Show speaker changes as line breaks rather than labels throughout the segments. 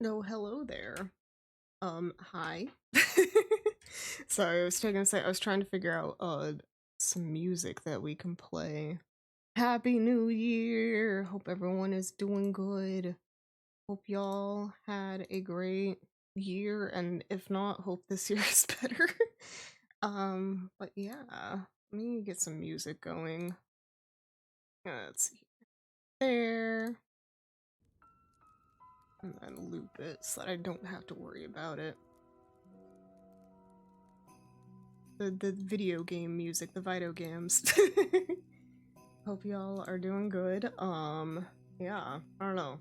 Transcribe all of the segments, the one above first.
No, hello there. Hi. Sorry, I was taking a sec. I was trying to figure out some music that we can play. Happy New Year! Hope everyone is doing good. Hope y'all had a great year, and if not, hope this year is better. But yeah, let me get some music going. Let's see. There. And then loop it so that I don't have to worry about it. The video game music, the Vito games. Hope y'all are doing good. Yeah, I don't know.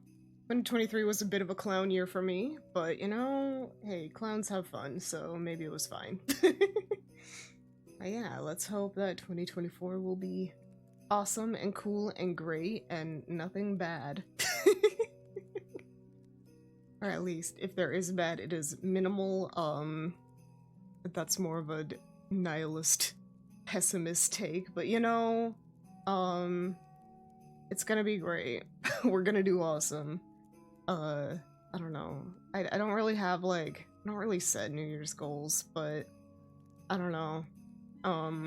2023 was a bit of a clown year for me, but you know, hey, clowns have fun, so maybe it was fine. But yeah, let's hope that 2024 will be awesome and cool and great and nothing bad. Or at least, if there is bad, it is minimal. That's more of a nihilist, pessimist take, but you know, it's gonna be great. We're gonna do awesome. I don't know. I don't really have like, I don't really set New Year's goals, but I don't know. Yeah,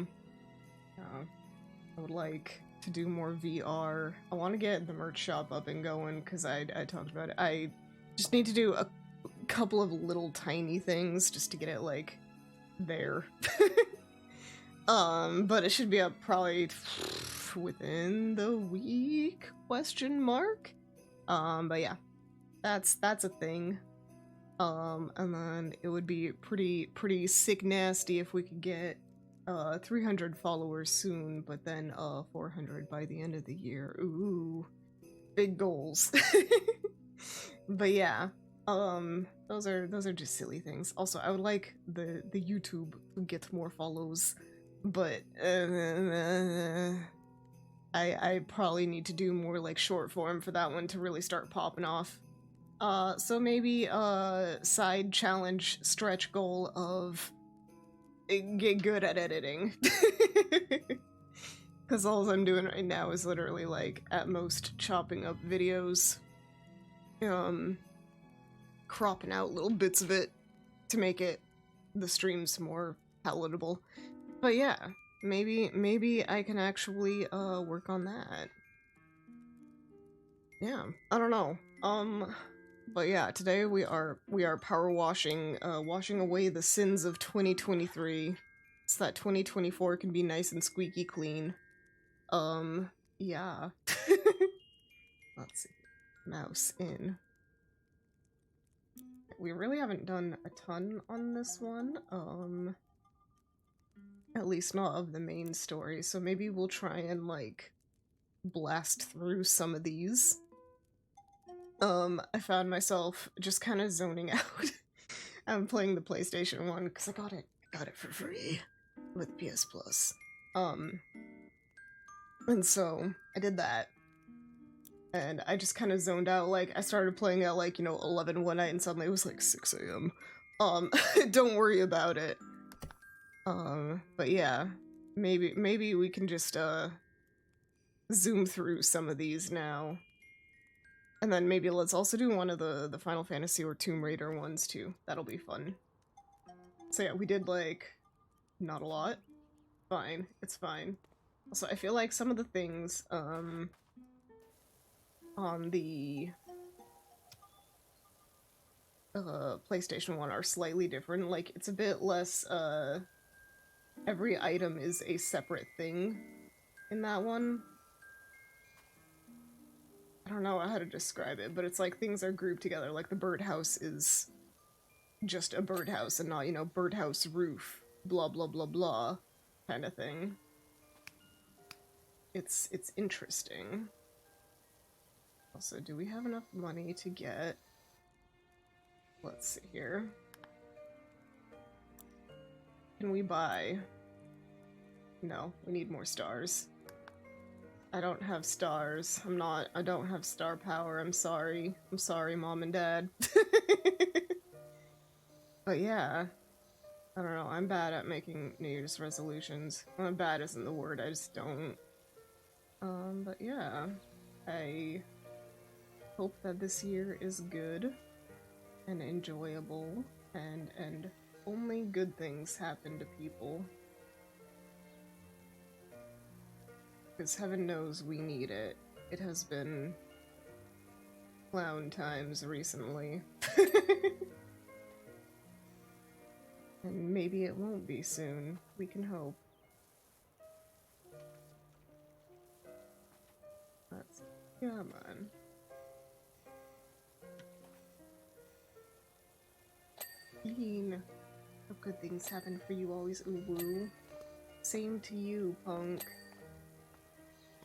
I would like to do more VR. I want to get the merch shop up and going because I talked about it. I just need to do a couple of little tiny things just to get it like there. But it should be up probably within the week, question mark. But yeah, that's a thing. And then it would be pretty sick nasty if we could get 300 followers soon, but then 400 by the end of the year. Ooh, big goals. But yeah, those are just silly things. Also, I would like the YouTube to get more follows, but I probably need to do more like short form for that one to really start popping off. So maybe side challenge stretch goal of get good at editing. Because all I'm doing right now is literally like at most chopping up videos, cropping out little bits of it to make it the streams more palatable. But yeah, maybe I can actually work on that. Yeah, I don't know. But yeah, today we are power washing, washing away the sins of 2023, so that 2024 can be nice and squeaky clean. Yeah. Let's see. Mouse in. We really haven't done a ton on this one, at least not of the main story, so maybe we'll try and, like, blast through some of these. I found myself just kind of zoning out. I'm playing the PlayStation 1 because I got it for free with PS Plus. And so I did that. And I just kind of zoned out. Like, I started playing at, like, 11 one night, and suddenly it was like 6 a.m. Don't worry about it. But yeah, maybe we can just, zoom through some of these now. And then maybe let's also do one of the Final Fantasy or Tomb Raider ones, too. That'll be fun. So yeah, we did, like, not a lot. Fine. It's fine. Also, I feel like some of the things, on the PlayStation 1 are slightly different. Like, it's a bit less, every item is a separate thing in that one. I don't know how to describe it, but it's like things are grouped together. Like, the birdhouse is just a birdhouse and not, birdhouse roof, blah blah blah blah, kind of thing. It's interesting. Also, do we have enough money to get... Let's see here. Can we buy... No, we need more stars. I don't have stars. I don't have star power. I'm sorry. I'm sorry, Mom and Dad. But yeah. I don't know. I'm bad at making New Year's resolutions. Well, bad isn't the word. I just don't. But yeah. I hope that this year is good. and enjoyable, and only good things happen to people. Because heaven knows we need it. It has been clown times recently. And maybe it won't be soon. We can hope. Come on. Bean. Hope good things happen for you always, Uwu. Same to you, punk.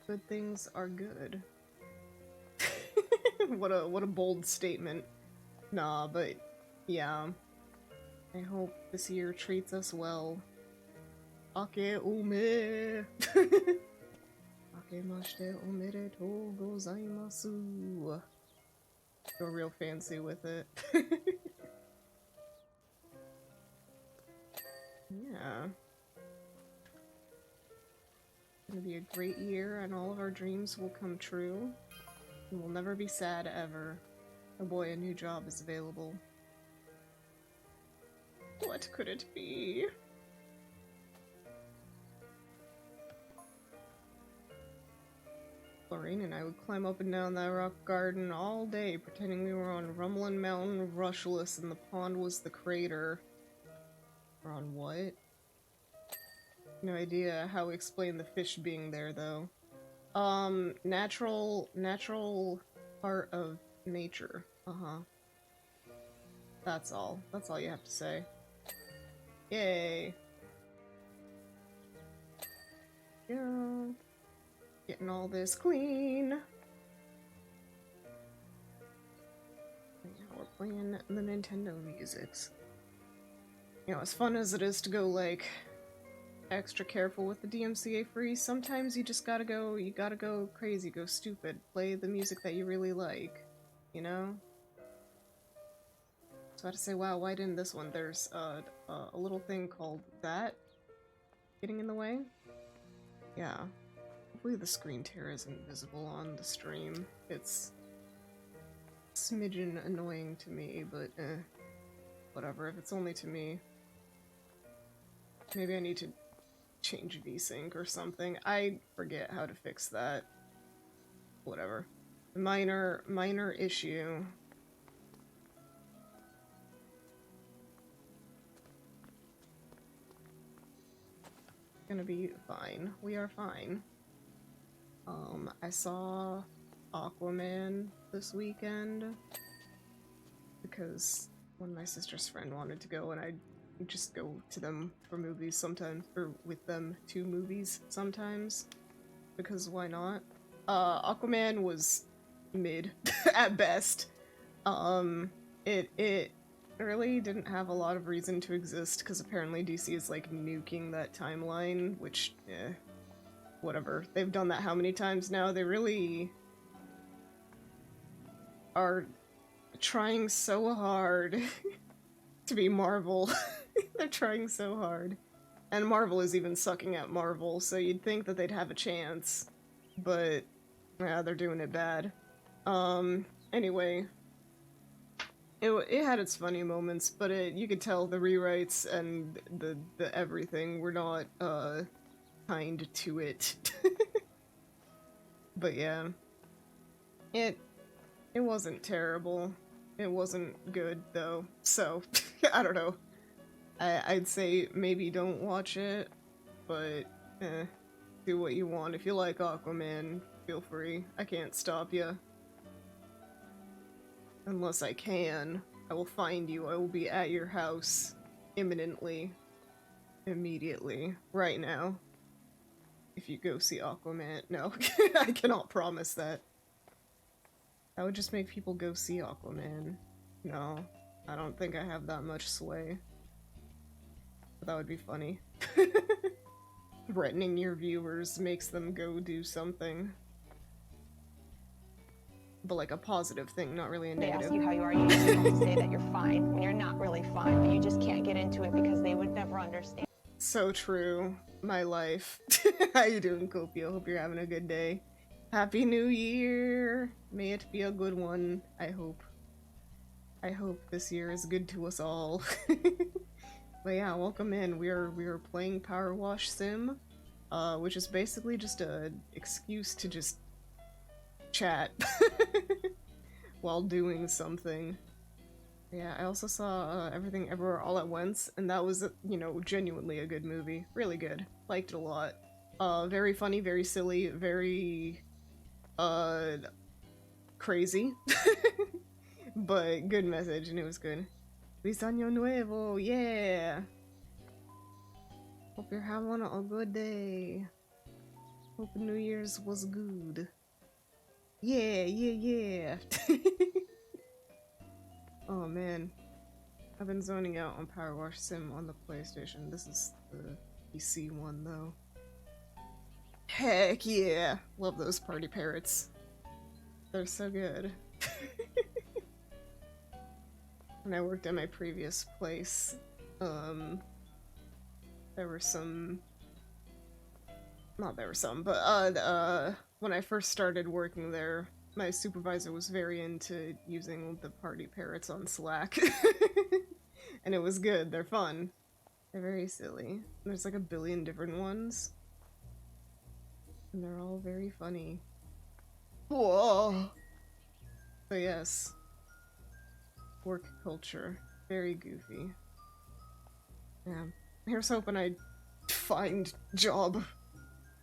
Good things are good. What a bold statement. Nah, but yeah. I hope this year treats us well. Ake ome. Akemashite omedetou gozaimasu. Go real fancy with it. Yeah. It's gonna be a great year and all of our dreams will come true. And we'll never be sad ever. Oh boy, a new job is available. What could it be? Lorraine and I would climb up and down that rock garden all day, pretending we were on Rumblin' Mountain Rushless and the pond was the crater. Or on what? No idea how we explain the fish being there, though. Natural part of nature. Uh-huh. That's all. That's all you have to say. Yay. Yeah. Getting all this clean. Yeah, we're playing the Nintendo musics. You know, as fun as it is to go, like, extra careful with the DMCA free, sometimes you just gotta go crazy, go stupid. Play the music that you really like, you know? So I had to say, wow, why didn't this one? There's a little thing called that getting in the way. Yeah. Hopefully the screen tear isn't visible on the stream. It's smidgen annoying to me, but whatever, if it's only to me. Maybe I need to change VSync or something. I forget how to fix that. Whatever. Minor issue. Gonna be fine. We are fine. I saw Aquaman this weekend because one of my sister's friend wanted to go and I just go to them for movies sometimes, or with them to movies sometimes, because why not? Aquaman was mid at best. It really didn't have a lot of reason to exist because apparently DC is like nuking that timeline, which whatever. They've done that how many times now? They really are trying so hard to be Marvel. They're trying so hard. And Marvel is even sucking at Marvel, so you'd think that they'd have a chance. But, yeah, they're doing it bad. Anyway. It had its funny moments, but you could tell the rewrites and the everything were not, kind to it. But yeah. It wasn't terrible. It wasn't good, though. So, I don't know. I'd say maybe don't watch it, but do what you want. If you like Aquaman, feel free. I can't stop you. Unless I can. I will find you. I will be at your house imminently. Immediately. Right now. If you go see Aquaman. No, I cannot promise that. That would just make people go see Aquaman. No, I don't think I have that much sway. But that would be funny. Threatening your viewers makes them go do something. But like a positive thing, not really a negative.
They ask you how you are, you just have to say that you're fine when you're not really fine, but you just can't get into it because they would never understand.
So true. My life. How you doing, Copio? Hope you're having a good day. Happy New Year! May it be a good one, I hope. I hope this year is good to us all. But yeah, welcome in. We are playing Powerwash Sim, which is basically just a excuse to just chat while doing something. Yeah, I also saw Everything Everywhere All at Once, and that was, you know, genuinely a good movie. Really good. Liked it a lot. Very funny, very silly, very, crazy. But good message, and it was good. Feliz Año Nuevo, yeah! Hope you're having a good day. Hope New Year's was good. Yeah, yeah, yeah! Oh man. I've been zoning out on Powerwash Sim on the PlayStation. This is the PC one, though. Heck yeah! Love those party parrots. They're so good. When I worked at my previous place, there were some... Not there were some, but, when I first started working there, my supervisor was very into using the party parrots on Slack. And it was good, they're fun. They're very silly. There's like a billion different ones. And they're all very funny. Whoa! So yes. Work culture. Very goofy. Yeah. Here's hoping I find job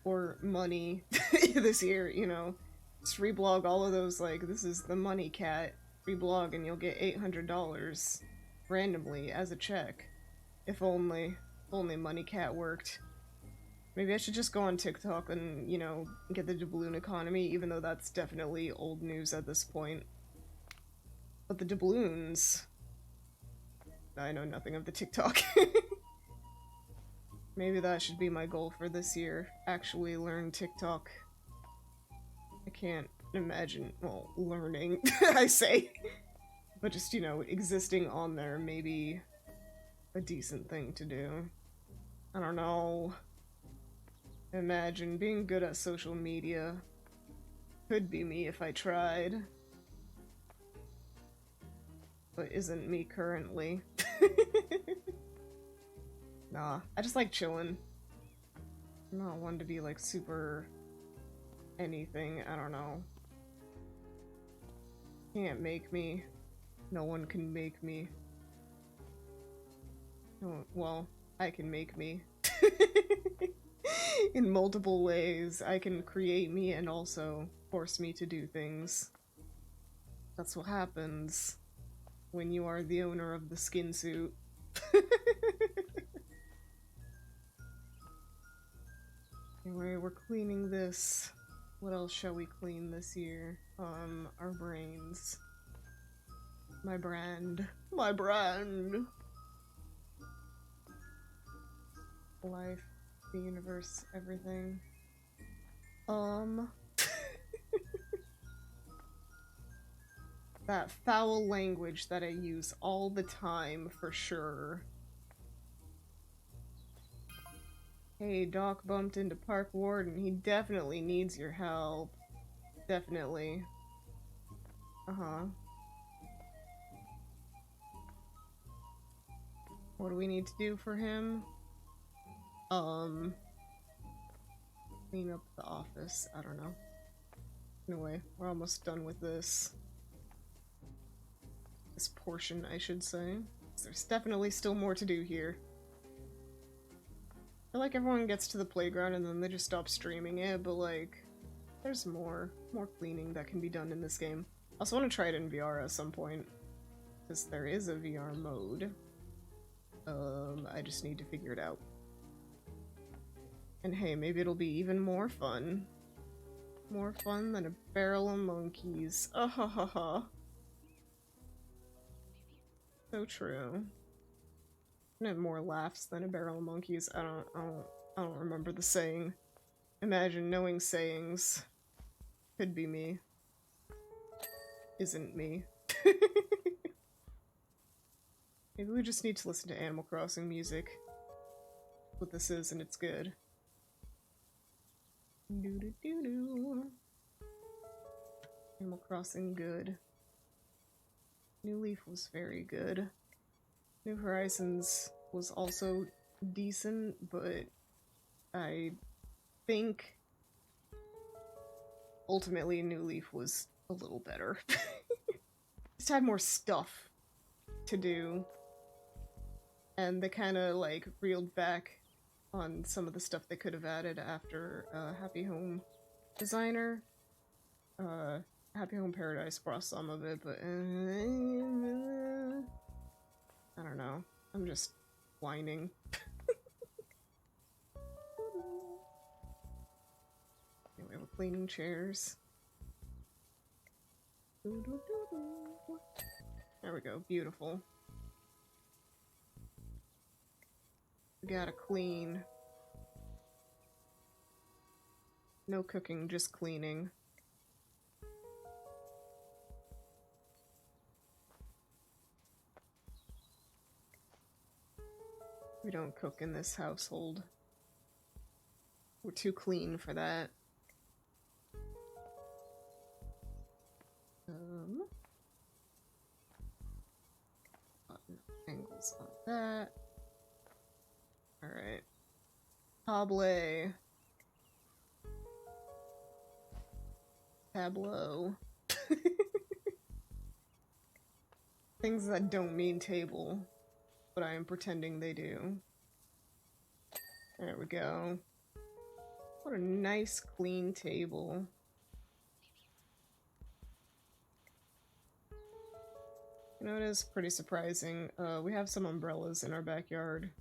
or money this year, you know. Just reblog all of those, like, this is the money cat. Reblog and you'll get $800 randomly as a check. If only money cat worked. Maybe I should just go on TikTok and, you know, get the doubloon economy, even though that's definitely old news at this point. But the doubloons... I know nothing of the TikTok. Maybe that should be my goal for this year. Actually learn TikTok. I can't imagine, well, learning, I say. But just, you know, existing on there may be a decent thing to do. I don't know. Imagine being good at social media. Could be me if I tried. But isn't me currently. Nah, I just like chilling. I'm not one to be like super anything, I don't know. Can't make me. No one can make me. Oh, well, I can make me. In multiple ways. I can create me and also force me to do things. That's what happens when you are the owner of the skin suit. Anyway, we're cleaning this. What else shall we clean this year? Our brains. My brand. My brand! Life, the universe, everything. That foul language that I use all the time, for sure. Hey, Doc bumped into Park Warden. He definitely needs your help. Definitely. Uh-huh. What do we need to do for him? Clean up the office. I don't know. Anyway, we're almost done with this. This portion, I should say. There's definitely still more to do here. I feel like everyone gets to the playground and then they just stop streaming it, but like, there's more cleaning that can be done in this game. I also want to try it in VR at some point, because there is a VR mode. I just need to figure it out. And hey, maybe it'll be even more fun. More fun than a barrel of monkeys. Ah ha ha ha. So true. I have more laughs than a barrel of monkeys. I don't remember the saying. Imagine knowing sayings. Could be me. Isn't me. Maybe we just need to listen to Animal Crossing music. That's what this is, and it's good. Doo-doo-doo-doo. Animal Crossing good. New Leaf was very good. New Horizons was also decent, but I think ultimately New Leaf was a little better. Just had more stuff to do, and they kind of like reeled back on some of the stuff they could have added after Happy Home Designer. Happy Home Paradise brought some of it, but I don't know. I'm just whining. Anyway, we're cleaning chairs. There we go, beautiful. We gotta clean. No cooking, just cleaning. We don't cook in this household. We're too clean for that. Angles on that. Alright. Table. Tableau. Things that don't mean table, but I am pretending they do. There we go. What a nice, clean table. You know, it is pretty surprising. We have some umbrellas in our backyard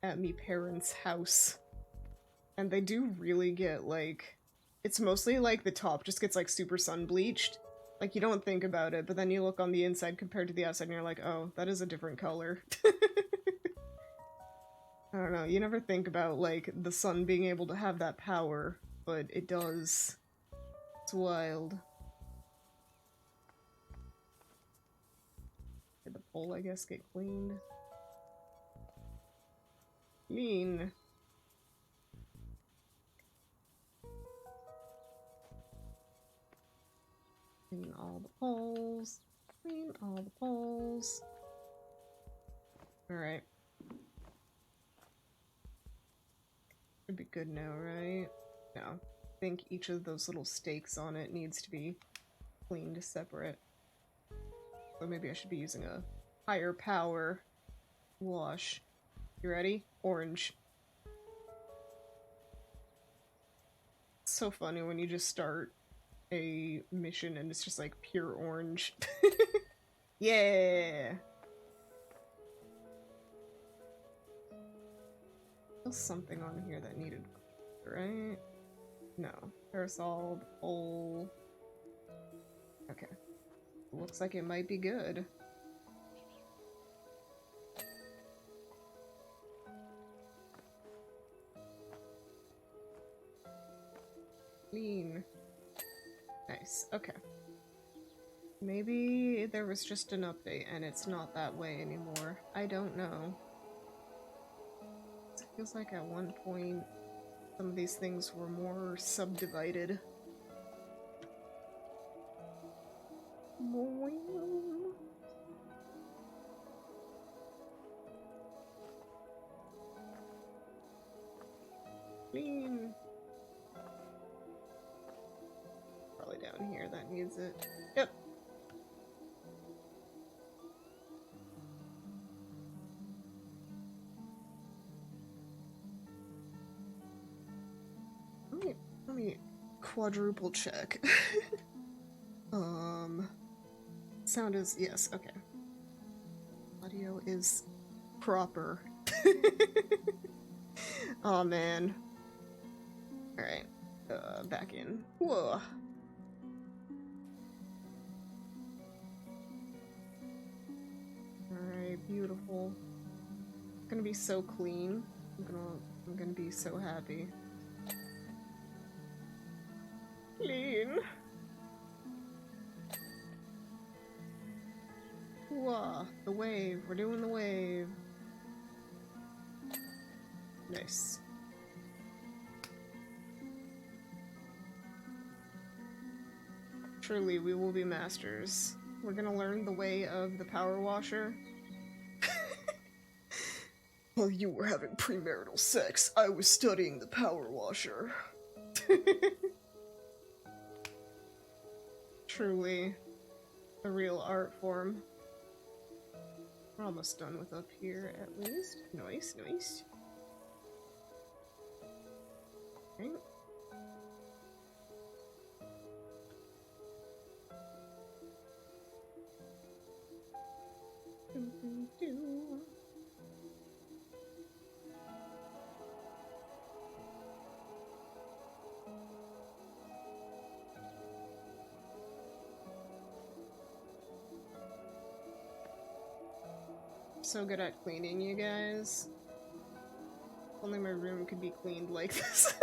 at me parents' house. And they do really get, like... It's mostly, like, the top just gets, like, super sun-bleached. Like, you don't think about it, but then you look on the inside compared to the outside and you're like, oh, that is a different color. I don't know, you never think about, like, the sun being able to have that power, but it does. It's wild. Did the pole, I guess, get cleaned? Clean. Clean all the poles. Clean all the poles. Alright. Should be good now, right? No. I think each of those little stakes on it needs to be cleaned separate. So maybe I should be using a higher power wash. You ready? Orange. It's so funny when you just start a mission and it's just like pure orange. Yeah! There's something on here that needed, right? No. Parasol, the pole. Okay. Looks like it might be good. Clean. Nice. Okay. Maybe there was just an update and it's not that way anymore. I don't know. It feels like at one point some of these things were more subdivided. Clean. Probably down here that needs it. Yep. Let me quadruple check. Sound is, yes, okay. Audio is proper. Oh man. Alright, back in. Whoa. Alright, beautiful. It's gonna be so clean. I'm gonna be so happy. Clean. Whoa, the wave. We're doing the wave. Nice. Truly, we will be masters We're gonna learn the way of the power washer. While you were having premarital sex, I was studying the power washer. Truly a real art form. We're almost done with up here, at least. Nice, nice. Okay. So good at cleaning, you guys. Only my room could be cleaned like this.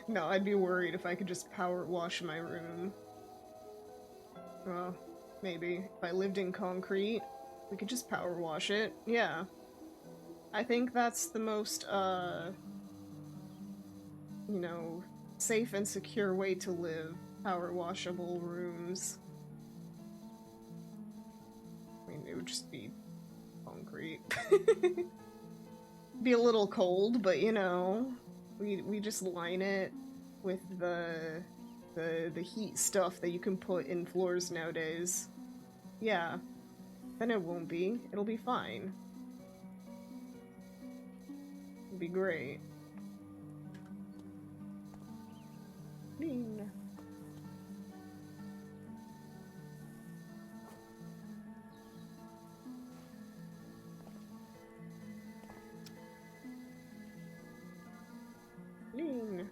No, I'd be worried if I could just power wash my room. Well, maybe. If I lived in concrete, we could just power wash it. Yeah. I think that's the most, you know, safe and secure way to live. Power washable rooms. I mean, it would just be concrete. Be a little cold, but you know, we just line it with the heat stuff that you can put in floors nowadays. Yeah. Then it won't be. It'll be fine. It'll be great. Clean. Clean.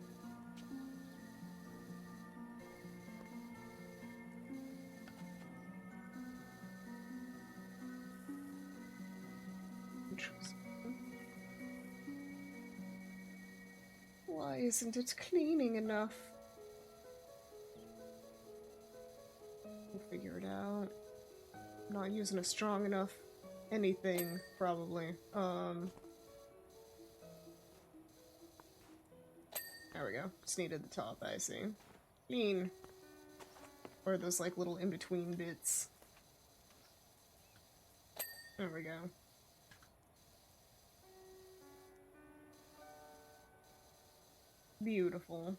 Interesting. Why isn't it cleaning enough? We'll figure it out. I'm not using a strong enough anything, probably. There we go. Just needed the top, I see. Clean. Or those, like, little in-between bits. There we go. Beautiful.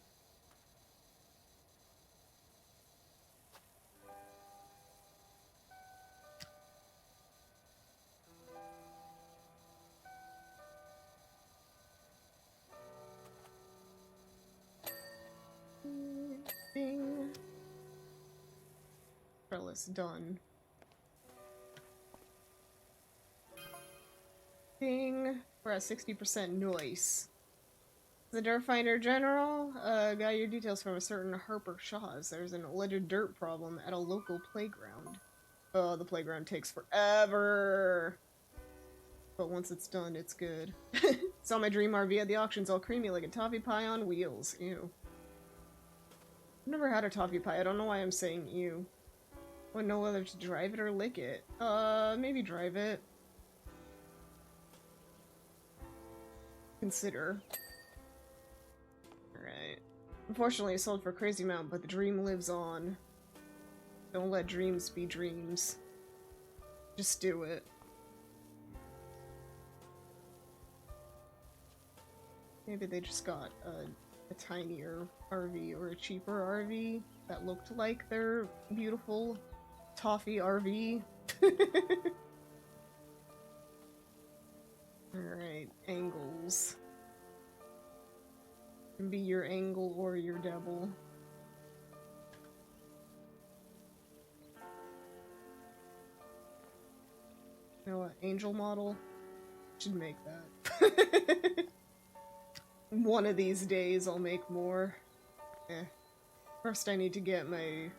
Ding. Trellis done. Ding. We're at 60% noise. The Dirt Finder General got your details from a certain Harper Shaw's. There's an alleged dirt problem at a local playground. Oh, the playground takes forever. But once it's done, it's good. Saw my dream RV at the auctions, all creamy like a toffee pie on wheels. Ew. I've never had a toffee pie. I don't know why I'm saying ew. I wouldn't know whether to drive it or lick it. Maybe drive it. Consider. Alright. Unfortunately, it sold for a crazy amount, but the dream lives on. Don't let dreams be dreams. Just do it. Maybe they just got a tinier RV or a cheaper RV that looked like their beautiful toffee RV. Alright, angles. Can be your angle or your devil. You know what? Angel model? Should make that. One of these days I'll make more. Eh. First I need to get my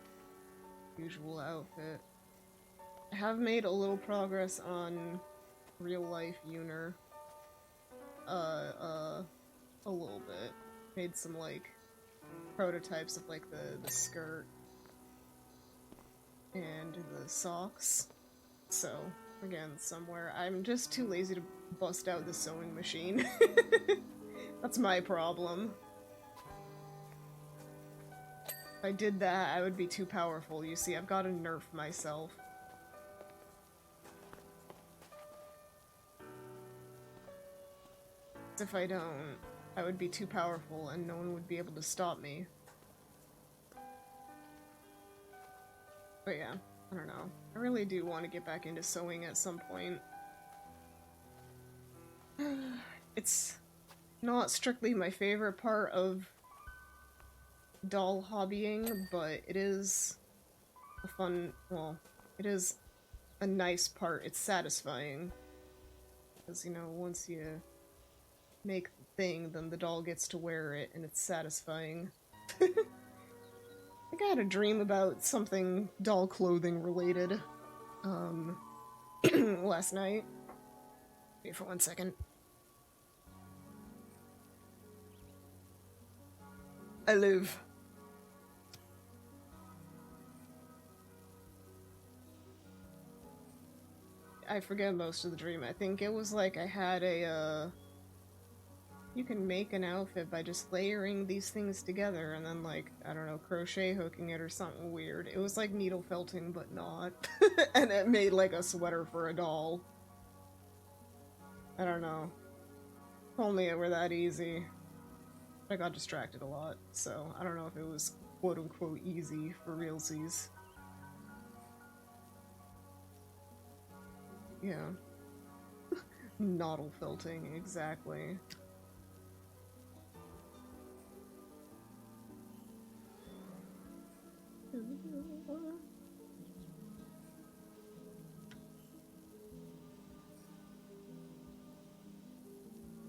usual outfit. I have made a little progress on real life Yoonia. A little bit. Made some, like, prototypes of, like, the skirt and the socks. So, again, somewhere. I'm just too lazy to bust out the sewing machine. That's my problem. If I did that, I would be too powerful. You see, I've got to nerf myself. If I don't, I would be too powerful and no one would be able to stop me. But yeah, I don't know. I really do want to get back into sewing at some point. It's not strictly my favorite part of doll hobbying, but it is a fun, well, it is a nice part. It's satisfying. Because, you know, once you make the thing, then the doll gets to wear it, and it's satisfying. I think I had a dream about something doll clothing related, last night. Wait for 1 second. I live. I forget most of the dream. I think it was like I had a, you can make an outfit by just layering these things together and then, like, I don't know, crochet hooking it or something weird. It was like needle felting, but not. And it made like a sweater for a doll. I don't know. If only it were that easy. I got distracted a lot, so I don't know if it was quote-unquote easy for realsies. Yeah. Noddle felting, exactly.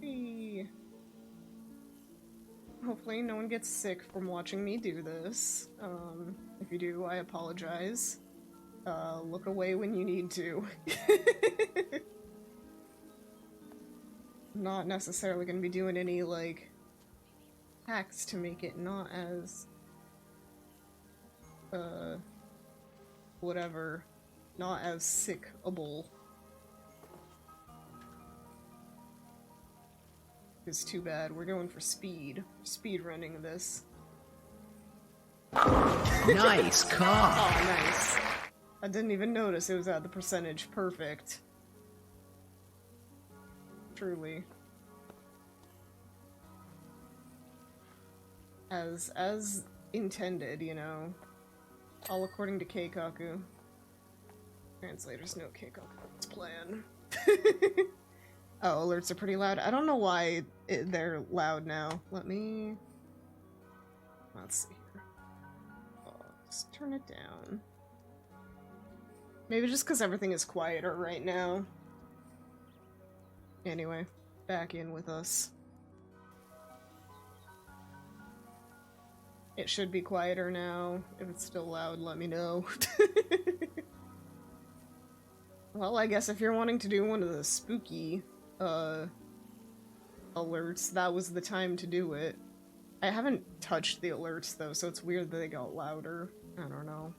Hey. Hopefully no one gets sick from watching me do this. If you do, I apologize. Look away when you need to. Not necessarily gonna be doing any, like, hacks to make it not as, whatever, not as sickable. It's too bad. We're going for speed. Speed running this.
Nice car.
Oh, nice. I didn't even notice it was at the percentage. Perfect. Truly. As intended, you know. All according to Keikaku. Translators know Keikaku's plan. Oh, alerts are pretty loud. I don't know why they're loud now. Let's see here. Oh, let's turn it down. Maybe just because everything is quieter right now. Anyway, back in with us. It should be quieter now. If it's still loud, let me know. Well, I guess if you're wanting to do one of the spooky, alerts, that was the time to do it. I haven't touched the alerts, though, so it's weird that they got louder. I don't know.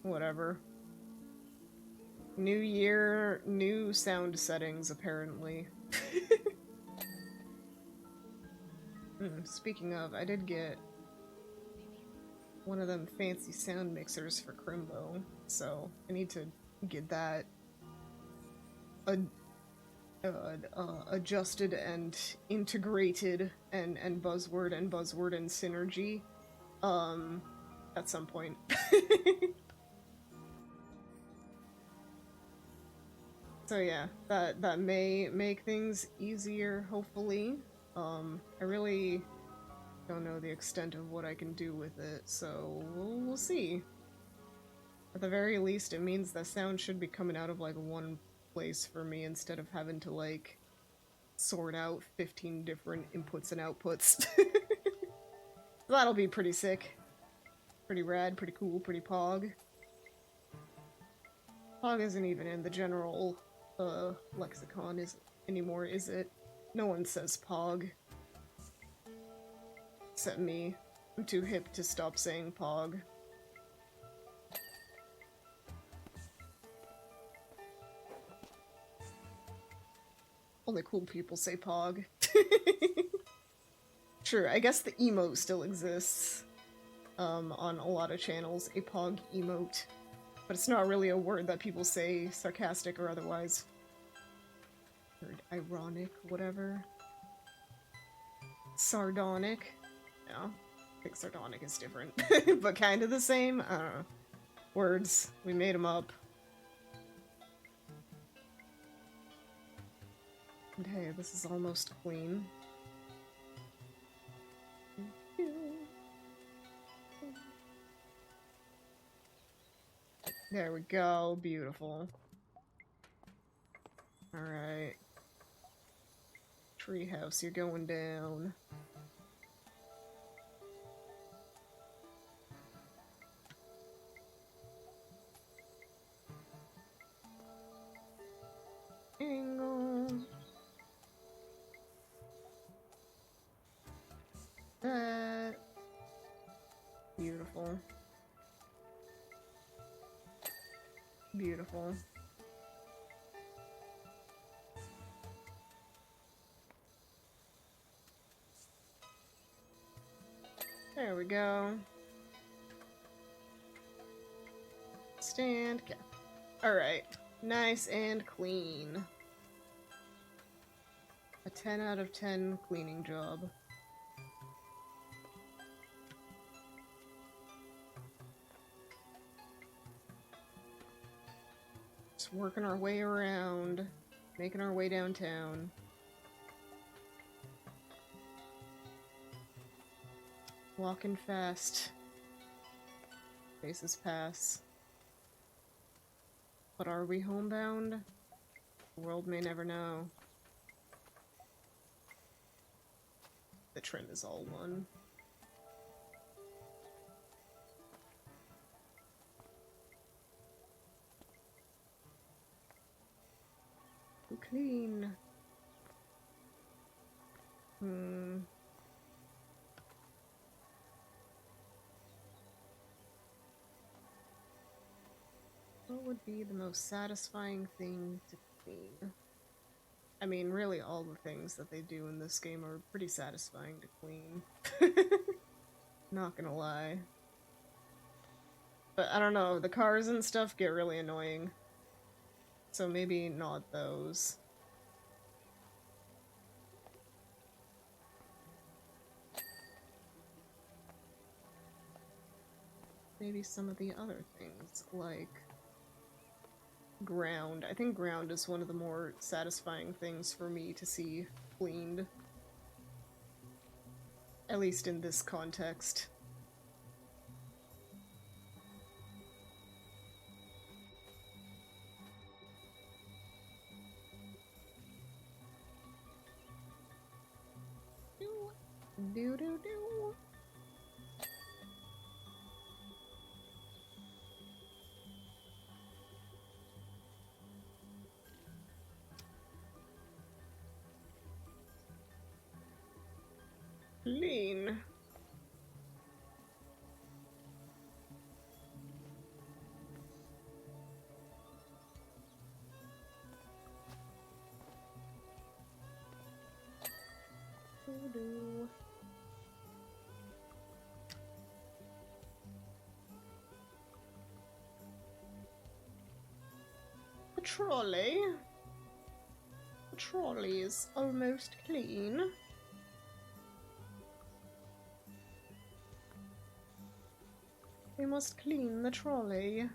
Whatever. New year, new sound settings, apparently. Speaking of, I did get one of them fancy sound mixers for Crimbo, so I need to get that adjusted and integrated and buzzword and synergy at some point. So yeah, that may make things easier, hopefully. I really don't know the extent of what I can do with it, so we'll see. At the very least, it means the sound should be coming out of, like, one place for me instead of having to, like, sort out 15 different inputs and outputs. That'll be pretty sick. Pretty rad, pretty cool, pretty pog. Pog isn't even in the general, lexicon anymore, is it? No one says pog. Except me. I'm too hip to stop saying pog. Only cool people say pog. Sure, I guess the emote still exists. On a lot of channels, a pog emote. But it's not really a word that people say, sarcastic or otherwise. Or ironic, whatever. Sardonic. No, I think sardonic is different, but kind of the same. I don't know. Words. We made them up. And hey, this is almost clean. There we go. Beautiful. Alright. Treehouse, you're going down. Angle. That. Beautiful. Beautiful. There we go. Stand. Okay. Alright. Nice and clean. A 10 out of 10 cleaning job. Just working our way around, making our way downtown. Walking fast. Faces pass. But are we homebound? The world may never know. The trim is all one. Too clean. What would be the most satisfying thing to clean? I mean, really all the things that they do in this game are pretty satisfying to clean. Not gonna lie. But I don't know, the cars and stuff get really annoying. So maybe not those. Maybe some of the other things, like ground. I think ground is one of the more satisfying things for me to see cleaned. At least in this context. Do-do-do. Clean. Do-do. The trolley. The trolley is almost clean. We must clean the trolley.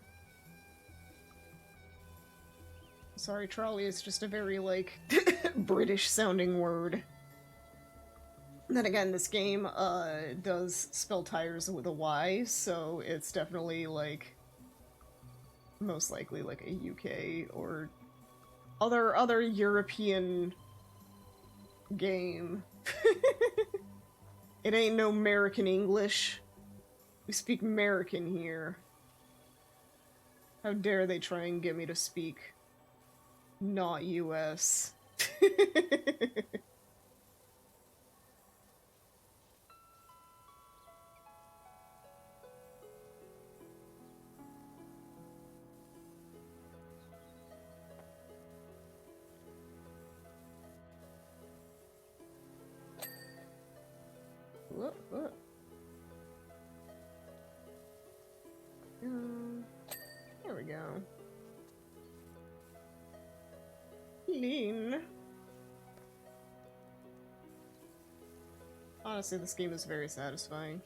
Sorry, trolley is just a very, like, British-sounding word. Then again, this game, does spell tires with a Y, so it's definitely, like, most likely, like, a UK or other European game. It ain't no American English. We speak American here. How dare they try and get me to speak not US. Whoop, whoop. There we go. Clean. Honestly, this game is very satisfying.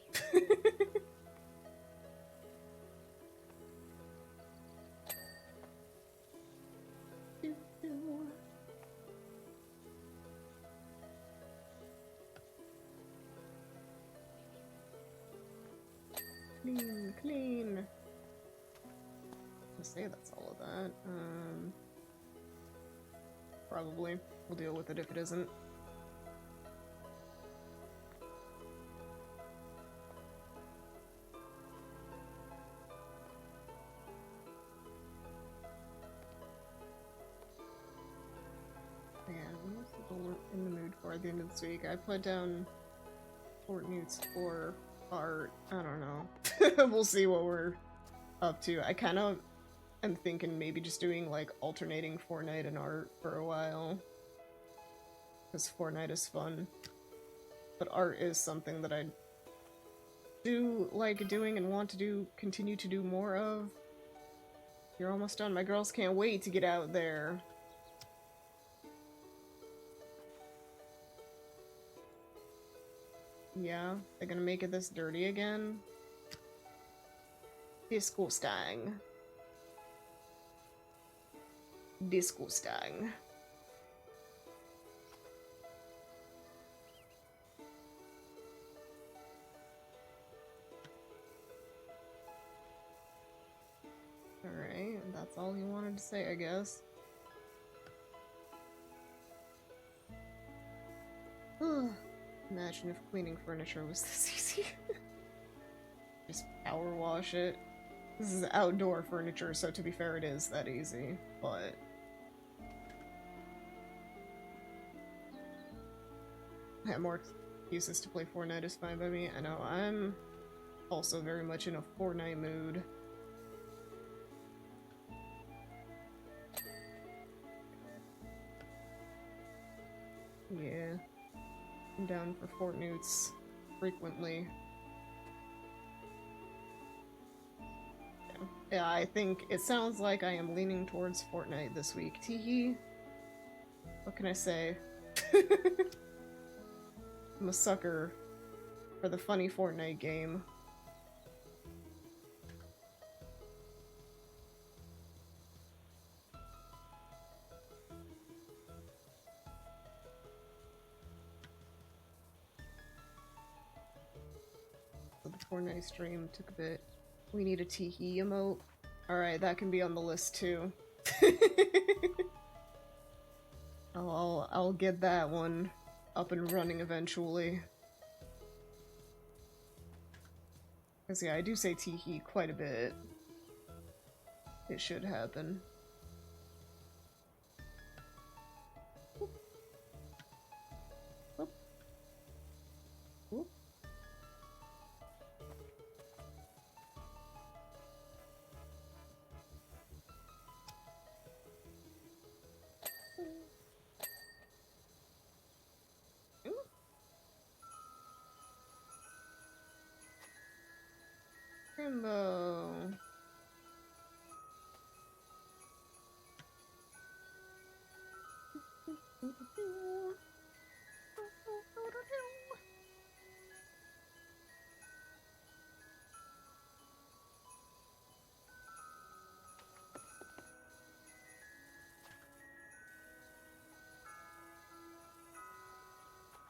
Clean, clean. I'll say that's all of that. Probably. We'll deal with it if it isn't. Yeah, what was in the mood for at the end of this week? I put down Fortnite's for art. I don't know. We'll see what we're up to. I kind of am thinking maybe just doing like alternating Fortnite and art for a while. Because Fortnite is fun. But art is something that I do like doing and want to continue to do more of. You're almost done. My girls can't wait to get out there. Yeah, they're gonna make it this dirty again. Disgusting. Disgusting. Alright, that's all he wanted to say, I guess. Imagine if cleaning furniture was this easy. Just power wash it. This is outdoor furniture, so to be fair, it is that easy, but... I have more excuses to play Fortnite is fine by me. I know, I'm also very much in a Fortnite mood. Yeah. I'm down for Fortnite's frequently. Yeah, I think it sounds like I am leaning towards Fortnite this week. Teehee. What can I say? I'm a sucker for the funny Fortnite game. So the Fortnite stream took a bit. We need a teehee emote. Alright, that can be on the list too. I'll get that one up and running eventually. Because yeah, I do say teehee quite a bit. It should happen. Whoop. Whoop. Whoop. Rainbow.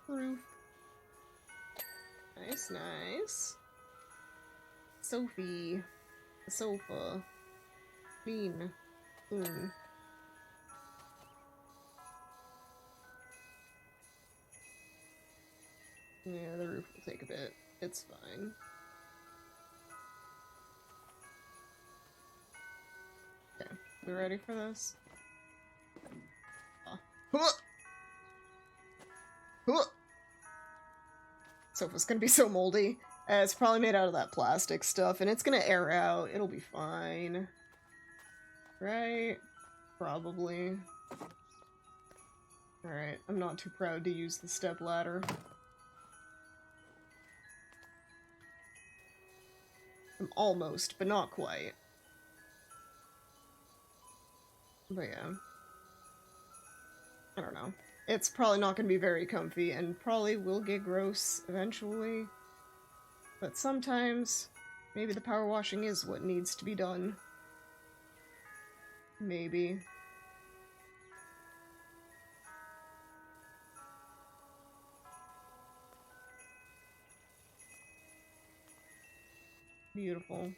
Roof. Nice, nice. Sophie. The sofa. Clean. Boom. Yeah, the roof will take a bit. It's fine. Okay, we ready for this? Sofa's gonna be so moldy. It's probably made out of that plastic stuff, and it's gonna air out. It'll be fine. Right? Probably. Alright, I'm not too proud to use the step ladder. I'm almost, but not quite. But yeah. I don't know. It's probably not going to be very comfy and probably will get gross eventually. But sometimes, maybe the power washing is what needs to be done. Maybe. Beautiful.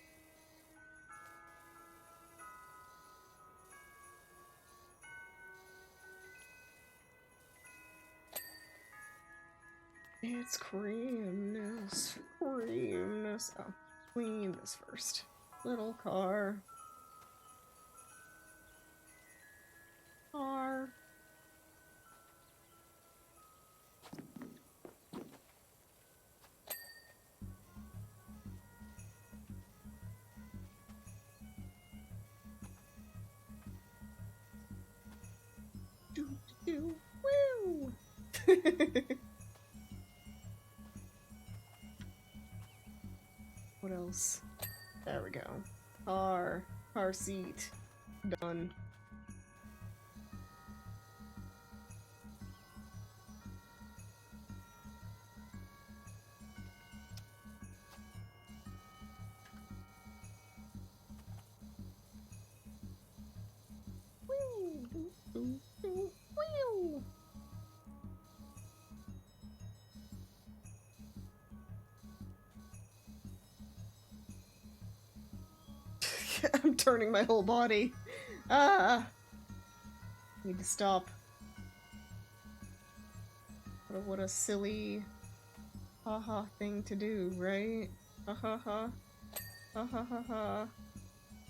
It's creamness. Creamness. Oh, clean this first. Little car. Car. Do, do, woo! What else? There we go. Car seat. Done. Woo! Do, do, do, woo! I'm turning my whole body. Ah! Need to stop. What a silly haha thing to do, right? Ha ha ha. Ha ha ha ha.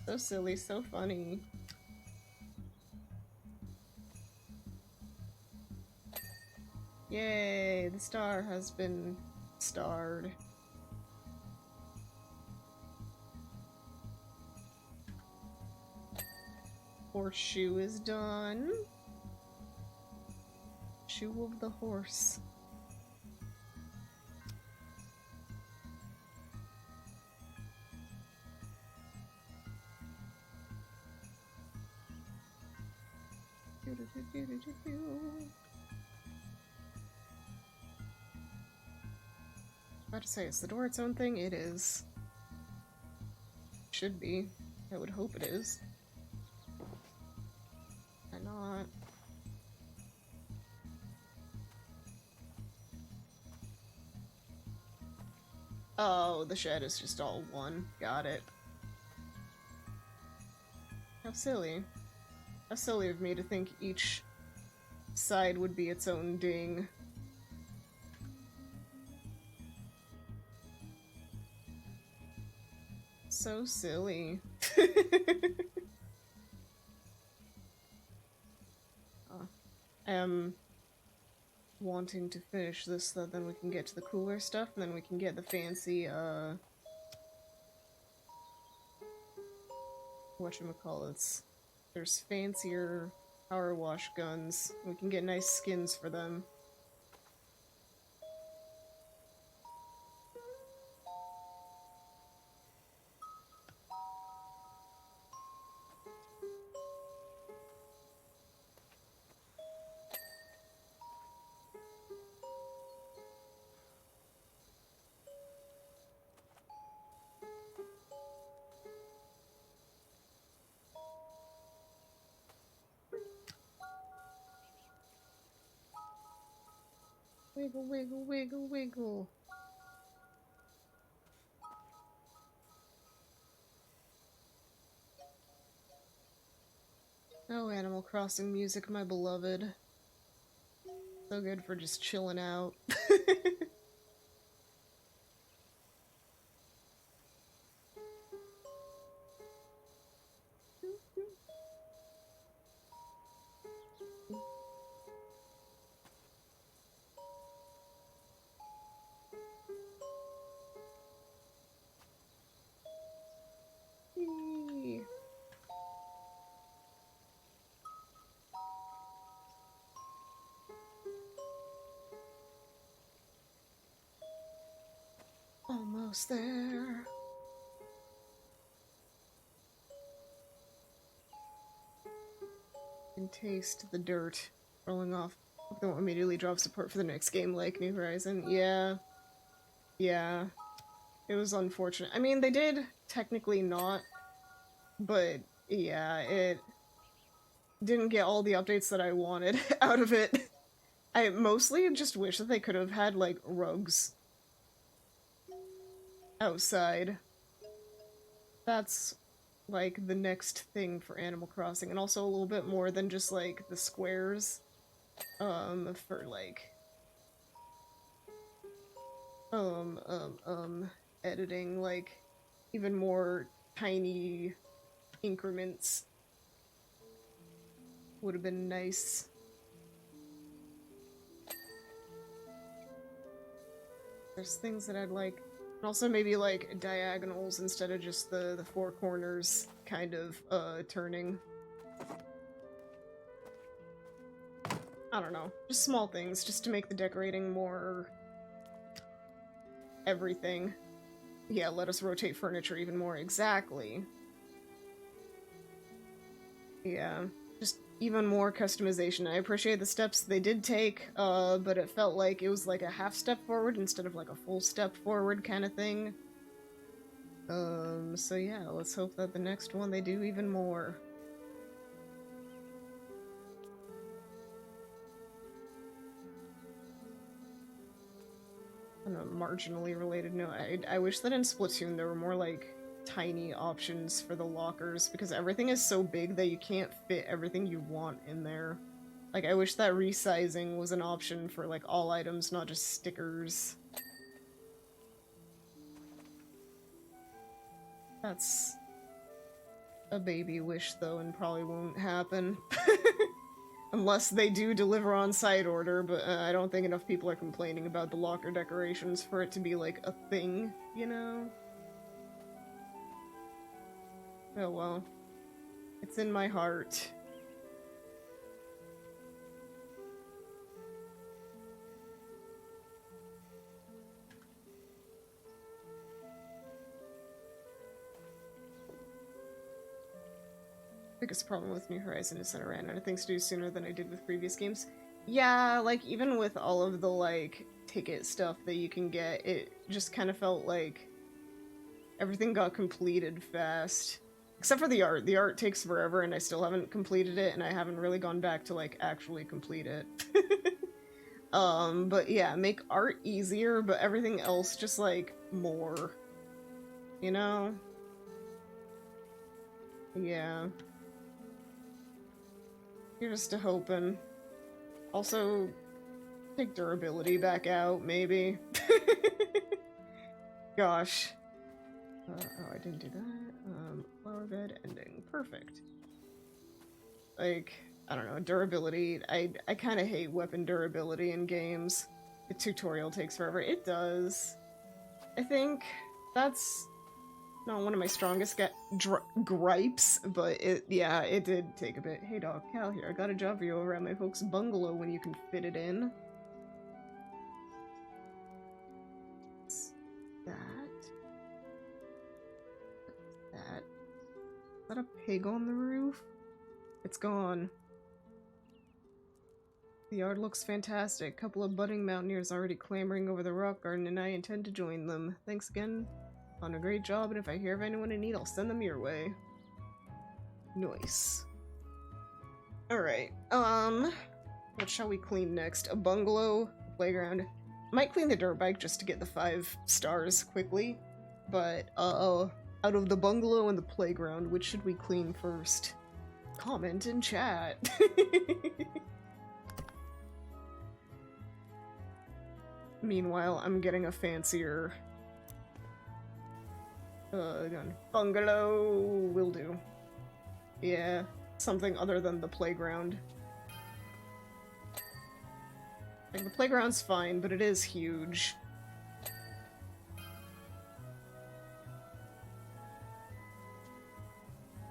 So silly, so funny. Yay, the star has been starred. Horseshoe is done. Shoe of the horse. About to say, is the door its own thing? It is. Should be. I would hope it is. Why not? Oh, the shed is just all one. Got it. How silly. How silly of me to think each side would be its own ding. So silly. I am wanting to finish this so that then we can get to the cooler stuff, and then we can get the fancy, whatchamacallits. There's fancier power wash guns. We can get nice skins for them. Wiggle, wiggle, wiggle, wiggle. Oh, Animal Crossing music, my beloved. So good for just chilling out. Yee. Almost there. Can taste the dirt rolling off They won't immediately drop support for the next game like New Horizon. Yeah. Yeah. It was unfortunate. I mean, they did technically not, but yeah, it didn't get all the updates that I wanted out of it. I mostly just wish that they could have had, like, rugs outside. That's, like, the next thing for Animal Crossing, and also a little bit more than just, like, the squares, for, like, editing, like, even more tiny increments would have been nice. There's things that I'd like. And also maybe like diagonals instead of just the four corners kind of turning. I don't know. Just small things just to make the decorating more everything. Yeah, let us rotate furniture even more. Exactly. Yeah. Just even more customization. I appreciate the steps they did take, but it felt like it was like a half step forward instead of like a full step forward kind of thing. So yeah, let's hope that the next one they do even more. On a marginally related note, I wish that in Splatoon there were more like tiny options for the lockers, because everything is so big that you can't fit everything you want in there. Like, I wish that resizing was an option for like all items, not just stickers. That's a baby wish though, and probably won't happen. Unless they do deliver on site order, but I don't think enough people are complaining about the locker decorations for it to be like a thing, you know? Oh well. It's in my heart. Biggest problem with New Horizon is that I ran out of things to do sooner than I did with previous games. Yeah, like, even with all of the, like, ticket stuff that you can get, it just kind of felt like everything got completed fast. Except for the art. The art takes forever, and I still haven't completed it, and I haven't really gone back to, like, actually complete it. But yeah, make art easier, but everything else just, like, more. You know? Yeah. You're just a hoping. Also, take durability back out, maybe. Gosh. Oh, I didn't do that. Flower bed ending. Perfect. Like, I don't know, durability. I kind of hate weapon durability in games. The tutorial takes forever. It does. I think that's not one of my strongest gripes, but it did take a bit. Hey dog, Cal here. I got a job for you over at my folks' bungalow when you can fit it in. What's that? What's that? Is that a pig on the roof? It's gone. The yard looks fantastic. Couple of budding mountaineers already clamoring over the rock garden, and I intend to join them. Thanks again on a great job, and if I hear of anyone in need, I'll send them your way. Nice. Alright, what shall we clean next? A bungalow, a playground. I might clean the dirt bike just to get the 5 stars quickly, but, out of the bungalow and the playground, which should we clean first? Comment in chat. Meanwhile, I'm getting a fancier gun. Bungalow will do. Yeah, something other than the playground. Like, the playground's fine, but it is huge.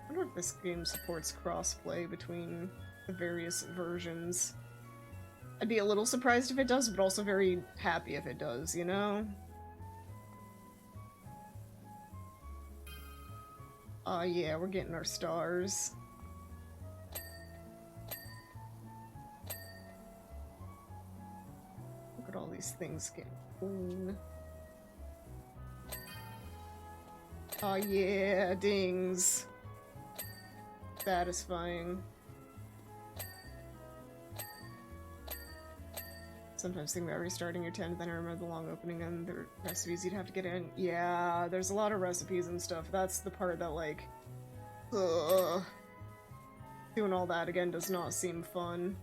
I wonder if this game supports crossplay between the various versions. I'd be a little surprised if it does, but also very happy if it does, you know? Yeah, we're getting our stars. But all these things get clean. Oh yeah, dings. Satisfying. Sometimes think about restarting your tent, then I remember the long opening and the recipes you'd have to get in. Yeah, there's a lot of recipes and stuff. That's the part that, like, ugh. Doing all that again does not seem fun.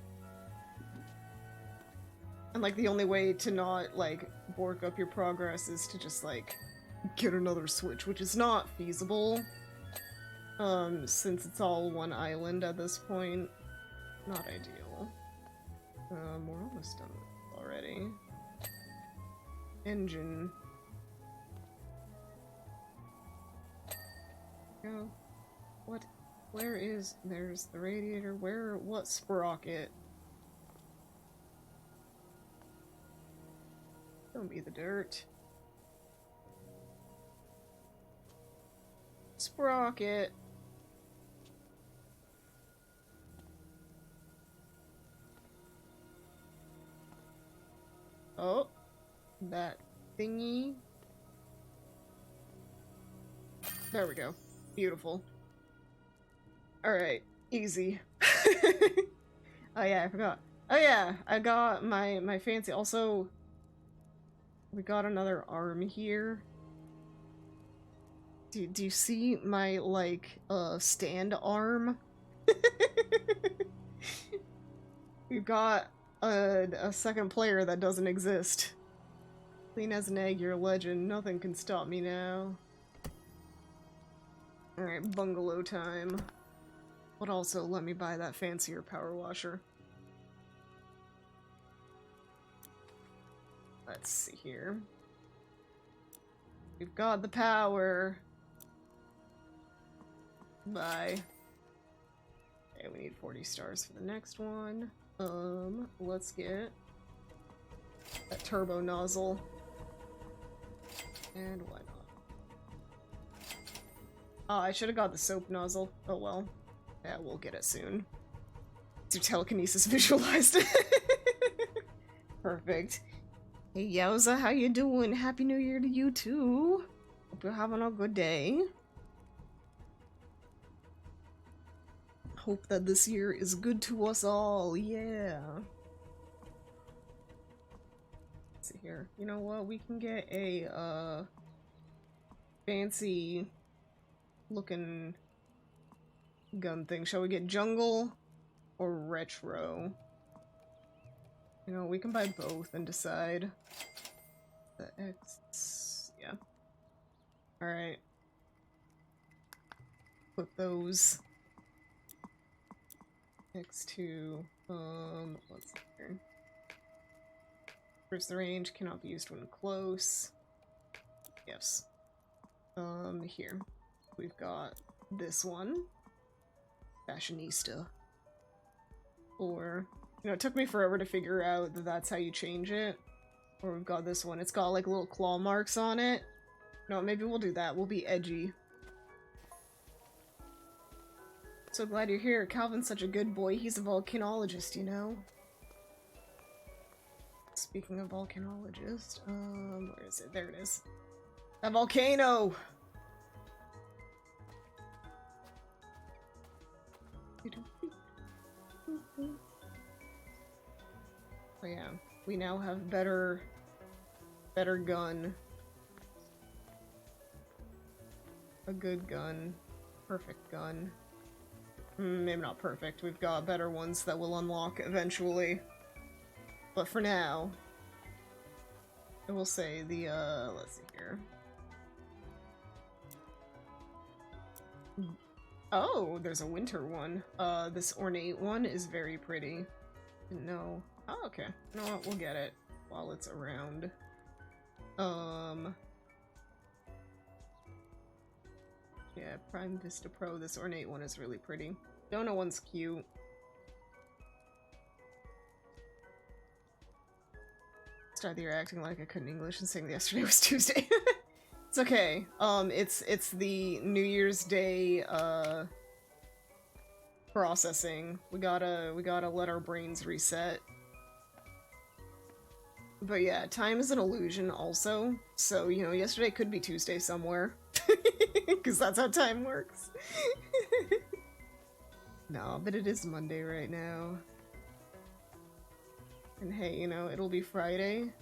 And, like, the only way to not, like, bork up your progress is to just, like, get another Switch, which is not feasible. Since it's all one island at this point. Not ideal. We're almost done with it already. Engine. Go. What? Where is... There's the radiator. Where... What sprocket? Don't be the dirt. Sprocket. Oh, that thingy. There we go. Beautiful. Alright, easy. Oh yeah, I forgot. Oh yeah, I got my fancy. Also, we got another arm here. Do you see my, like, stand arm? We've got a second player that doesn't exist. Clean as an egg, you're a legend. Nothing can stop me now. Alright, bungalow time. But also, let me buy that fancier power washer. Let's see here. We've got the power. Bye. Okay, we need 40 stars for the next one. Let's get a turbo nozzle. And why not? Oh, I should have got the soap nozzle. Oh well. Yeah, we'll get it soon. It's your telekinesis visualized. Perfect. Hey Yowza, how you doing? Happy New Year to you too. Hope you're having a good day. Hope that this year is good to us all, yeah. Let's see here. You know what? We can get a fancy looking gun thing. Shall we get jungle or retro? You know, we can buy both and decide. The X, yeah. Alright. Put those next to, let's see here. First, the range cannot be used when close. Yes. Here. We've got this one. Fashionista. Or, you know, it took me forever to figure out that that's how you change it. Or we've got this one. It's got, like, little claw marks on it. No, maybe we'll do that. We'll be edgy. So glad you're here. Calvin's such a good boy. He's a volcanologist, you know? Speaking of volcanologist, where is it? There it is. A volcano! Oh yeah, we now have better gun. A good gun. Perfect gun. Maybe not perfect. We've got better ones that will unlock eventually. But for now, I will say the, let's see here. Oh, there's a winter one. This ornate one is very pretty. Didn't know. Oh, okay. You know what? We'll get it while it's around. Yeah, Prime Vista Pro. This ornate one is really pretty. Donut one's cute. Started the year acting like I couldn't English and saying yesterday was Tuesday. It's okay. It's the New Year's Day, processing. We gotta let our brains reset. But yeah, time is an illusion also. So, you know, yesterday could be Tuesday somewhere. Because that's how time works. No, but it is Monday right now. And hey, you know, it'll be Friday.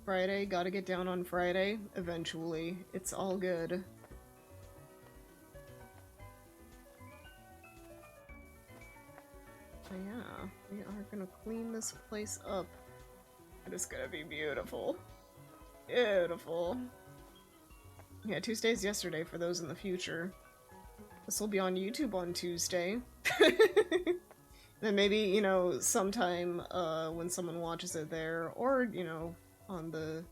Friday, gotta get down on Friday. Eventually. It's all good. So yeah, we are gonna clean this place up. It is gonna be beautiful. Beautiful. Yeah, Tuesday's yesterday for those in the future. This will be on YouTube on Tuesday. Then maybe, you know, sometime when someone watches it there, or, you know, on the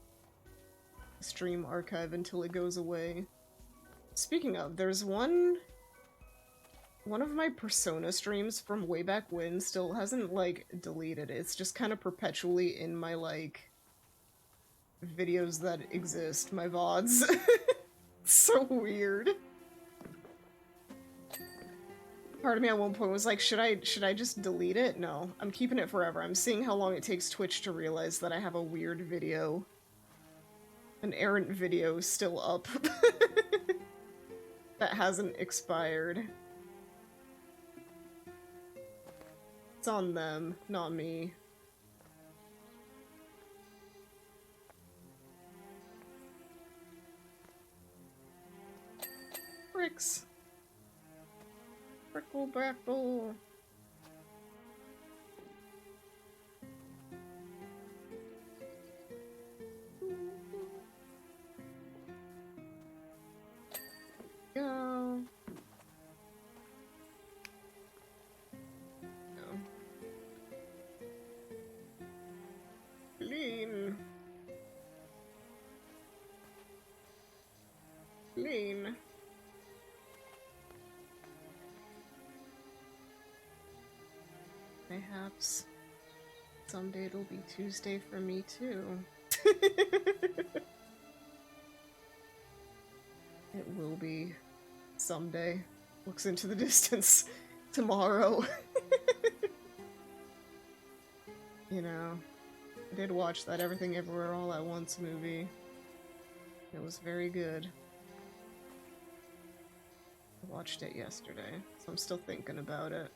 stream archive until it goes away. Speaking of, there's one of my Persona streams from way back when still hasn't, like, deleted. It's just kind of perpetually in my, like, videos that exist, my VODs. It's so weird. Part of me at one point was like, should I just delete it? No, I'm keeping it forever. I'm seeing how long it takes Twitch to realize that I have a weird video. An errant video still up. That hasn't expired. It's on them, not me. Bricks. Brickle brackle. Go. No. Clean. Clean. Perhaps someday it'll be Tuesday for me too. It will be someday. Looks into the distance. Tomorrow. You know, I did watch that Everything Everywhere All at Once movie. It was very good. I watched it yesterday, so I'm still thinking about it.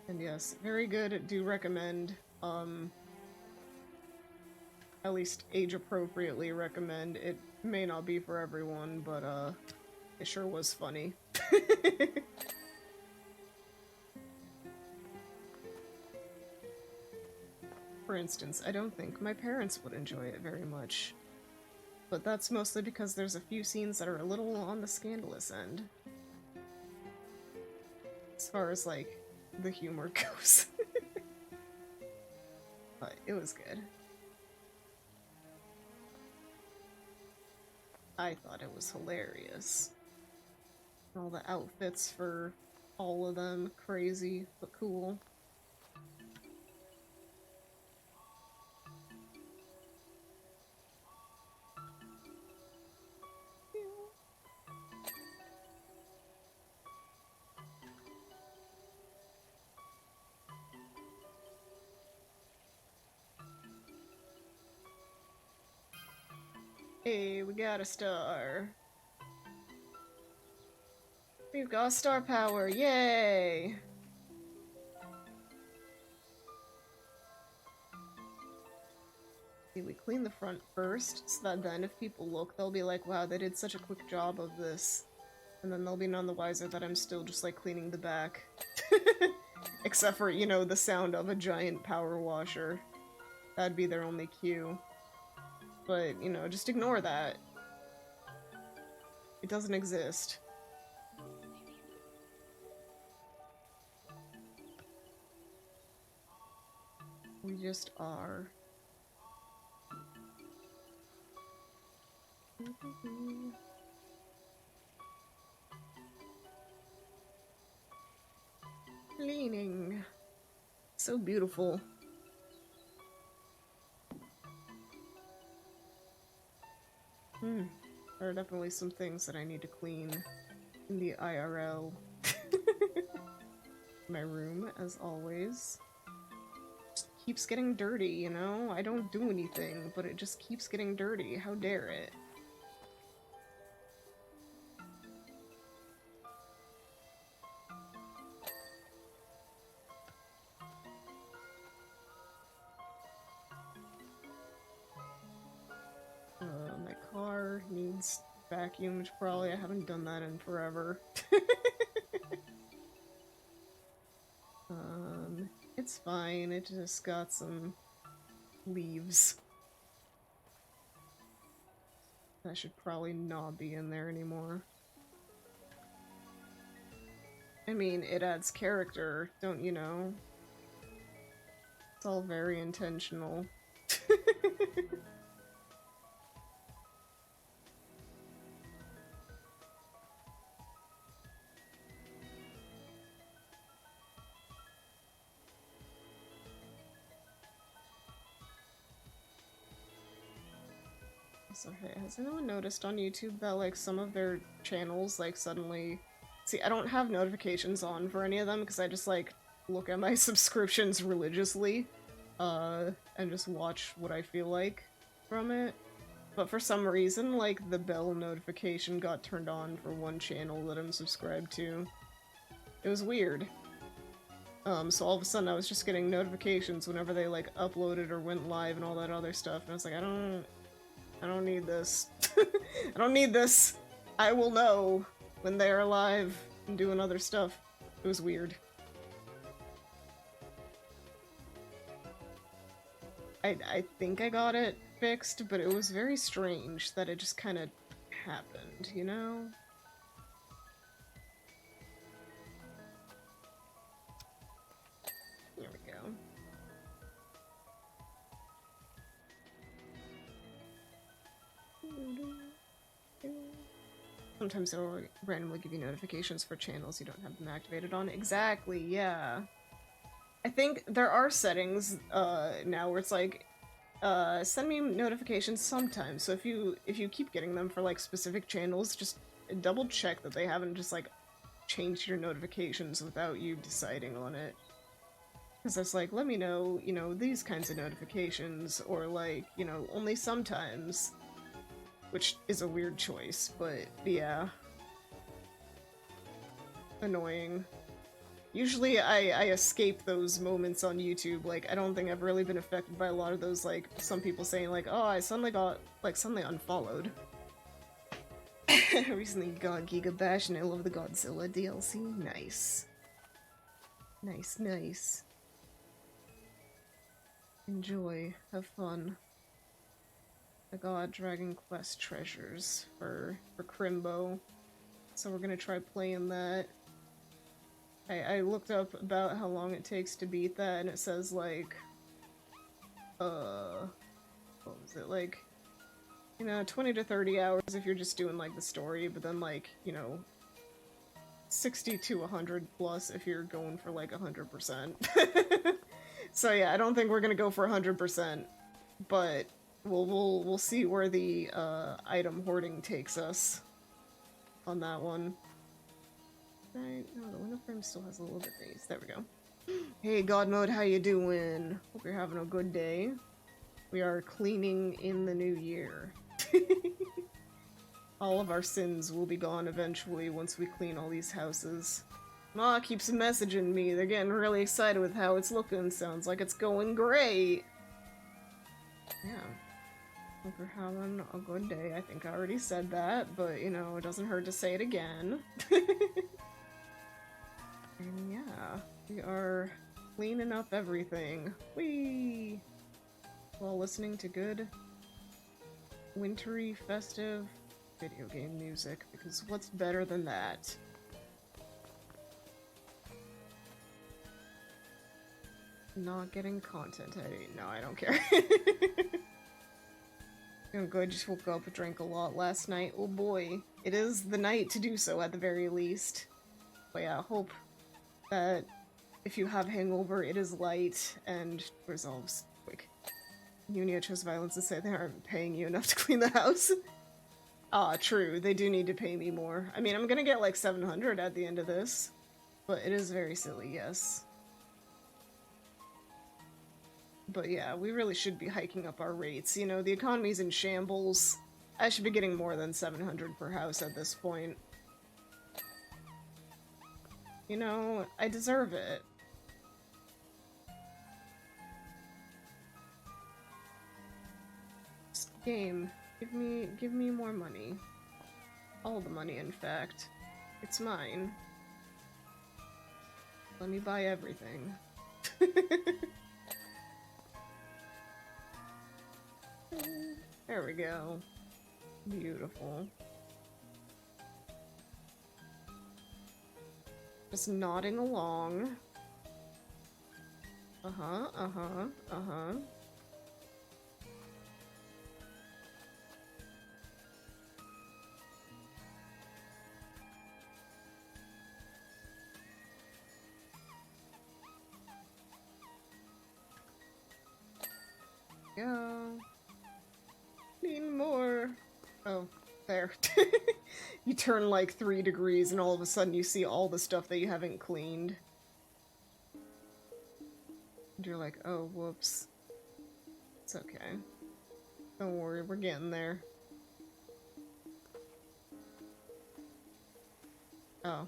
And yes, very good. Do recommend, at least age-appropriately recommend. It may not be for everyone, but, it sure was funny. For instance, I don't think my parents would enjoy it very much. But that's mostly because there's a few scenes that are a little on the scandalous end. As far as, like, the humor goes. But it was good. I thought it was hilarious. All the outfits for all of them, crazy but cool. Hey, we got a star. We've got star power, yay! See, we clean the front first, so that then if people look, they'll be like, wow, they did such a quick job of this. And then they'll be none the wiser that I'm still just, like, cleaning the back. Except for, you know, the sound of a giant power washer. That'd be their only cue. But, you know, just ignore that. It doesn't exist. We just are. Cleaning. So beautiful. There are definitely some things that I need to clean in the IRL. My room, as always. Just keeps getting dirty, you know? I don't do anything, but it just keeps getting dirty. How dare it? My car needs vacuumed, probably. I haven't done that in forever. It's fine. It just got some leaves. That should probably not be in there anymore. I mean, it adds character, don't you know? It's all very intentional. So hey, has anyone noticed on YouTube that like some of their channels like suddenly... See, I don't have notifications on for any of them because I just like look at my subscriptions religiously and just watch what I feel like from it. But for some reason, like the bell notification got turned on for one channel that I'm subscribed to. It was weird. So all of a sudden I was just getting notifications whenever they like uploaded or went live and all that other stuff, and I was like, I don't need this. I don't need this. I will know when they are live and doing other stuff. It was weird. I think I got it fixed, but it was very strange that it just kind of happened, you know? There we go. Sometimes it'll randomly give you notifications for channels you don't have them activated on. Exactly, yeah. I think there are settings now where it's like, send me notifications sometimes. So if you keep getting them for like specific channels, just double check that they haven't just like changed your notifications without you deciding on it. Because it's like, let me know, you know, these kinds of notifications, or like, you know, only sometimes. Which is a weird choice, but yeah. Annoying. Usually I escape those moments on YouTube. Like, I don't think I've really been affected by a lot of those, like, some people saying like, oh, I suddenly got, like, suddenly unfollowed. I recently got Giga Bash and I love the Godzilla DLC. Nice. Nice, nice. Enjoy. Have fun. I got Dragon Quest treasures for Crimbo, so we're gonna try playing that. I looked up about how long it takes to beat that, and it says like, what was it, like, you know, 20 to 30 hours if you're just doing like the story, but then like, you know, 60 to 100 plus if you're going for like 100%. So yeah, I don't think we're gonna go for 100%, but we'll see where the item hoarding takes us on that one. Right, no, the window frame still has a little bit of base. There we go. Hey God Mode, how you doing? Hope you're having a good day. We are cleaning in the new year. All of our sins will be gone eventually once we clean all these houses. Ma keeps messaging me. They're getting really excited with how it's looking. Sounds like it's going great. Yeah. Hope you're having a good day. I think I already said that, but, you know, it doesn't hurt to say it again. And yeah, we are cleaning up everything. Whee! While listening to good, wintry, festive video game music, because what's better than that? Not getting content. No, I don't care. Doing good, just woke up, drank a lot last night. Oh boy. It is the night to do so at the very least. But yeah, hope that if you have hangover, it is light and resolves quick. Yoonia chose violence to say they aren't paying you enough to clean the house. Ah, true, they do need to pay me more. I mean, I'm gonna get like 700 at the end of this, but it is very silly, yes. But yeah, we really should be hiking up our rates. You know, the economy's in shambles. I should be getting more than 700 per house at this point. You know, I deserve it. Just game, give me more money. All the money, in fact. It's mine. Let me buy everything. There we go. Beautiful. Just nodding along. Uh-huh, uh-huh, uh-huh. Go. Need more. Oh, there. You turn like 3 degrees and all of a sudden you see all the stuff that you haven't cleaned. And you're like, oh, whoops. It's okay. Don't worry, we're getting there. Oh.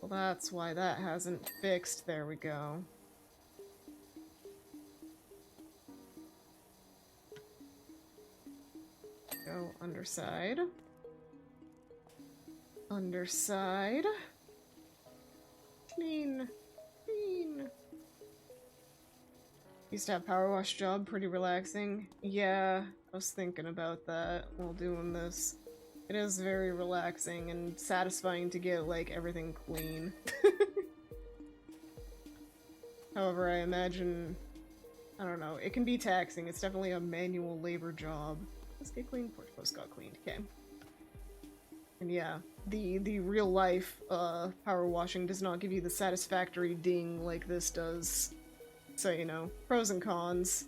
Well, that's why that hasn't fixed. There we go. Go underside. Underside. Clean. Clean. Used to have Powerwash job, pretty relaxing. Yeah, I was thinking about that while doing this. It is very relaxing and satisfying to get, like, everything clean. However, I imagine... I don't know, it can be taxing. It's definitely a manual labor job. Let's get clean. Porch post got cleaned. Okay. And yeah, the real life power washing does not give you the satisfactory ding like this does. So, you know, pros and cons.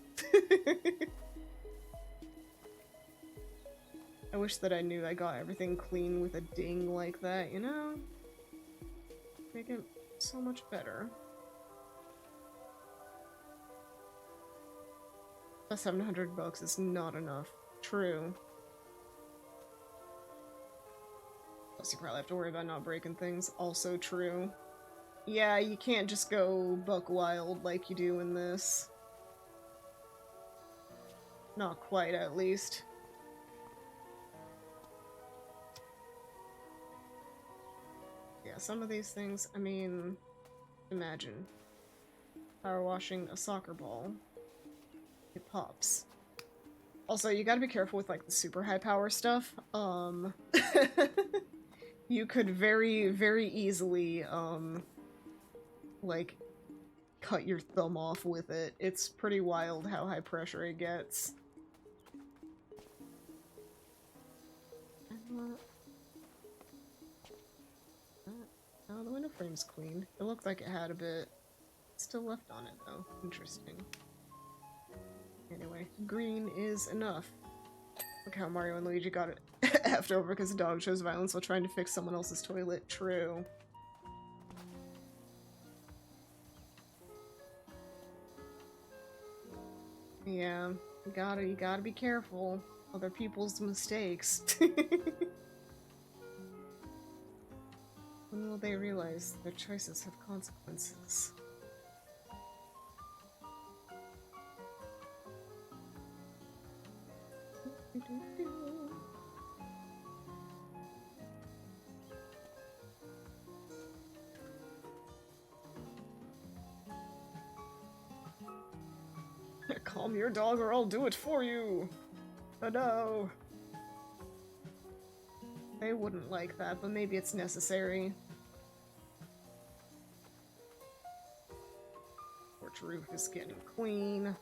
I wish that I knew I got everything clean with a ding like that, you know? Make it so much better. But 700 bucks is not enough. True. Plus you probably have to worry about not breaking things. Also true. Yeah, you can't just go buck wild like you do in this. Not quite, at least. Yeah, some of these things, I mean, imagine. Power washing a soccer ball. It pops. Also, you gotta be careful with, like, the super high power stuff. You could very, very easily, like, cut your thumb off with it. It's pretty wild how high pressure it gets. Oh, the window frame's clean. It looked like it had a bit still left on it, though. Interesting. Anyway, green is enough. Look how Mario and Luigi got it effed over because the dog shows violence while trying to fix someone else's toilet. True. Yeah, you gotta be careful. Other people's mistakes. When will they realize their choices have consequences? Calm your dog or I'll do it for you! Oh no! They wouldn't like that, but maybe it's necessary. Porch roof is getting clean.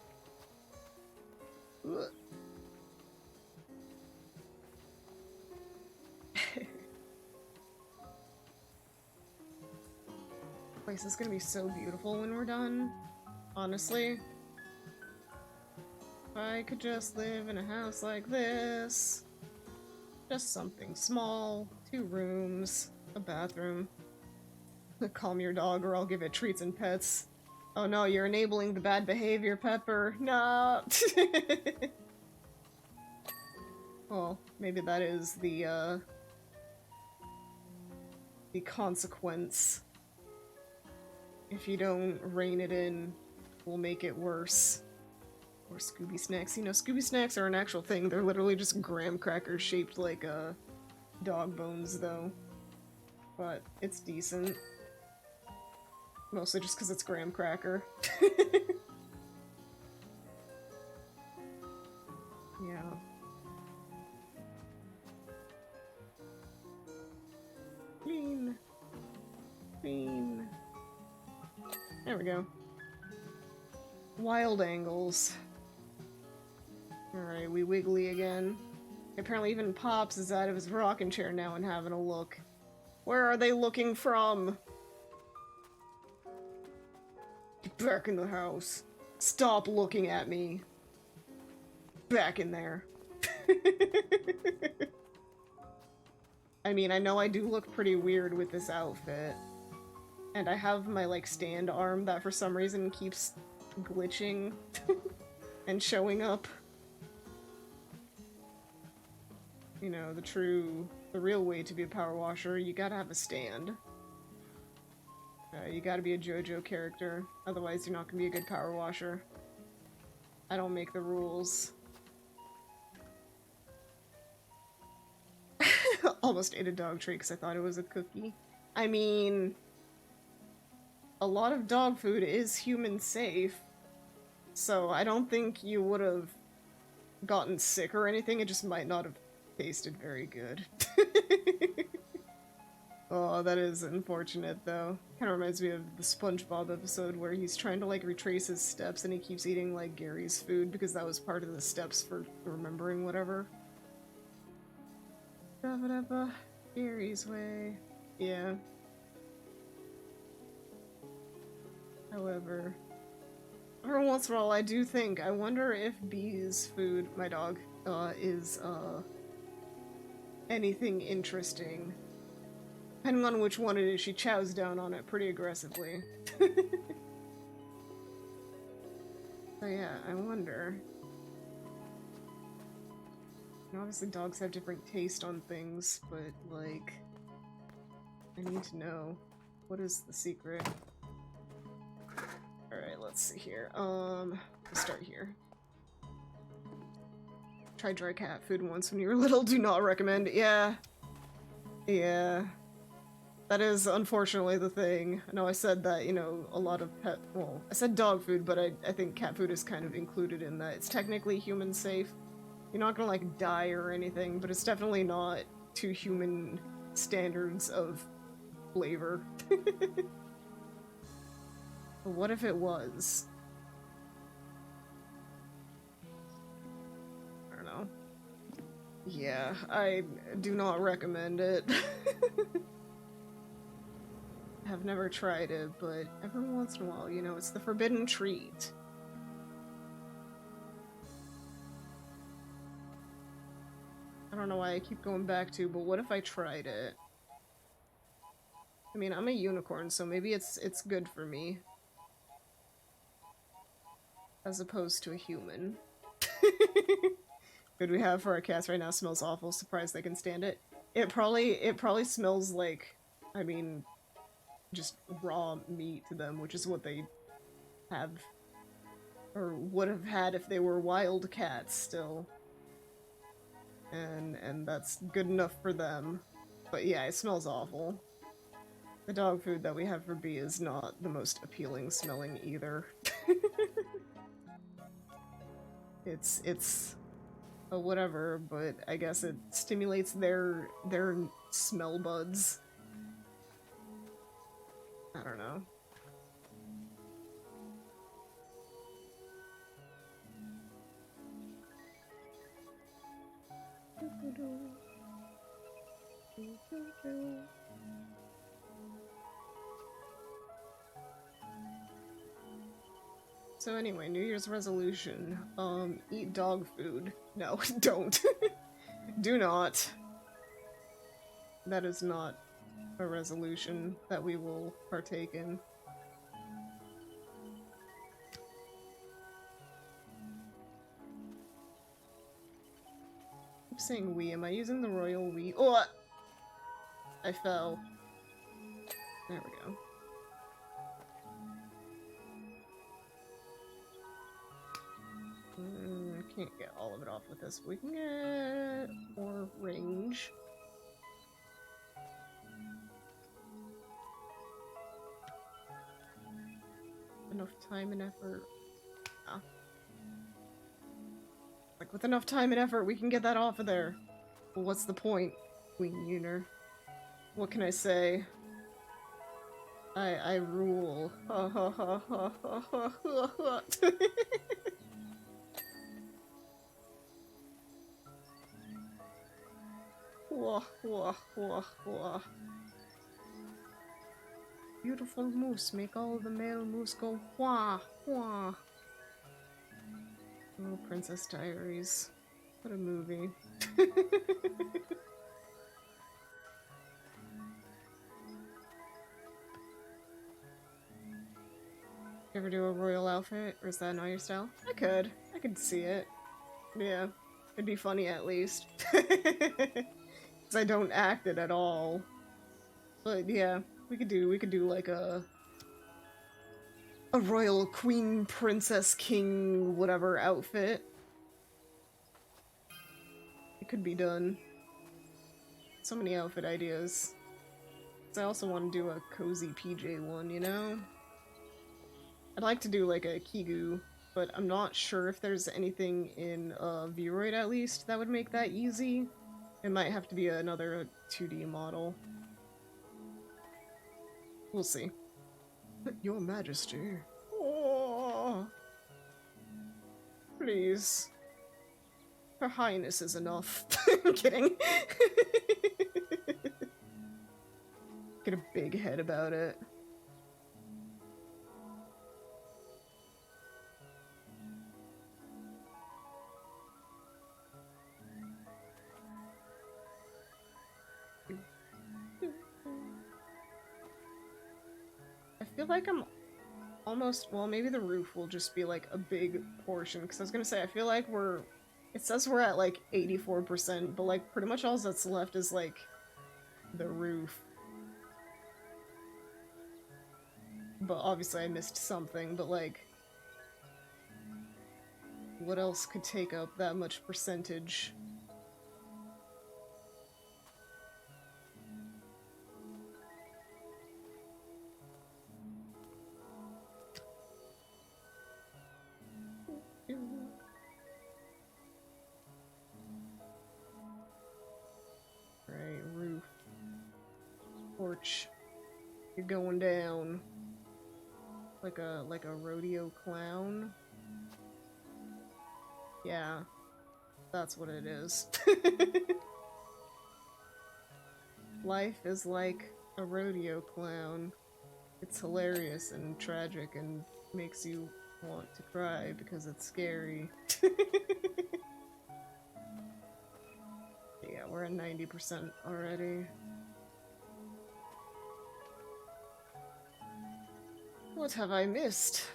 Ugh. Place is gonna be so beautiful when we're done. Honestly. If I could just live in a house like this. Just something small, 2 rooms, a bathroom. Calm your dog or I'll give it treats and pets. Oh no, you're enabling the bad behavior, Pepper. No. Well, maybe that is the consequence. If you don't rein it in, we'll make it worse. Or Scooby Snacks. You know, Scooby Snacks are an actual thing. They're literally just graham crackers shaped like dog bones, though. But it's decent. Mostly just because it's graham cracker. Yeah. Clean. Clean. There we go. Wild angles. Alright, we wiggly again. Apparently even Pops is out of his rocking chair now and having a look. Where are they looking from? Get back in the house. Stop looking at me. Back in there. I mean, I know I do look pretty weird with this outfit. And I have my, like, stand arm that for some reason keeps glitching and showing up. You know, the real way to be a power washer, you gotta have a stand. You gotta be a JoJo character, otherwise you're not gonna be a good power washer. I don't make the rules. Almost ate a dog treat because I thought it was a cookie. I mean, a lot of dog food is human safe, so I don't think you would have gotten sick or anything, it just might not have tasted very good. Oh, that is unfortunate, though. Kind of reminds me of the SpongeBob episode where he's trying to, like, retrace his steps and he keeps eating, like, Gary's food because that was part of the steps for remembering whatever. Gary's way. Yeah. However, every once in a while I do think, I wonder if Bee's food, my dog, is, anything interesting. Depending on which one it is, she chows down on it pretty aggressively. So yeah, I wonder. And obviously dogs have different taste on things, but, like, I need to know. What is the secret? Alright, let's see here. We'll start here. Try dry cat food once when you were little, do not recommend. Yeah. Yeah. That is unfortunately the thing. I know I said that, you know, a lot of well, I said dog food, but I think cat food is kind of included in that. It's technically human safe. You're not gonna, like, die or anything, but it's definitely not to human standards of flavor. But what if it was? I don't know. Yeah, I do not recommend it. Have never tried it, but every once in a while, you know, it's the forbidden treat. I don't know why I keep going back to, but what if I tried it? I mean, I'm a unicorn, so maybe it's good for me. As opposed to a human. Food we have for our cats right now smells awful. Surprised they can stand it. It probably smells like, I mean, just raw meat to them, which is what they have, or would have had if they were wild cats still. And that's good enough for them. But yeah, it smells awful. The dog food that we have for Bee is not the most appealing smelling either. It's a whatever, but I guess it stimulates their smell buds. I don't know. So anyway, New Year's resolution. Eat dog food. No, don't. Do not. That is not a resolution that we will partake in. keep saying we. Am I using the royal we? Oh! I fell. There we go. I can't get all of it off with this. We can get more range. Enough time and effort. Ah. Like, with enough time and effort, we can get that off of there. Well, what's the point, Queen Yoonia? What can I say? I rule. Ha ha ha ha ha ha ha ha. Wah, wah, wah, wah. Beautiful moose make all the male moose go wah, wah. Oh, Princess Diaries. What a movie. You ever do a royal outfit, or is that not your style? I could see it. Yeah, it'd be funny at least. Because I don't act it at all. But yeah, we could do like a royal queen, princess, king, whatever outfit. It could be done. So many outfit ideas. 'Cause I also want to do a cozy PJ one, you know? I'd like to do like a Kigu, but I'm not sure if there's anything in Vroid at least that would make that easy. It might have to be another 2D model. We'll see. Your Majesty. Oh, please. Her Highness is enough. I'm kidding. Get a big head about it. I feel like I'm almost, well, maybe the roof will just be like a big portion, because I was gonna say, I feel like it says we're at like 84%, but like pretty much all that's left is like the roof. But obviously I missed something, but like, what else could take up that much percentage? Right, roof. Porch. You're going down. Like a rodeo clown. Yeah. That's what it is. Life is like a rodeo clown. It's hilarious and tragic and makes you want to cry because it's scary. Yeah, we're at 90% already. What have I missed?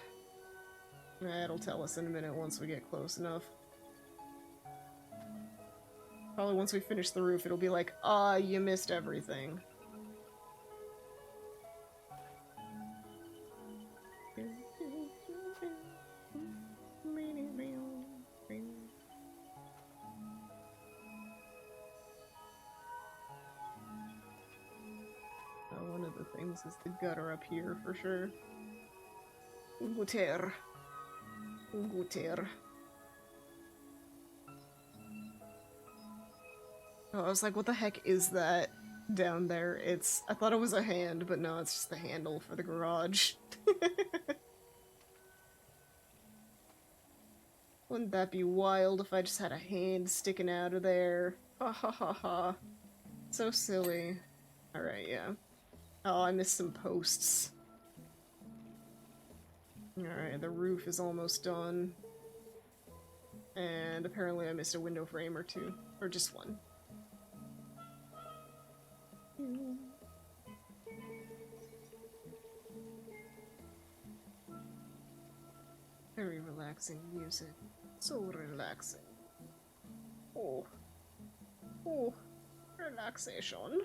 It'll tell us in a minute once we get close enough. Probably once we finish the roof, it'll be like, ah, you missed everything. One of the things is the gutter up here for sure. Gutter. Gutter. Oh, I was like, what the heck is that down there? I thought it was a hand, but no, it's just the handle for the garage. Wouldn't that be wild if I just had a hand sticking out of there? Ha ha ha ha. So silly. Alright, yeah. Oh, I missed some posts. Alright, the roof is almost done. And apparently I missed a window frame or two. Or just one. Very relaxing music. So relaxing. Oh. Oh, relaxation.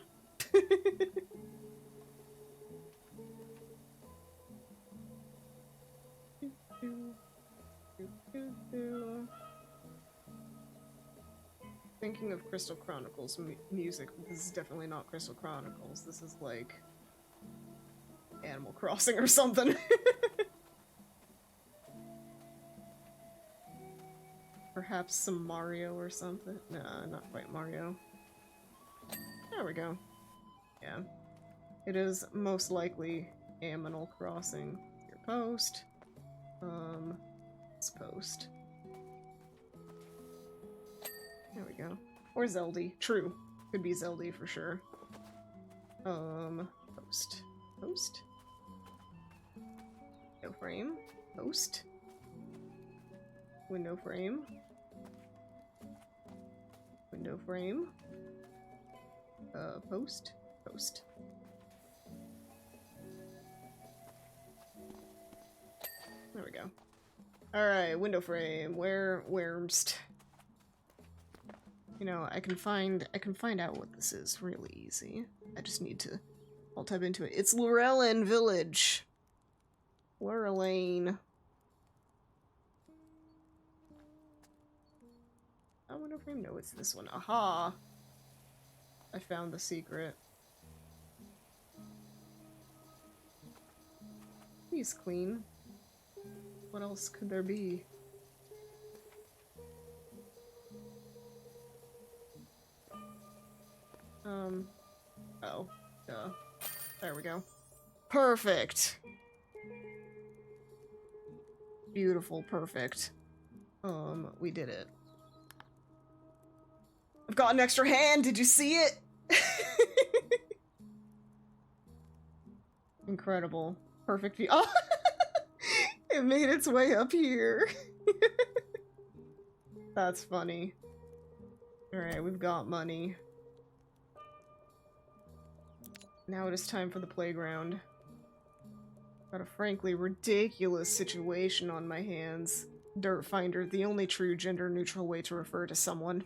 Thinking of Crystal Chronicles music, this is definitely not Crystal Chronicles. This is like Animal Crossing or something. Perhaps some Mario or something? Nah, not quite Mario. There we go. Yeah. It is most likely Animal Crossing. Your post. It's post. There we go. Or Zeldy. True. Could be Zeldy for sure. Post. Post? No frame. Post. Window frame. Window frame. Post. Post. There we go. Alright, window frame. Where's... You know, I can find out what this is really easy. I just need to... I'll type into it. It's Laurelin Village. Laurelane. Oh, window frame? No, it's this one. Aha! I found the secret. He's clean. What else could there be? Oh. Duh. There we go. Perfect! Beautiful, perfect. We did it. I've got an extra hand, did you see it? Incredible. Perfect view. Oh! It made its way up here. That's funny. Alright, we've got money. Now it is time for the playground. Got a frankly ridiculous situation on my hands. Dirt Finder, the only true gender-neutral way to refer to someone.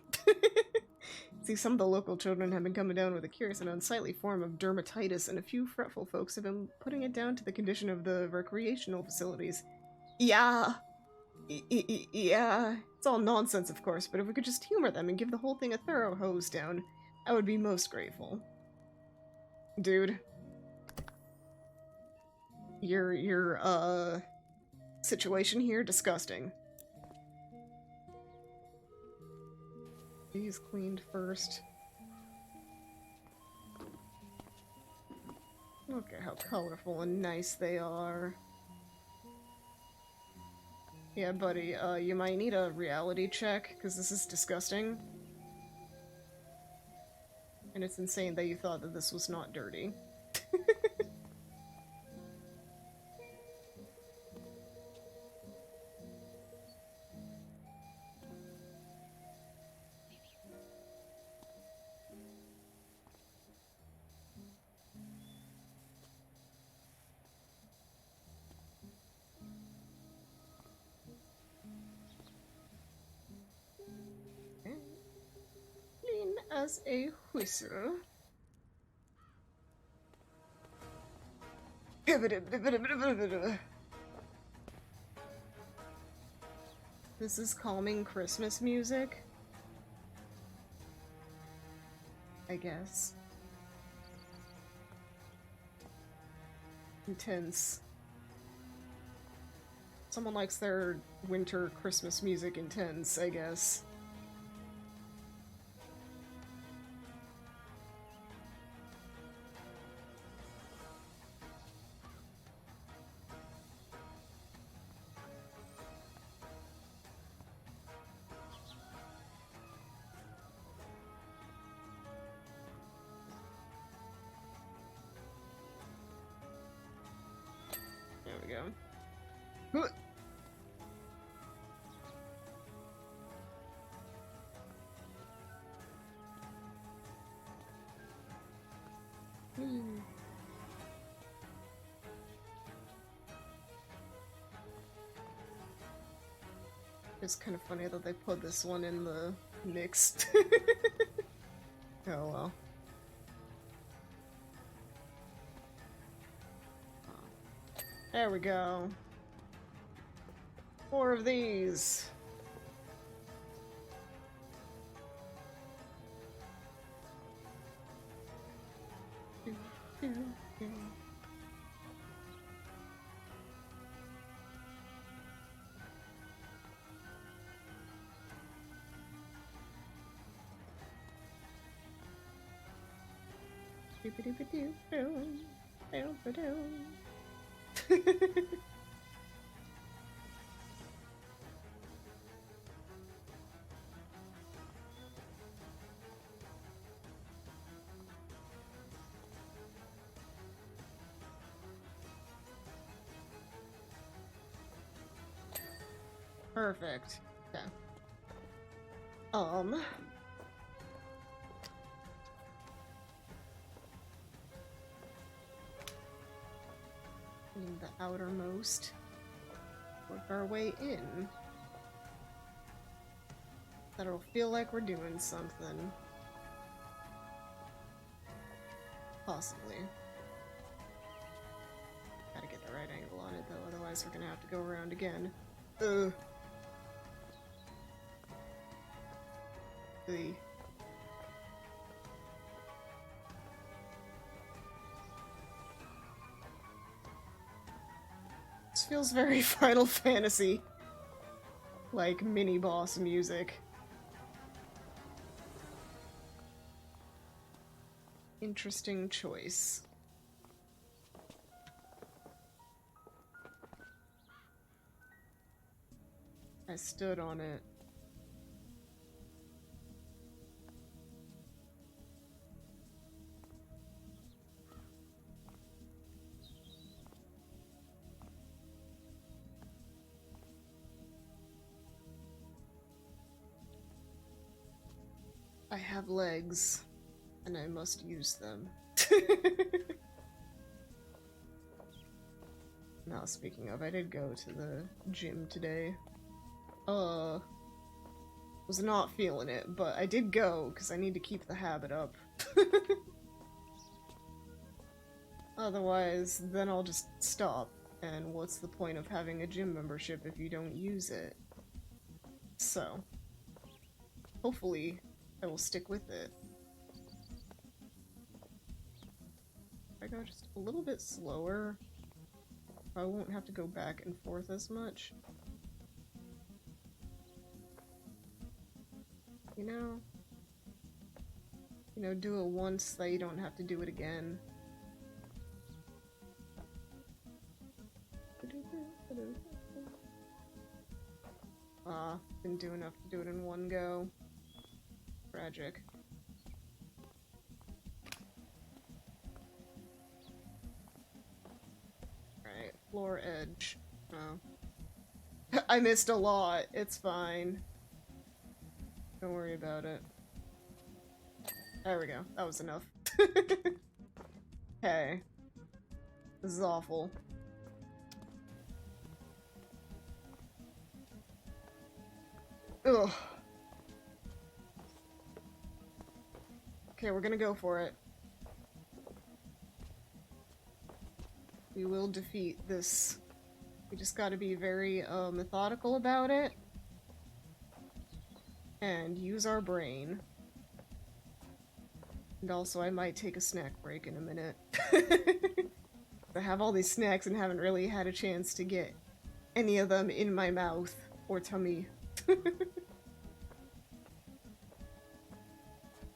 See, some of the local children have been coming down with a curious and unsightly form of dermatitis, and a few fretful folks have been putting it down to the condition of the recreational facilities. Yeah. Yeah. It's all nonsense, of course, but if we could just humor them and give the whole thing a thorough hose down, I would be most grateful. Dude. Your situation here, disgusting. These cleaned first. Look at how colorful and nice they are. Yeah, buddy, you might need a reality check, because this is disgusting. And it's insane that you thought that this was not dirty. Clean as a whistle. This is calming Christmas music, I guess. Intense. Someone likes their winter Christmas music intense, I guess. There we go. It's kind of funny that they put this one in the mix. Oh well. There we go. 4 of these. Perfect. Okay. In the outermost. Work our way in. That'll feel like we're doing something. Possibly. Gotta get the right angle on it though, otherwise we're gonna have to go around again. Ugh. Ugh. This feels very Final Fantasy. Like mini boss music. Interesting choice. I stood on it. I have legs, and I must use them. Now, speaking of, I did go to the gym today. Was not feeling it, but I did go, because I need to keep the habit up. Otherwise, then I'll just stop, and what's the point of having a gym membership if you don't use it? So, hopefully, I will stick with it. If I go just a little bit slower, I won't have to go back and forth as much. You know, do it once so that you don't have to do it again. Didn't do enough to do it in one go. Tragic. Alright, floor edge. Oh. I missed a lot. It's fine. Don't worry about it. There we go. That was enough. Hey. This is awful. Ugh. Okay, we're gonna go for it. We will defeat this. We just gotta be very, methodical about it. And use our brain. And also, I might take a snack break in a minute. I have all these snacks and haven't really had a chance to get any of them in my mouth or tummy.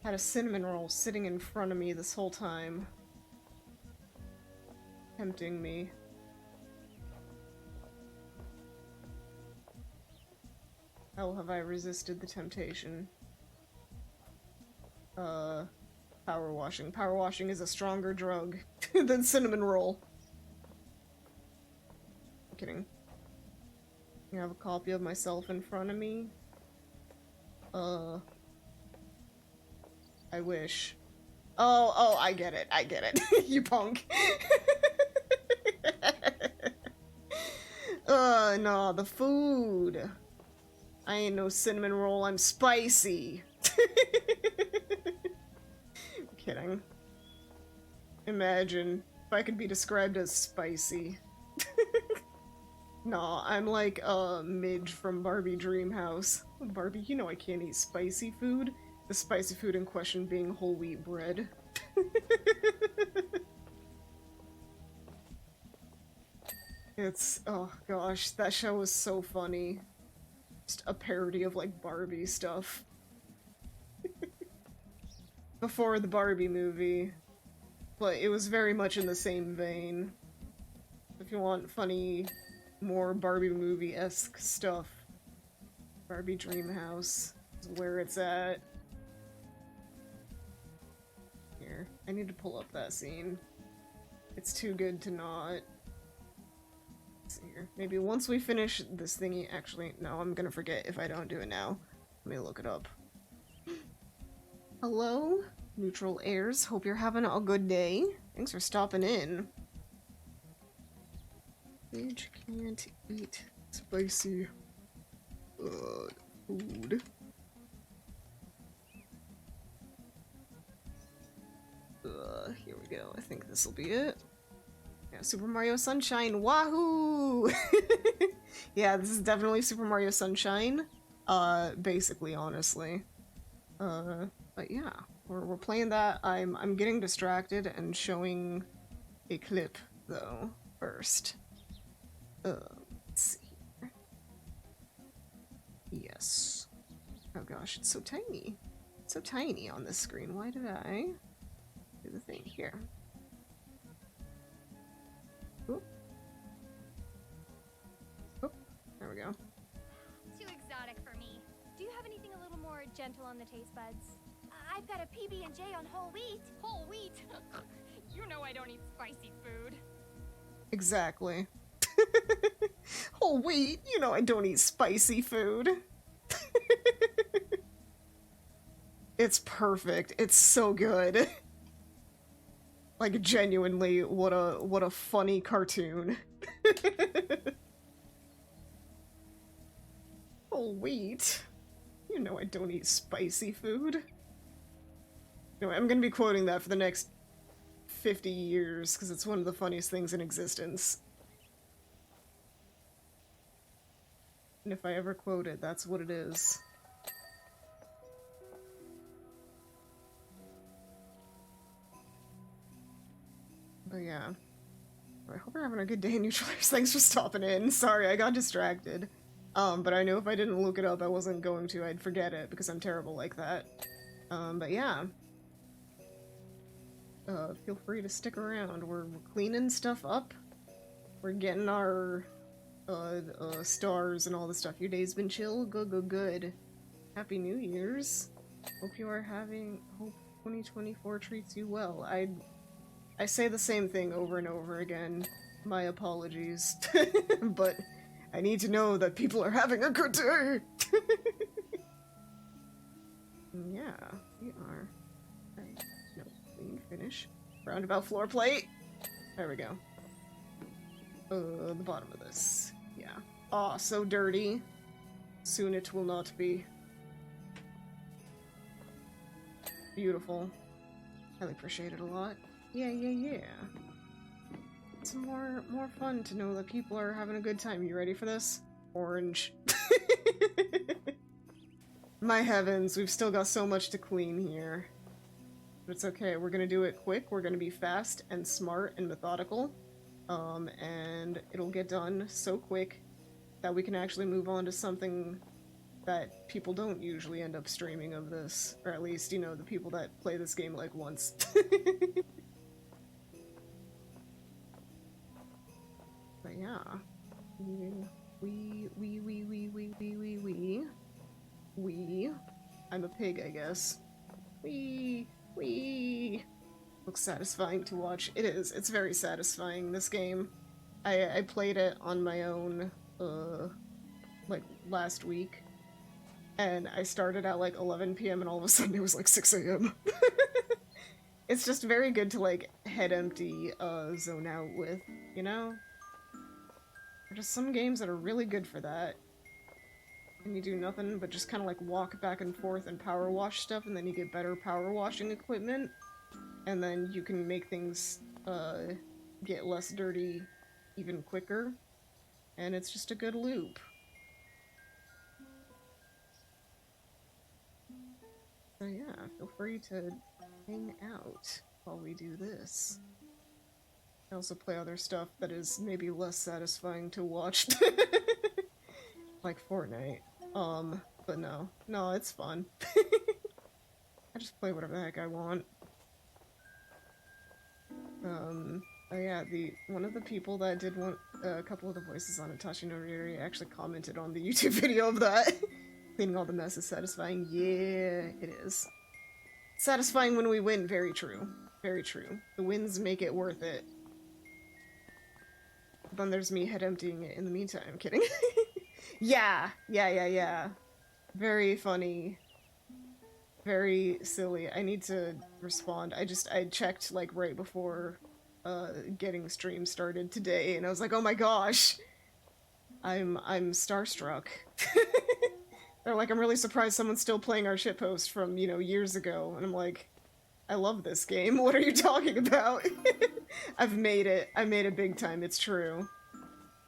Had a cinnamon roll sitting in front of me this whole time. Tempting me. How have I resisted the temptation? Power washing. Power washing is a stronger drug than cinnamon roll. I'm kidding. I have a copy of myself in front of me. I wish. Oh, I get it. I get it. You punk. No, the food. I ain't no cinnamon roll, I'm spicy. kidding. Imagine if I could be described as spicy. Nah, I'm like Midge from Barbie Dreamhouse. Barbie, you know I can't eat spicy food. The spicy food in question being whole wheat bread. It's, oh gosh, that show was so funny. Just a parody of like Barbie stuff. Before the Barbie movie. But it was very much in the same vein. If you want funny, more Barbie movie-esque stuff, Barbie Dreamhouse is where it's at. Here, I need to pull up that scene. It's too good to not. Let's see here. Maybe once we finish this thingy, actually, no, I'm gonna forget if I don't do it now. Let me look it up. Hello, neutral airs. Hope you're having a good day. Thanks for stopping in. Midge can't eat spicy food. Here we go. I think this will be it. Yeah, Super Mario Sunshine. Wahoo! Yeah, this is definitely Super Mario Sunshine. Basically, honestly. But yeah, we're playing that. I'm getting distracted and showing a clip though first. Let's see here. Yes. Oh gosh, it's so tiny. It's so tiny on this screen. Why did I do the thing here? Oop. Oop. There we go.
Too exotic for me. Do you have anything a little more gentle on the taste buds? I've got a PB&J on whole wheat.
Whole wheat? You know I don't eat spicy food.
Exactly. Whole wheat, you know I don't eat spicy food. It's perfect. It's so good. Like genuinely, what a funny cartoon. Whole wheat. You know I don't eat spicy food. Anyway, I'm gonna be quoting that for the next 50 years, because it's one of the funniest things in existence. And if I ever quote it, that's what it is. But yeah. I hope you're having a good day, Neutralers. Thanks for stopping in. Sorry, I got distracted. But I knew if I didn't look it up, I wasn't going to. I'd forget it, because I'm terrible like that. But yeah. Feel free to stick around. We're cleaning stuff up. We're getting our, stars and all the stuff. Your day's been chill? Good. Happy New Year's. Hope 2024 treats you well. I say the same thing over and over again. My apologies. But I need to know that people are having a good day! Yeah, we are. Right. No, clean, finish. Roundabout floor plate! There we go. The bottom of this. Yeah. Aw, so dirty. Soon it will not be. Beautiful. Highly appreciate it a lot. Yeah. It's more fun to know that people are having a good time. You ready for this? Orange. My heavens, we've still got so much to clean here. But it's okay, we're gonna do it quick, we're gonna be fast and smart and methodical. And it'll get done so quick that we can actually move on to something that people don't usually end up streaming of this. Or at least, you know, the people that play this game like once. But yeah. I'm a pig, I guess. Looks satisfying to watch. It is. It's very satisfying, this game. I played it on my own, like, last week. And I started at, like, 11 p.m. and all of a sudden it was, like, 6 a.m. It's just very good to, like, head empty, zone out with, you know? There's just some games that are really good for that. And you do nothing but just kind of like walk back and forth and power wash stuff, and then you get better power washing equipment. and then you can make things get less dirty even quicker, and it's just a good loop. So yeah, feel free to hang out while we do this. I also play other stuff that is maybe less satisfying to watch. Like Fortnite. But no. No, it's fun. I just play whatever the heck I want. Oh yeah, one of the people that did a couple of the voices on Itachi no Ryuri actually commented on the YouTube video of that. Cleaning all the mess is satisfying. Yeah, it is. Satisfying when we win, very true. Very true. The wins make it worth it. But then there's me head emptying it in the meantime. I'm kidding. Yeah. Very funny. Very silly. I need to respond. I checked like right before getting stream started today, and I was like, oh my gosh. I'm starstruck. They're like, I'm really surprised someone's still playing our shitpost from, you know, years ago. And I'm like, I love this game. What are you talking about? I've made it. I made it big time. It's true.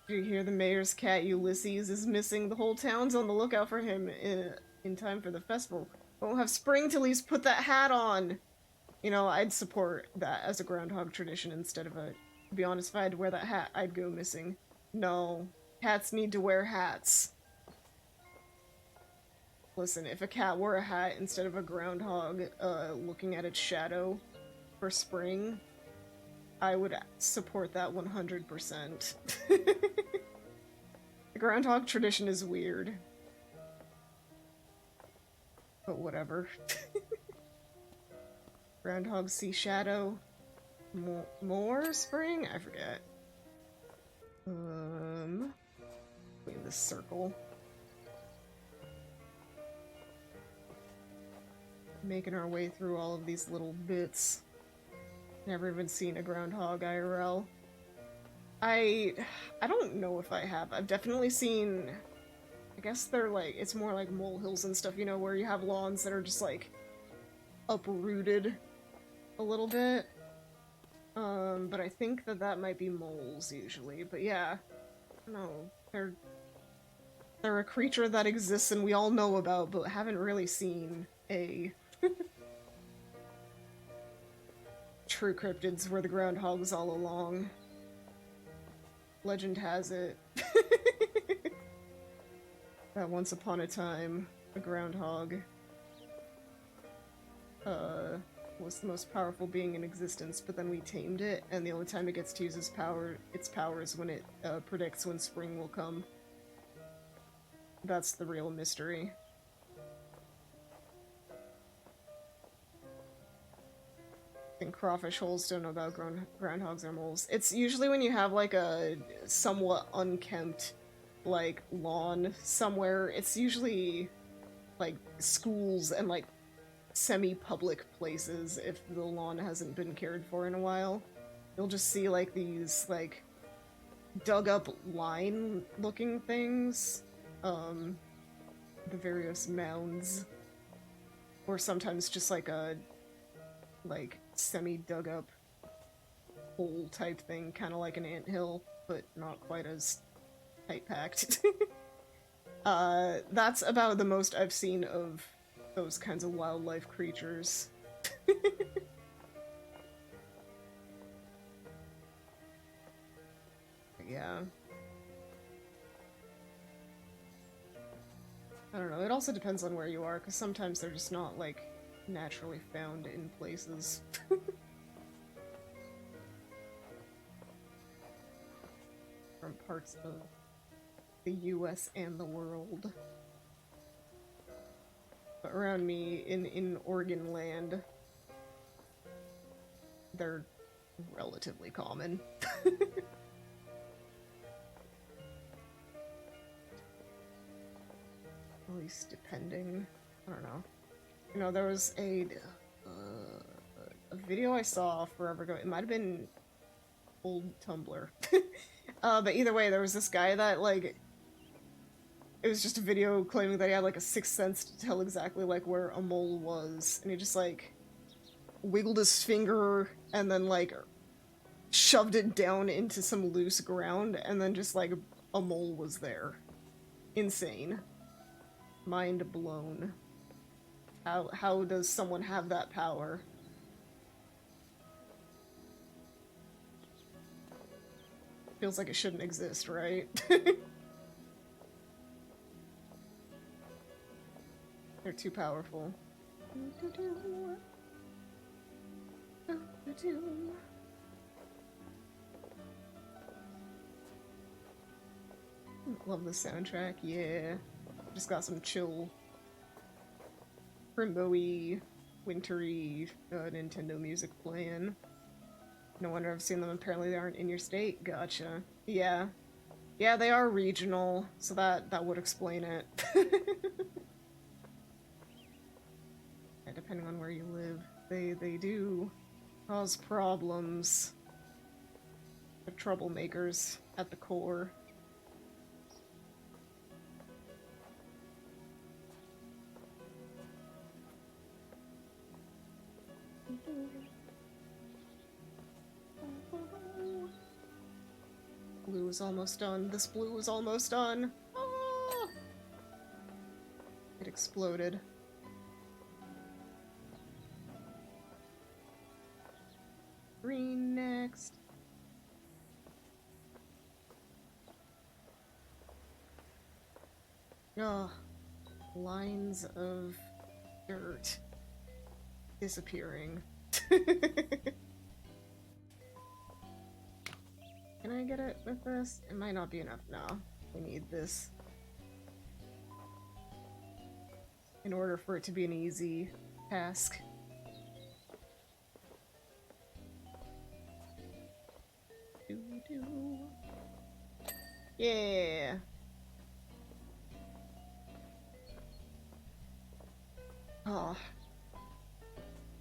Do you hear the mayor's cat, Ulysses, is missing? The whole town's on the lookout for him in time for the festival. Won't have spring till he's put that hat on. You know, I'd support that as a groundhog tradition instead of a... To be honest, if I had to wear that hat, I'd go missing. No. Cats need to wear hats. Listen, if a cat wore a hat instead of a groundhog looking at its shadow for spring, I would support that 100%. The groundhog tradition is weird. But whatever. Groundhogs see shadow. More spring? I forget. Wait, this circle. Making our way through all of these little bits. Never even seen a groundhog IRL. I don't know if I have. I've definitely seen... I guess they're like... It's more like molehills and stuff, you know, where you have lawns that are just like... uprooted a little bit. But I think that might be moles usually. But yeah. No. They're a creature that exists and we all know about, but haven't really seen a... True cryptids were the groundhogs all along. Legend has it that once upon a time, a groundhog was the most powerful being in existence, but then we tamed it, and the only time it gets to use its power is when it predicts when spring will come. That's the real mystery. And crawfish holes don't know about groundhogs or moles. It's usually when you have like a somewhat unkempt like lawn somewhere. It's usually like schools and like semi-public places if the lawn hasn't been cared for in a while. You'll just see like these like dug up line looking things. The various mounds. Or sometimes just like a semi-dug up hole type thing, kind of like an anthill, but not quite as tight-packed. That's about the most I've seen of those kinds of wildlife creatures. Yeah. I don't know, it also depends on where you are, because sometimes they're just not, like, naturally found in places. From parts of the US and the world. But around me, in Oregon land, they're relatively common. At least depending, I don't know. You know, there was a video I saw forever ago. It might have been old Tumblr. But either way, there was this guy that, like, it was just a video claiming that he had, like, a sixth sense to tell exactly, like, where a mole was. And he just, like, wiggled his finger and then, like, shoved it down into some loose ground, and then just, like, a mole was there. Insane. Mind blown. How does someone have that power? Feels like it shouldn't exist, right? They're too powerful. Love the soundtrack, yeah. Just got some chill, rainbowy, wintry Nintendo music playing. No wonder I've seen them. Apparently they aren't in your state. Gotcha. Yeah. Yeah, they are regional, so that would explain it. Yeah, depending on where you live, they do cause problems. They're troublemakers at the core. Blue is almost done. This blue is almost done. Ah! It exploded. Green next. Ugh. Lines of dirt disappearing. Can I get it with this? It might not be enough. No, we need this in order for it to be an easy task. Yeah. Oh.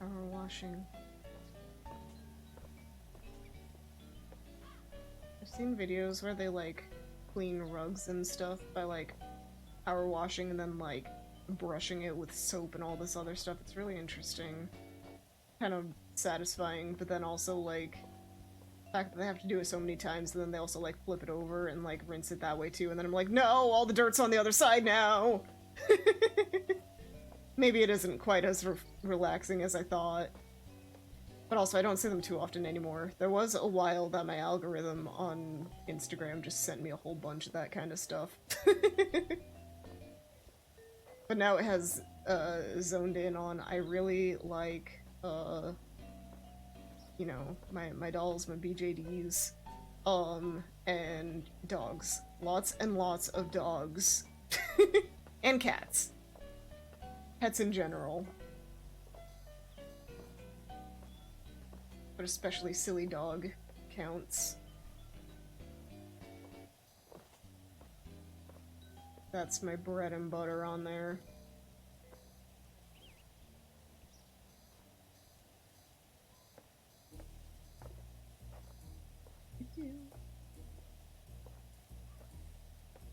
Power washing. I've seen videos where they, like, clean rugs and stuff by, like, power washing and then, like, brushing it with soap and all this other stuff. It's really interesting. Kind of satisfying, but then also, like, the fact that they have to do it so many times, and then they also, like, flip it over and, like, rinse it that way, too. And then I'm like, no! All the dirt's on the other side now! Maybe it isn't quite as relaxing as I thought. But also, I don't see them too often anymore. There was a while that my algorithm on Instagram just sent me a whole bunch of that kind of stuff. But now it has zoned in on, I really like, you know, my dolls, my BJDs, and dogs. Lots and lots of dogs. And cats. Pets in general. But especially silly dog counts. That's my bread and butter on there.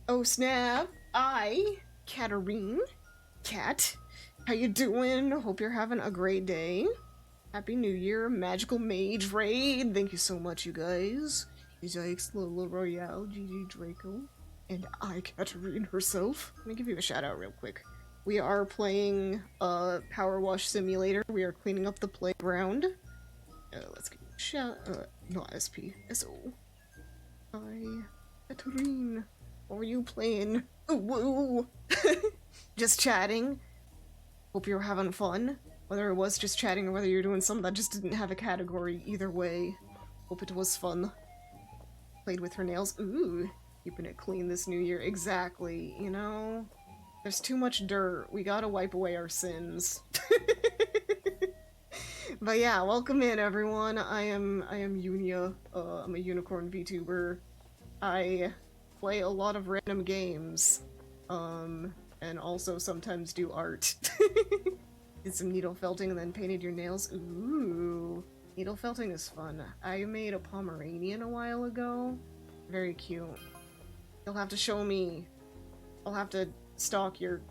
Oh snap! Katarine, Cat, how you doing? Hope you're having a great day. Happy New Year, Magical Mage Raid. Thank you so much, you guys. Yikes, Lola Royale, GG Draco, and Katarine herself. Let me give you a shout out real quick. We are playing Powerwash Simulator. We are cleaning up the playground. Let's give you a shout. Not SP. SO. Katarine. What were you playing? Ooh, woo. Just chatting. Hope you're having fun. Whether it was just chatting or whether you're doing something that just didn't have a category, either way. Hope it was fun. Played with her nails. Ooh, keeping it clean this new year. Exactly, you know? There's too much dirt. We gotta wipe away our sins. But yeah, welcome in everyone. I am Yoonia. I'm a unicorn VTuber. I play a lot of random games. And also sometimes do art. Did some needle felting and then painted your nails. Ooh, needle felting is fun. I made a Pomeranian a while ago. Very cute. You'll have to show me. I'll have to stalk your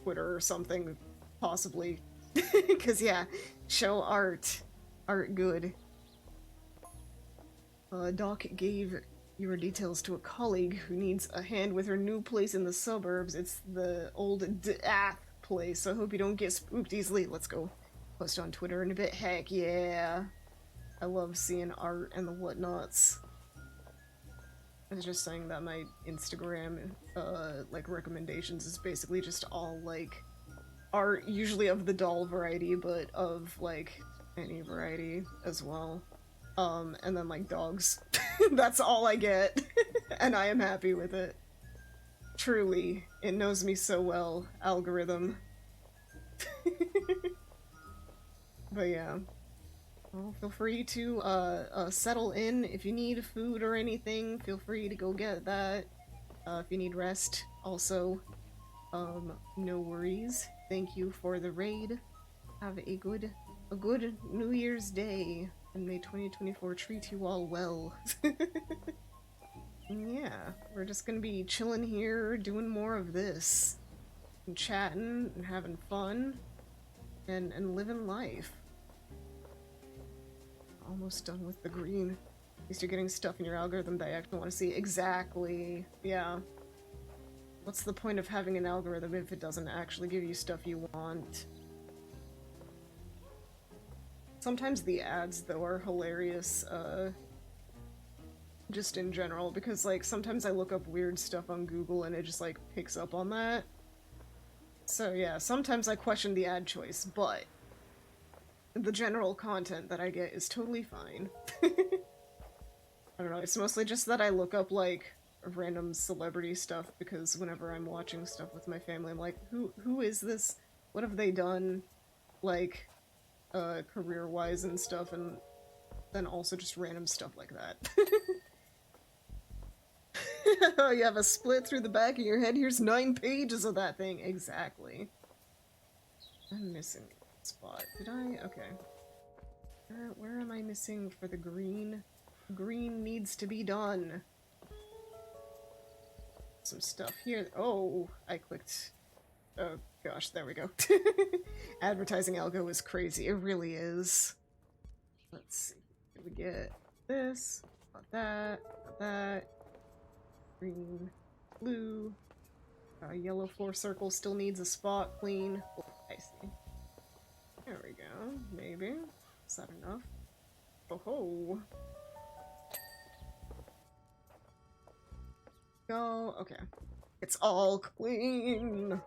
Twitter or something, possibly. Because yeah, Show art. Art good. Doc gave your details to a colleague who needs a hand with her new place in the suburbs. It's the old place, so I hope you don't get spooked easily. Let's go post on Twitter in a bit. Heck yeah. I love seeing art and the whatnots. I was just saying that my Instagram, like, recommendations is basically just all, like, art, usually of the doll variety, but of, like, any variety as well. And then, like, dogs. That's all I get. And I am happy with it. Truly, it knows me so well, algorithm. But yeah. Well, feel free to, settle in. If you need food or anything, feel free to go get that. If you need rest, also, no worries. Thank you for the raid. Have a good New Year's Day, and may 2024 treat you all well. Yeah, we're just gonna be chilling here, doing more of this, and chatting, and having fun, and living life. Almost done with the green. At least you're getting stuff in your algorithm that you actually want to see. Exactly. Yeah. What's the point of having an algorithm if it doesn't actually give you stuff you want? Sometimes the ads, though, are hilarious, just in general, because, like, sometimes I look up weird stuff on Google and it just, like, picks up on that. So, yeah, sometimes I question the ad choice, but the general content that I get is totally fine. I don't know, it's mostly just that I look up, like, random celebrity stuff, because whenever I'm watching stuff with my family, I'm like, who is this? What have they done, like, career-wise and stuff, and then also just random stuff like that. You have a split through the back of your head, here's 9 pages of that thing. Exactly. I'm missing a spot. Did I? Okay. Where am I missing for the green? Green needs to be done. Some stuff here. Oh, I clicked. Oh gosh, there we go. Advertising algo is crazy. It really is. Let's see. Did we get this? Got that. Got that. Green. Blue. Yellow floor circle still needs a spot clean. Oh, I see. There we go. Maybe. Is that enough? Oh ho! Go. Okay. It's all clean!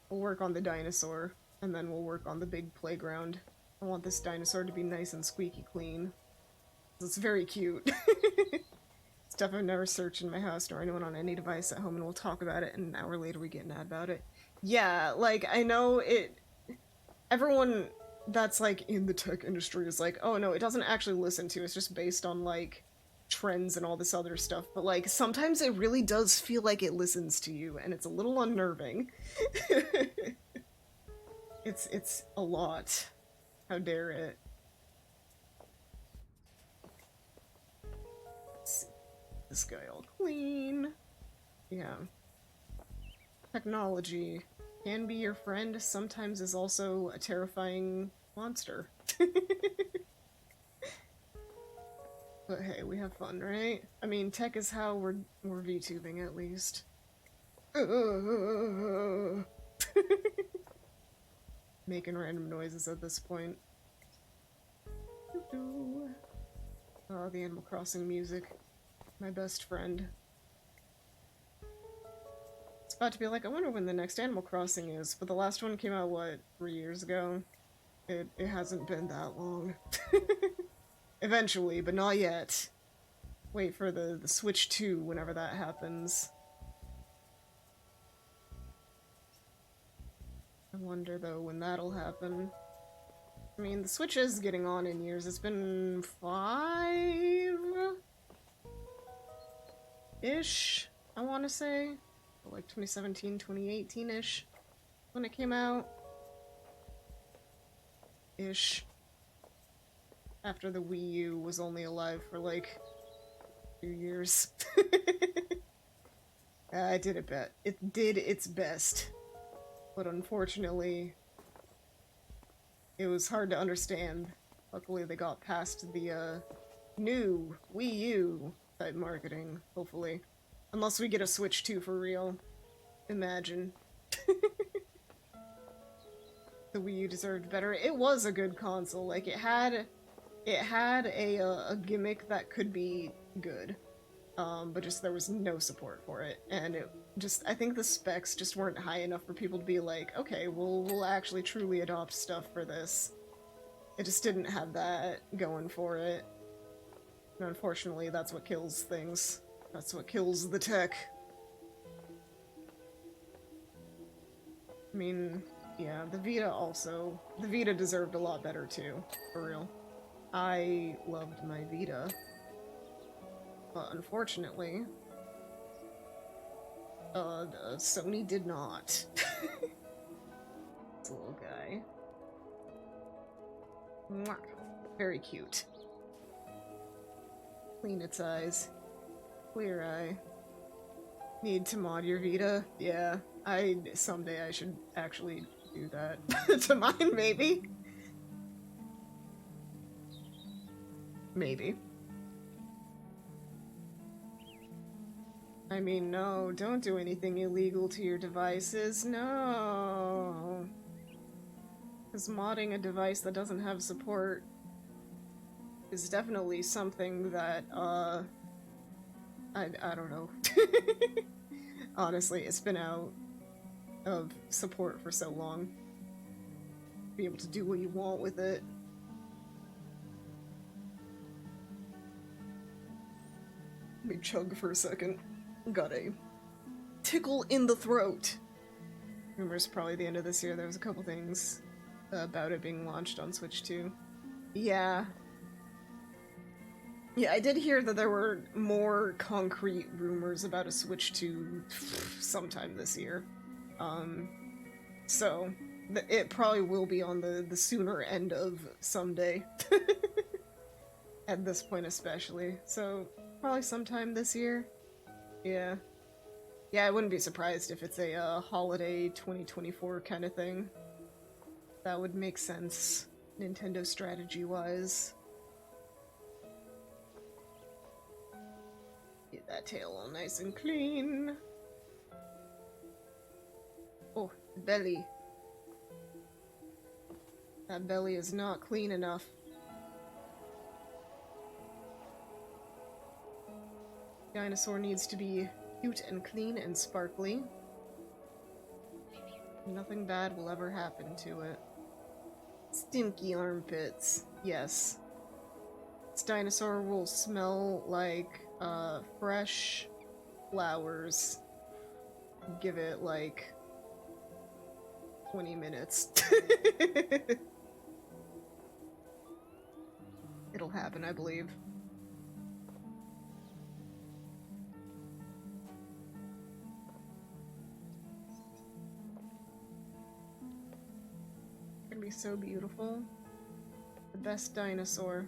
We'll work on the dinosaur, and then we'll work on the big playground. I want this dinosaur to be nice and squeaky clean. It's very cute. Stuff I've never searched in my house nor anyone on any device at home, and we'll talk about it, and an hour later we get an ad about it. Yeah, like, I know it... Everyone that's, like, in the tech industry is like, oh no, it doesn't actually listen to, it's just based on, like, trends and all this other stuff, but, like, sometimes it really does feel like it listens to you, and it's a little unnerving. It's a lot. How dare it. Let's see. This guy all clean. Yeah. Technology can be your friend, sometimes is also a terrifying monster. But hey, we have fun, right? I mean, tech is how we're VTubing, at least. Making random noises at this point. Oh, the Animal Crossing music. My best friend. It's about to be like, I wonder when the next Animal Crossing is, but the last one came out, what, 3 years ago? It hasn't been that long. Eventually, but not yet. Wait for the Switch 2 whenever that happens. I wonder, though, when that'll happen. I mean, the Switch is getting on in years. It's been 5-ish, I want to say. Like 2017, 2018-ish when it came out. Ish. After the Wii U was only alive for like 2 years. I did it bet. It did its best. But unfortunately, it was hard to understand. Luckily they got past the new Wii U type marketing, hopefully. Unless we get a Switch 2 for real. Imagine. The Wii U deserved better. It was a good console. Like, it had a gimmick that could be good. But just there was no support for it. And it just, I think the specs just weren't high enough for people to be like, okay, we'll actually truly adopt stuff for this. It just didn't have that going for it. And unfortunately, that's what kills things. That's what kills the tech. I mean, yeah, the Vita deserved a lot better too, for real. I loved my Vita. But unfortunately, Sony did not. This little guy. Mwah. Very cute. Clean its eyes. Clear eye. Need to mod your Vita? Yeah, someday I should actually do that. To mine, maybe? Maybe. I mean, no, don't do anything illegal to your devices, no. Because modding a device that doesn't have support is definitely something that, I don't know. Honestly, it's been out of support for so long. Be able to do what you want with it. Let me chug for a second. Got a tickle in the throat. Rumors probably the end of this year. There was a couple things about it being launched on Switch 2. Yeah. Yeah, I did hear that there were more concrete rumors about a Switch 2 sometime this year. So, it probably will be on the sooner end of someday. At this point especially. So, probably sometime this year. Yeah. Yeah, I wouldn't be surprised if it's a holiday 2024 kind of thing. That would make sense, Nintendo strategy-wise. Get that tail all nice and clean. Oh, belly. That belly is not clean enough. Dinosaur needs to be cute and clean and sparkly. Nothing bad will ever happen to it. Stinky armpits. Yes. This dinosaur will smell like, fresh flowers. Give it, like, 20 minutes. It'll happen, I believe. Be so beautiful. The best dinosaur.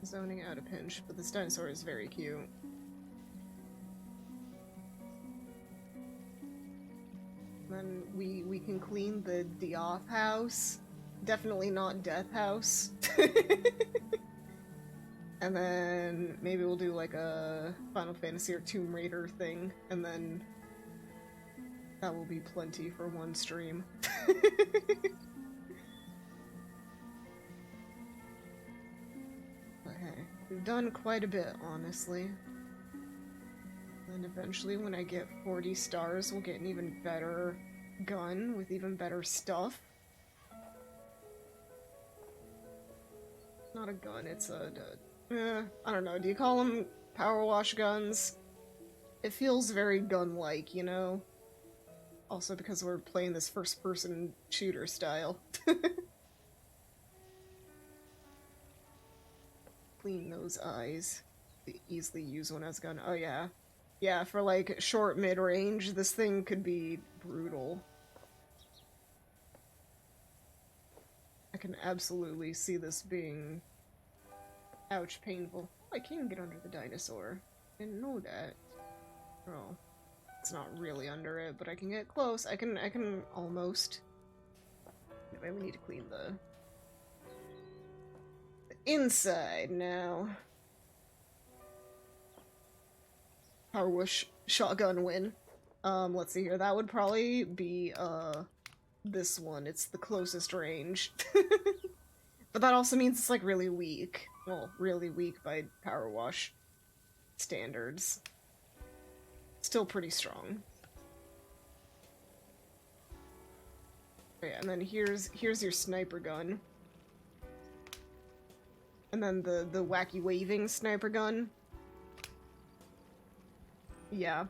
Zoning out a pinch, but this dinosaur is very cute. Then we can clean the Dioth house. Definitely not Death House. And then maybe we'll do like a Final Fantasy or Tomb Raider thing, and then that will be plenty for one stream. But hey, we've done quite a bit, honestly. And eventually when I get 40 stars, we'll get an even better gun with even better stuff. Not a gun, it's a I don't know, do you call them power wash guns? It feels very gun-like, you know? Also because we're playing this first-person shooter style. Clean those eyes. Easily use one as a gun. Oh yeah. Yeah, for like short mid-range, this thing could be brutal. I can absolutely see this being... ouch, painful. I can get under the dinosaur. Didn't know that. Oh. It's not really under it, but I can get close. I can almost. Anyway, we need to clean the inside now. Powerwash shotgun win. Let's see here. That would probably be, this one. It's the closest range. But that also means it's, like, really weak. Well, really weak by Powerwash standards. Still pretty strong. Okay, and then here's your sniper gun. And then the wacky waving sniper gun. Yeah.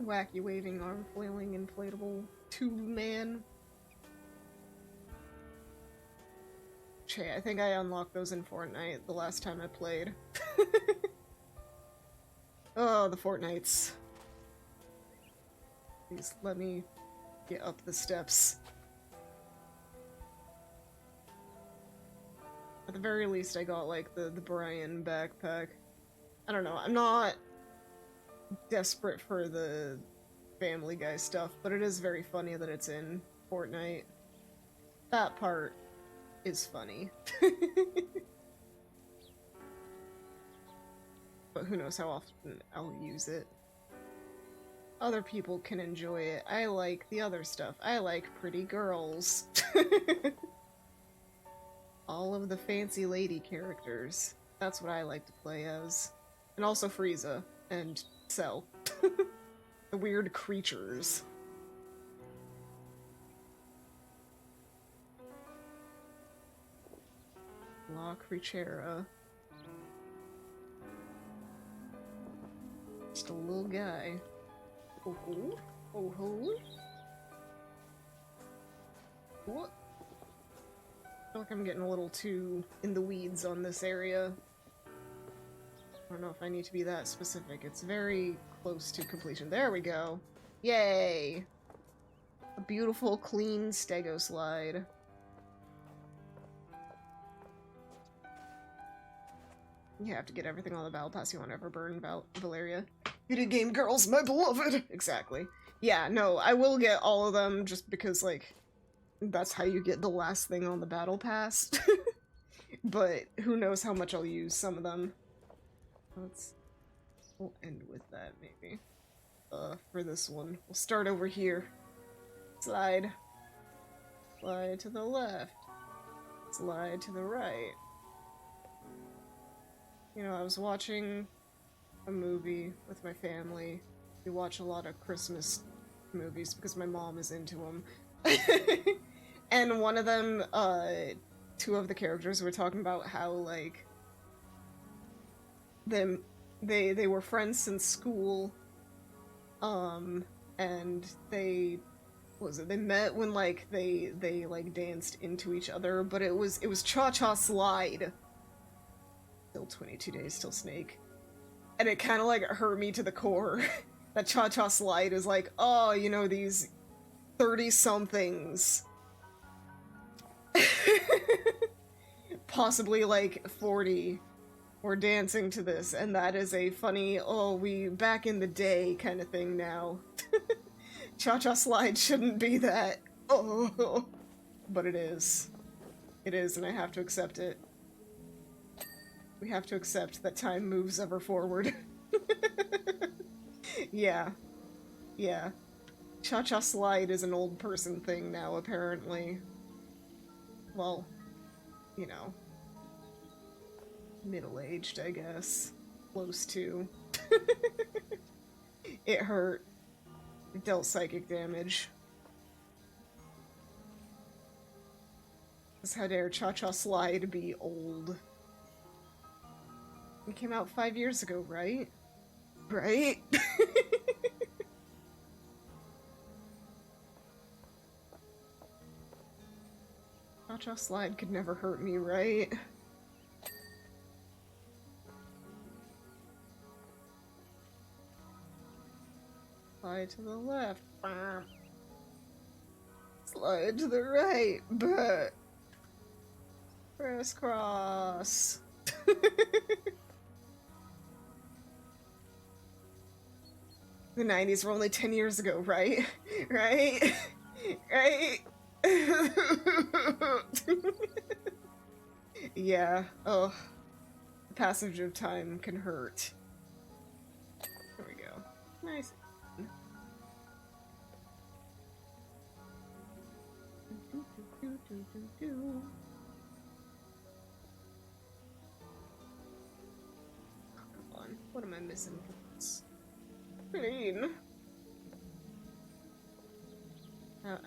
Wacky waving arm flailing inflatable tube man. Okay, I think I unlocked those in Fortnite the last time I played. Oh, the Fortnites. Please let me get up the steps. At the very least, I got, like, the Brian backpack. I don't know, I'm not desperate for the Family Guy stuff, but it is very funny that it's in Fortnite. That part is funny. But who knows how often I'll use it. Other people can enjoy it. I like the other stuff. I like pretty girls. All of the fancy lady characters. That's what I like to play as. And also Frieza. And Cell. The weird creatures. La Creatura. Just a little guy. Oh ho. Oh ho. What? I feel like I'm getting a little too in the weeds on this area. I don't know if I need to be that specific. It's very close to completion. There we go. Yay! A beautiful, clean stego slide. You have to get everything on the battle pass you want to ever burn, Valeria. Video game girls, my beloved! Exactly. Yeah, no, I will get all of them just because, like, that's how you get the last thing on the battle pass. But who knows how much I'll use some of them. We'll end with that, maybe. For this one. We'll start over here. Slide. Slide to the left. Slide to the right. You know, I was watching a movie with my family. We watch a lot of Christmas movies because my mom is into them. And one of them, two of the characters were talking about how, like, they were friends since school, and they met when, like, they like danced into each other, but it was Cha-Cha Slide. Still 22 days, still Snake. And it kind of, like, hurt me to the core. That Cha-Cha Slide is like, oh, you know, these 30-somethings. Possibly, like, 40 were dancing to this, and that is a funny, oh, we back in the day kind of thing now. Cha-Cha Slide shouldn't be that. Oh, but it is. It is, and I have to accept it. We have to accept that time moves ever forward. Yeah. Yeah. Cha-Cha Slide is an old person thing now, apparently. Well, you know. Middle-aged, I guess. Close to. It hurt. It dealt psychic damage. How dare Cha-Cha Slide be old? It came out 5 years ago, right? Right? Cha-Cha Slide could never hurt me, right? Slide to the left. Slide to the right. But crisscross. The 90s were only 10 years ago, right? Right? Right? Yeah, oh. The passage of time can hurt. There we go. Nice. Oh, come on. What am I missing from this? Clean.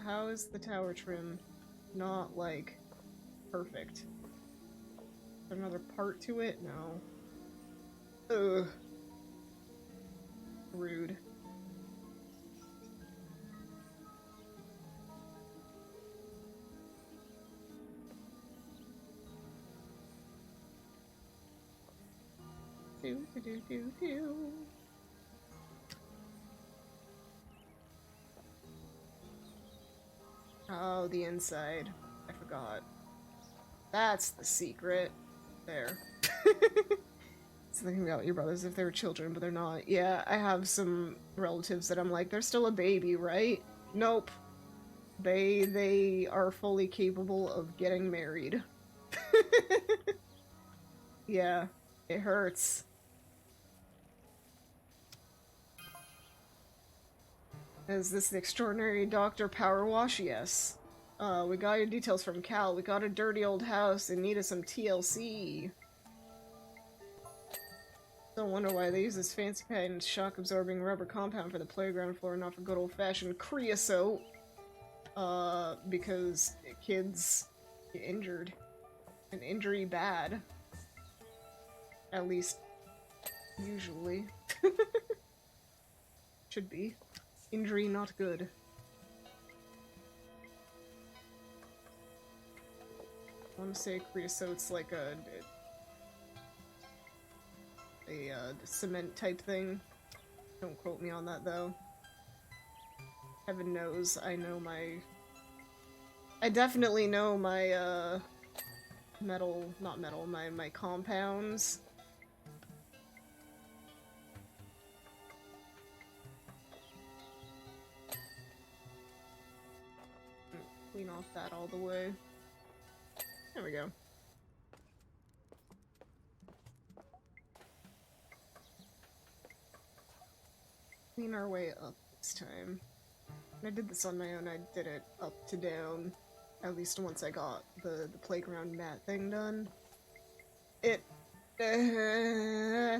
How is the tower trim not, like, perfect? Is there another part to it? No. Ugh. Rude. Do do do do do. Oh, the inside. I forgot. That's the secret. There. So thinking about your brothers if they were children, but they're not. Yeah, I have some relatives that I'm like, they're still a baby, right? Nope. They are fully capable of getting married. Yeah, it hurts. Is this the extraordinary Dr. Powerwash? Yes. We got your details from Cal. We got a dirty old house and needed some TLC. Don't wonder why they use this fancy patent shock-absorbing rubber compound for the playground floor, not for good old-fashioned creosote. Because kids get injured. An injury bad. At least, usually. Should be. Injury not good. I want to say creosote's like a cement type thing. Don't quote me on that though. Heaven knows I know my... I definitely know my my compounds. Clean off that all the way. There we go. Clean our way up this time. I did this on my own. I did it up to down. At least once I got the playground mat thing done. I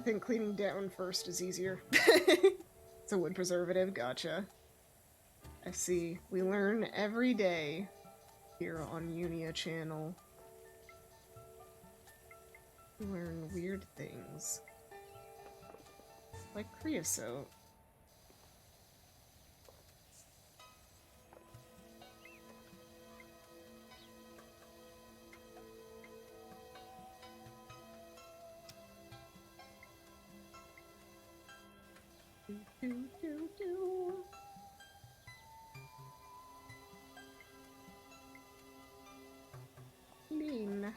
think cleaning down first is easier. It's a wood preservative, gotcha. I see. We learn every day here on Yoonia channel. We learn weird things. Like creosote. Clean.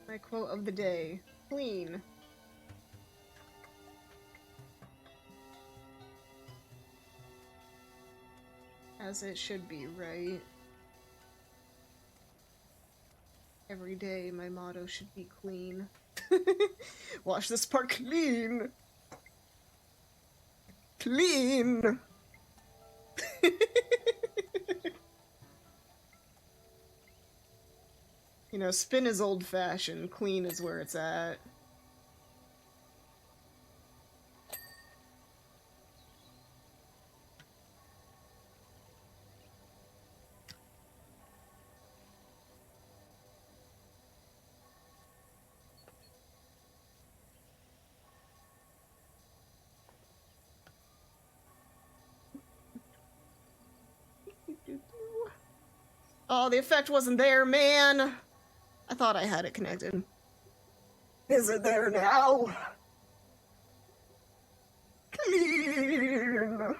My quote of the day. Clean. As it should be, right? Every day my motto should be clean. Wash this part clean! Clean! You know, spin is old-fashioned, clean is where it's at. Oh, the effect wasn't there, man! I thought I had it connected. Is it there now? Clean!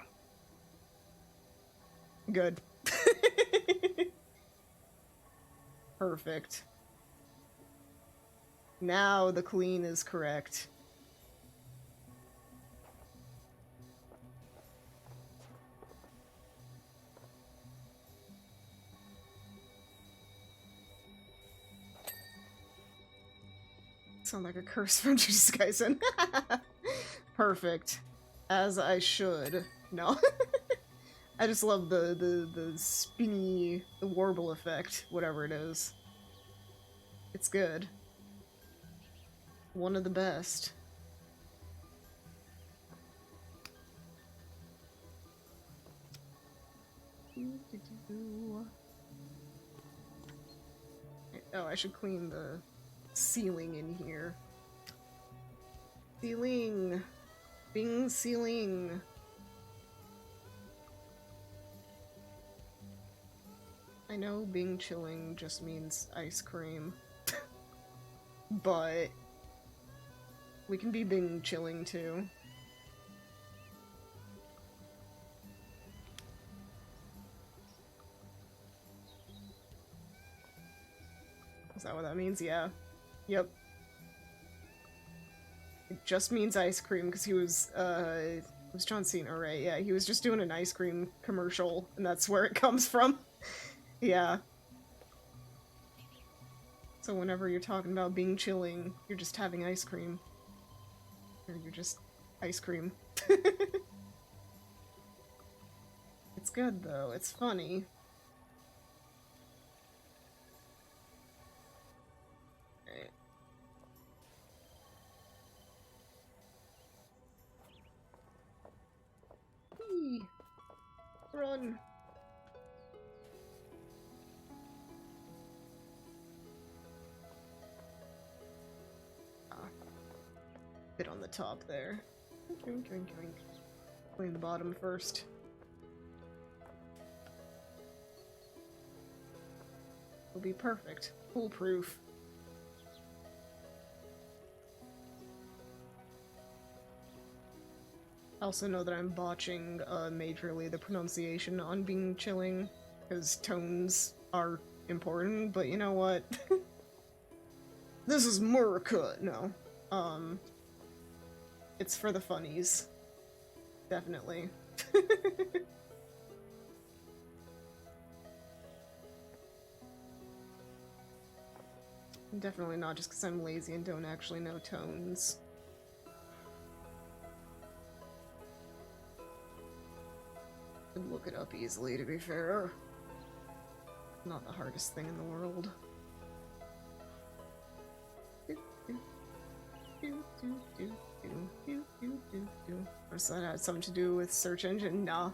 Good. Perfect. Now the clean is correct. Sound like a curse from Jujutsu Kaisen. Perfect. As I should. No. I just love the spinny, the warble effect, whatever it is. It's good. One of the best. Oh, I should clean the ceiling in here. Ceiling! Bing ceiling! I know Bing chilling just means ice cream. But we can be Bing chilling too. Is that what that means? Yeah. Yep. It just means ice cream because he was, it was John Cena, right? Yeah, he was just doing an ice cream commercial, and that's where it comes from. Yeah. So whenever you're talking about being chilling, you're just having ice cream. Or you're just ice cream. It's good, though. It's funny. Right. Whee! Run! Bit on the top there. Clean the bottom first. It'll be perfect. Foolproof. I also know that I'm botching majorly the pronunciation on being chilling, because tones are important, but you know what? This is Murica! No. It's for the funnies. Definitely. Definitely not just because I'm lazy and don't actually know tones. Could look it up easily, to be fair. Not the hardest thing in the world. Or so that had something to do with search engine? Nah.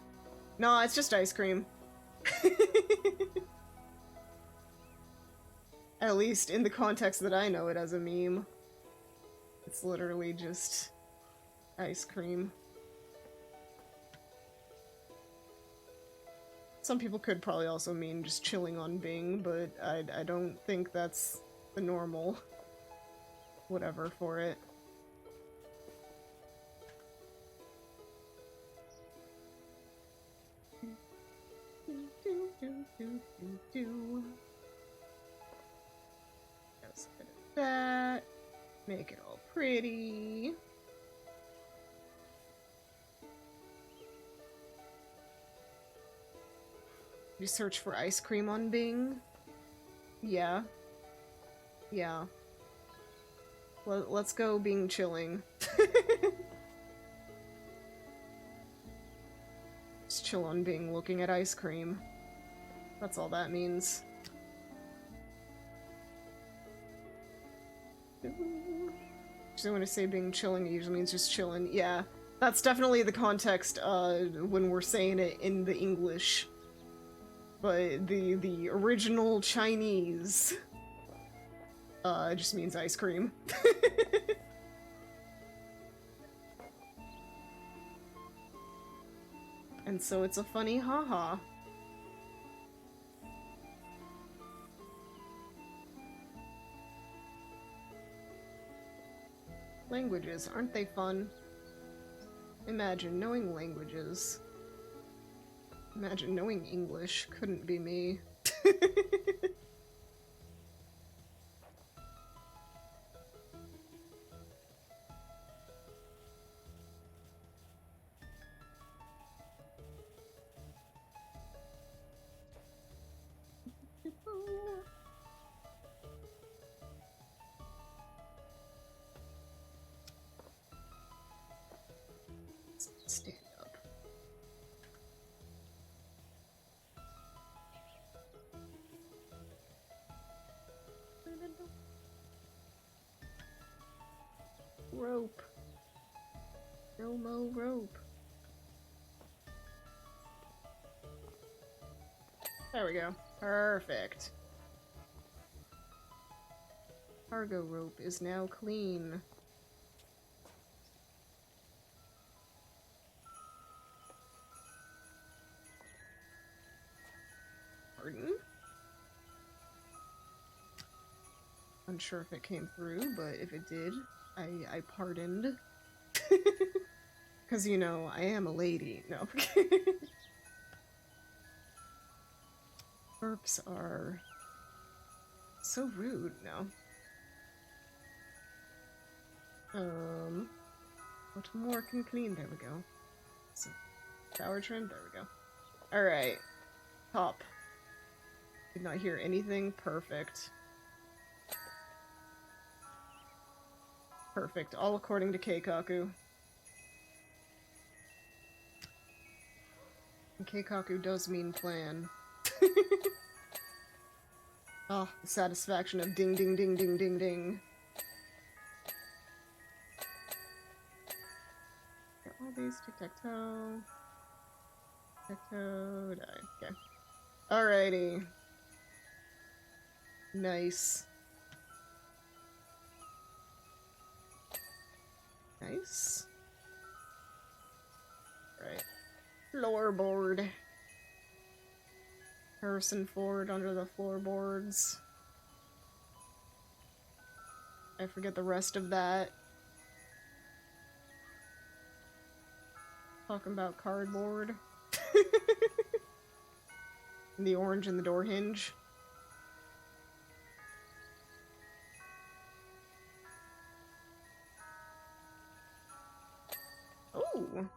Nah, it's just ice cream. At least in the context that I know it as a meme. It's literally just ice cream. Some people could probably also mean just chilling on Bing, but I don't think that's the normal whatever for it. Just a bit of that. Make it all pretty. You search for ice cream on Bing? Yeah. Yeah. Let's go Bing chilling. Just chill on Bing looking at ice cream. That's all that means. Usually when I say Bing chilling, it usually means just chilling. Yeah, that's definitely the context when we're saying it in the English. But the original Chinese just means ice cream. And so it's a funny haha. Languages, aren't they fun? Imagine knowing languages. Imagine knowing English. Couldn't be me. rope. No mo rope. There we go. Perfect. Cargo rope is now clean. Pardon? Unsure if it came through, but if it did, I pardoned. Because, you know, I am a lady. No. Burps are so rude. No. What more can clean? There we go. So, shower trim. There we go. Alright. Top. Did not hear anything. Perfect. Perfect. All according to Keikaku. And Keikaku does mean plan. Ah, the satisfaction of ding ding ding ding ding ding. Got all these. Tic-tac-toe. Tic-tac-toe. Die. Okay. Alrighty. Nice. Nice. Right. Floorboard. Harrison Ford under the floorboards. I forget the rest of that. Talking about cardboard. And the orange in the door hinge. Oh!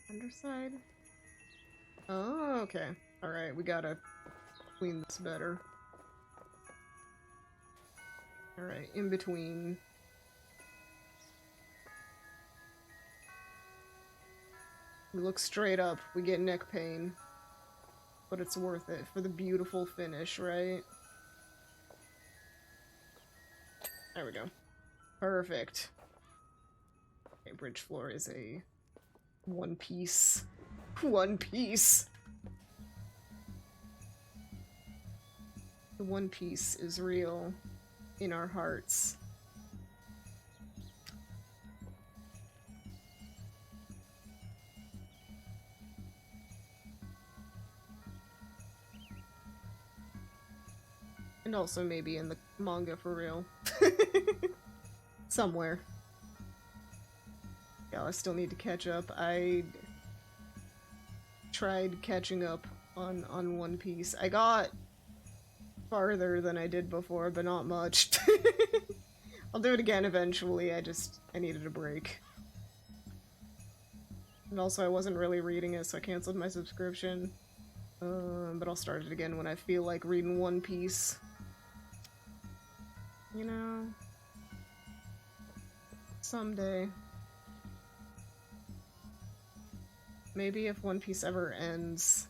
Underside? Oh, okay. Alright, we gotta clean this better. Alright, in between. We look straight up, we get neck pain. But it's worth it for the beautiful finish, right? There we go. Perfect. Okay, bridge floor is a one piece. One Piece. The One Piece is real in our hearts. And also maybe in the manga for real. Somewhere. Yeah, I still need to catch up. I tried catching up on One Piece. I got farther than I did before, but not much. I'll do it again eventually, I needed a break. And also I wasn't really reading it, so I canceled my subscription. But I'll start it again when I feel like reading One Piece. You know? Someday. Maybe if One Piece ever ends.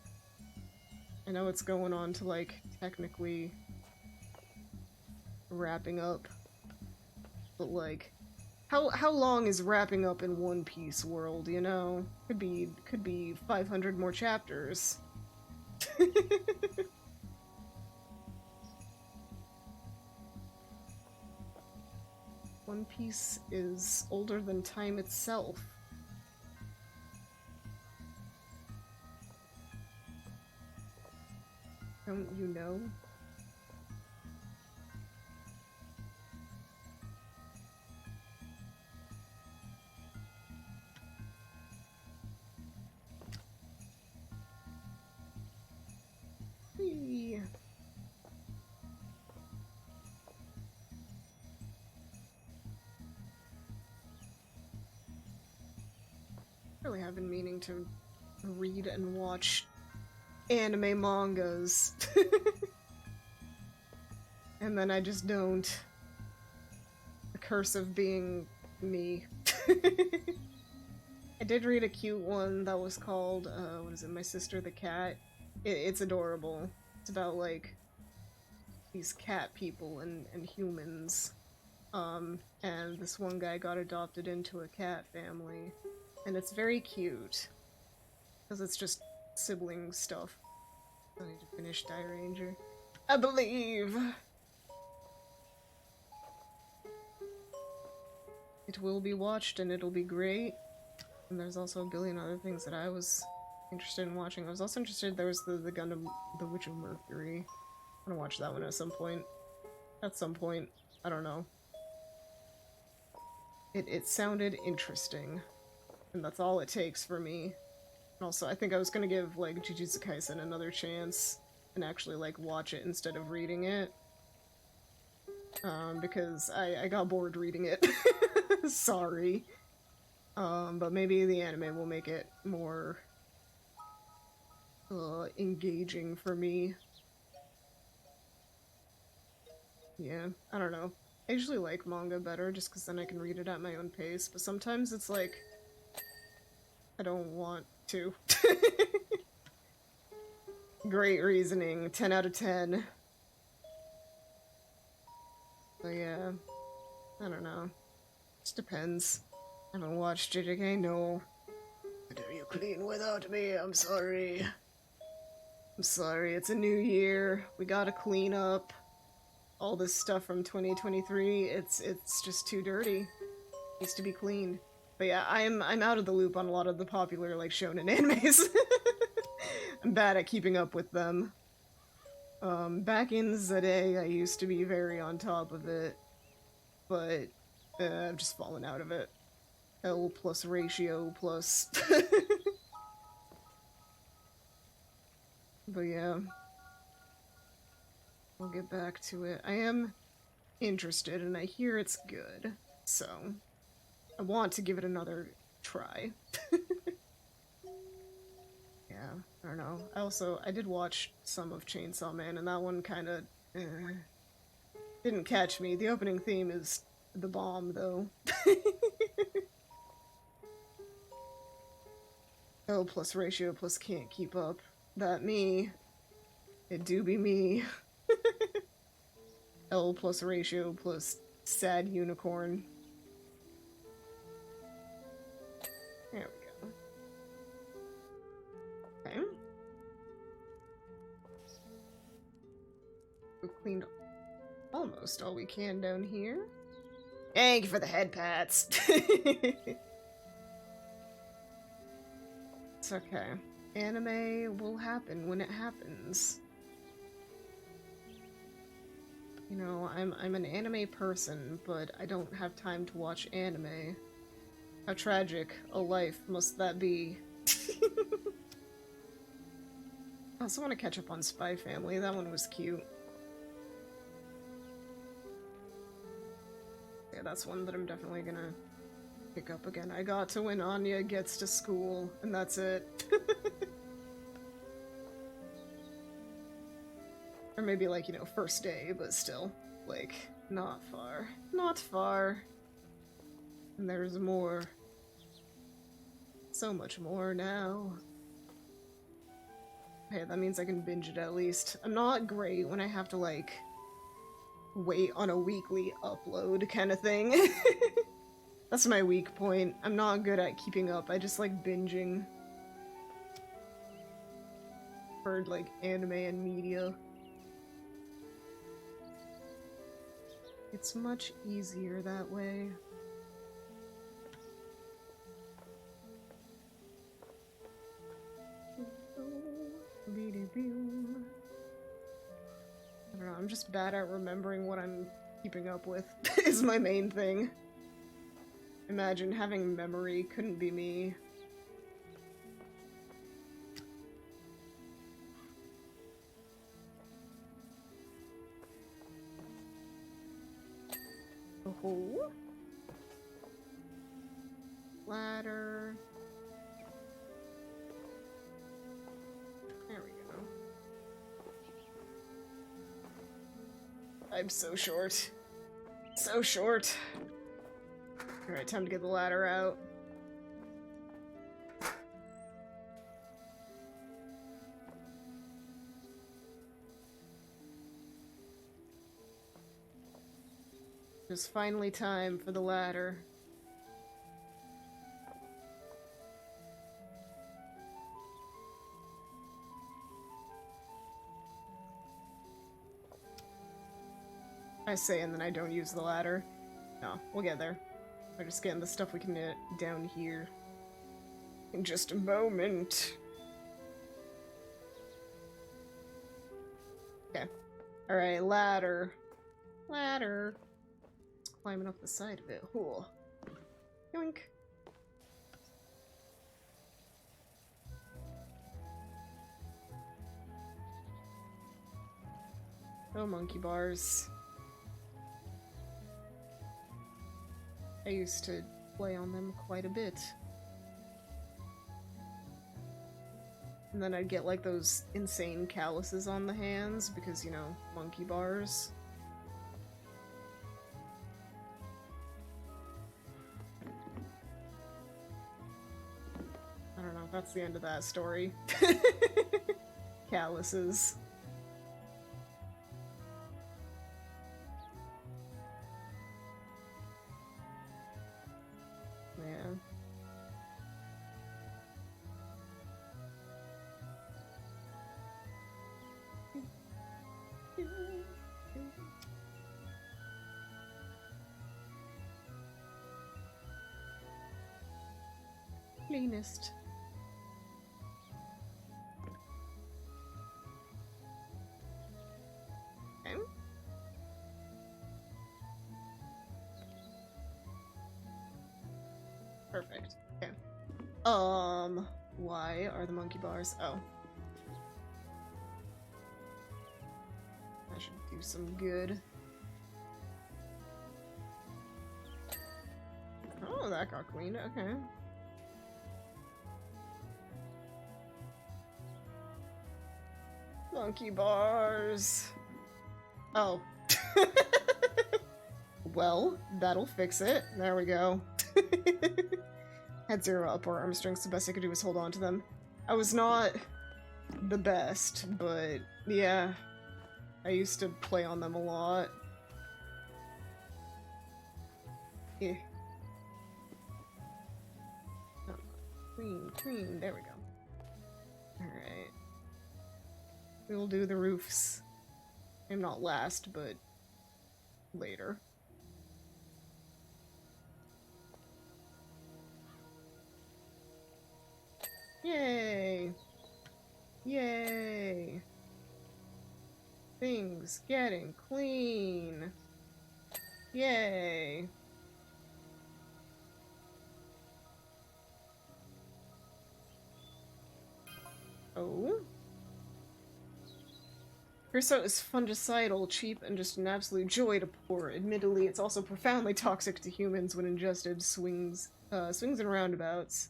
I know it's going on to, like, technically wrapping up. But, like, how long is wrapping up in One Piece world, you know? Could be 500 more chapters. One Piece is older than time itself. Don't you know? Whee! Really have been meaning to read and watch anime mangas. And then I just don't. The curse of being me. I did read a cute one that was called, what is it, My Sister the Cat. It's adorable. It's about, like, these cat people and humans. And this one guy got adopted into a cat family, and it's very cute, because it's just sibling stuff. I need to finish Die Ranger. I believe! It will be watched and it'll be great. And there's also a billion other things that I was interested in watching. I was also interested, there was the Gundam, The Witch of Mercury. I'm gonna watch that one at some point. At some point. I don't know. It sounded interesting. And that's all it takes for me. And also, I think I was gonna give, like, Jujutsu Kaisen another chance and actually, like, watch it instead of reading it. Because I got bored reading it. Sorry. But maybe the anime will make it more engaging for me. Yeah, I don't know. I usually like manga better just because then I can read it at my own pace, but sometimes it's like I don't want to. Great reasoning, 10 out of 10. So yeah, I don't know. Just depends. I haven't watched JJK, no. How dare you clean without me? I'm sorry. I'm sorry, it's a new year. We gotta clean up. All this stuff from 2023, it's just too dirty. Needs to be cleaned. But yeah, I'm out of the loop on a lot of the popular, like, shonen animes. I'm bad at keeping up with them. Back in the day, I used to be very on top of it. But, I've just fallen out of it. L plus ratio plus... But yeah. We'll get back to it. I am interested, and I hear it's good. So, I want to give it another try. Yeah, I don't know. I did watch some of Chainsaw Man, and that one kinda, didn't catch me. The opening theme is the bomb, though. L plus ratio plus can't keep up. That me. It do be me. L plus ratio plus sad unicorn. There we go. Okay. We've cleaned almost all we can down here. Thank you for the head pats. It's okay. Anime will happen when it happens. You know, I'm an anime person, but I don't have time to watch anime. How tragic a life must that be? I also want to catch up on Spy Family. That one was cute. Yeah, that's one that I'm definitely gonna pick up again. I got to when Anya gets to school, and that's it. Or maybe, like, you know, first day, but still, like, not far. Not far. And there's more. So much more now. Okay, that means I can binge it at least. I'm not great when I have to, like, wait on a weekly upload kind of thing. That's my weak point. I'm not good at keeping up. I just like binging. For, like, anime and media. It's much easier that way. I don't know, I'm just bad at remembering what I'm keeping up with, is my main thing. Imagine having memory couldn't be me. Oh. Ladder. There we go. I'm so short. So short. Alright, time to get the ladder out. It's finally time for the ladder. I say and then I don't use the ladder. No, we'll get there. We're just getting the stuff we can get down here. In just a moment. Okay. Alright, ladder. Ladder. It's climbing up the side of it. Cool. Yoink. Oh, monkey bars. I used to play on them quite a bit. And then I'd get like those insane calluses on the hands because, you know, monkey bars. I don't know, that's the end of that story. Calluses. Yeah. Cleanest. Okay. Perfect. Okay. Why are the monkey bars? Oh. I should do some good. Oh, that got cleaned. Okay. Monkey bars. Oh. Well, that'll fix it. There we go. Had 0 upper arm strength, so the best I could do was hold on to them. I was not the best, but yeah. I used to play on them a lot. Yeah. Oh, clean, there we go. Alright. We will do the roofs. I'm not last, but later. Yay! Yay! Things getting clean! Yay! Oh? Creosote is fungicidal, cheap, and just an absolute joy to pour. Admittedly, it's also profoundly toxic to humans when ingested. Swings and roundabouts. ...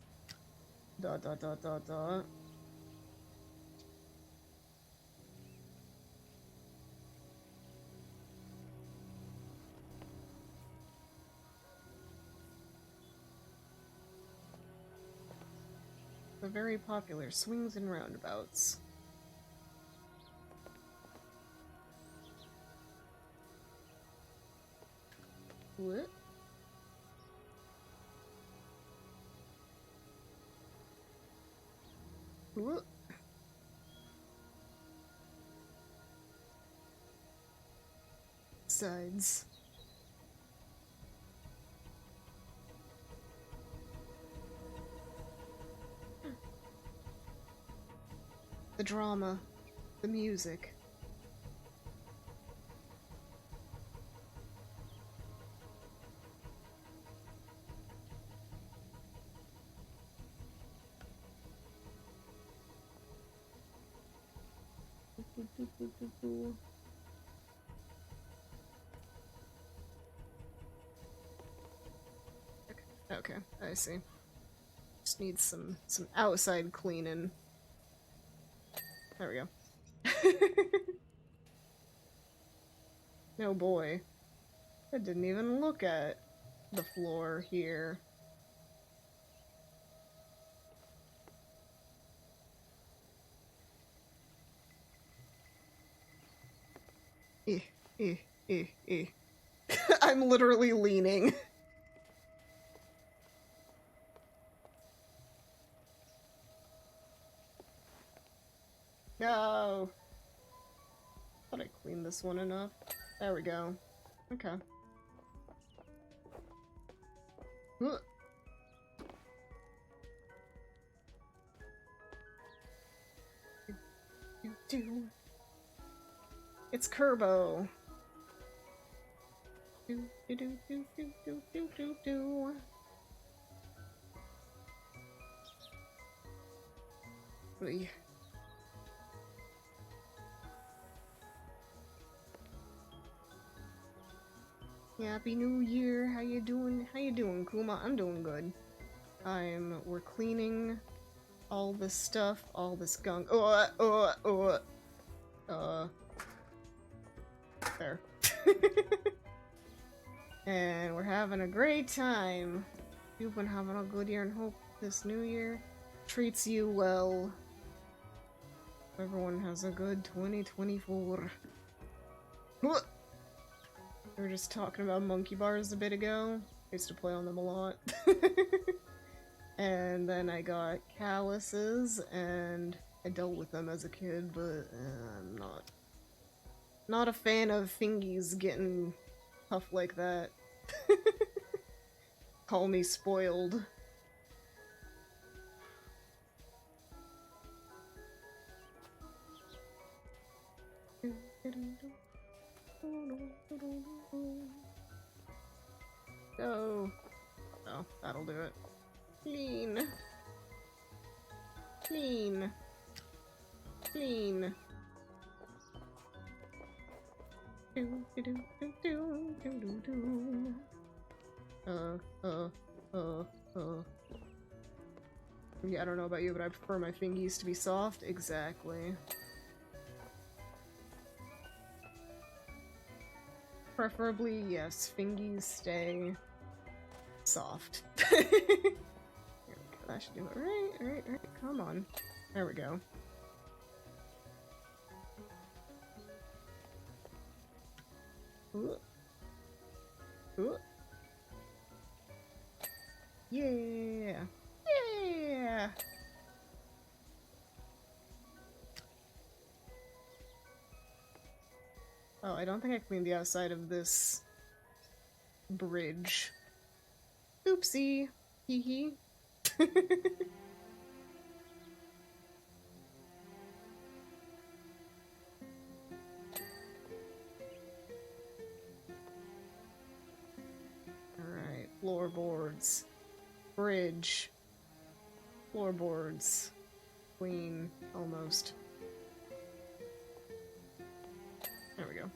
The very popular swings and roundabouts. What? What? Sides. The drama. The music. Okay, I see. Just needs some outside cleaning. There we go. No boy. I didn't even look at the floor here. I'm literally leaning. No. Thought I cleaned this one enough. There we go. Okay. Ugh. It's Kerbo. Do do do do do do do do do. Oy. Happy New Year. How you doing? How you doing, Kuma? I'm doing good. We're cleaning all this stuff, all this gunk. There. And we're having a great time. You've been having a good year and hope this new year treats you well. Everyone has a good 2024. We were just talking about monkey bars a bit ago. I used to play on them a lot. And then I got calluses, and I dealt with them as a kid, but I'm not a fan of fingies getting tough like that. Call me spoiled. Go. Oh, that'll do it. Clean. Clean. Clean. Do do do do do do do. Yeah, I don't know about you, but I prefer my fingies to be soft. Exactly. Preferably, yes, fingies stay soft. There we go. That should do it. Right. Come on. There we go. Ooh. Ooh. Yeah. Yeah. Oh, I don't think I cleaned the outside of this bridge. Oopsie. Hee hee. Alright, floorboards. Bridge. Floorboards. Clean. Almost. There we go.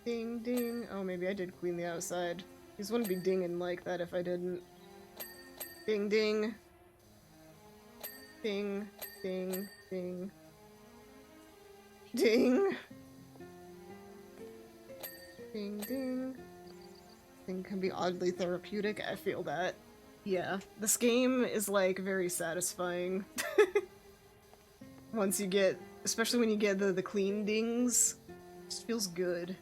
Ding ding. Oh, maybe I did clean the outside. These wouldn't be dinging like that if I didn't. Ding ding. Ding ding ding. Ding. Ding ding. Thing can be oddly therapeutic. I feel that. Yeah, this game is like very satisfying. Once you get, especially when you get the clean dings, it just feels good.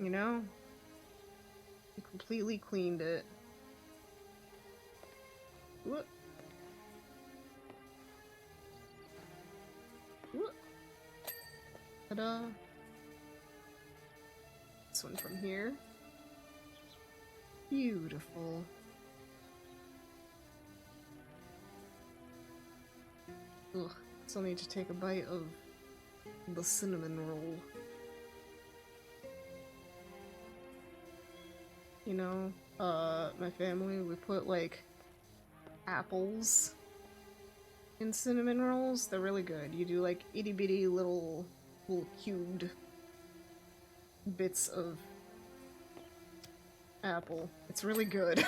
You know? You completely cleaned it. Whoop. Whoop. Ta-da. This one from here. Beautiful. Ugh, still need to take a bite of the cinnamon roll. You know, my family, we put like apples in cinnamon rolls. They're really good. You do like itty bitty little cubed bits of apple. It's really good.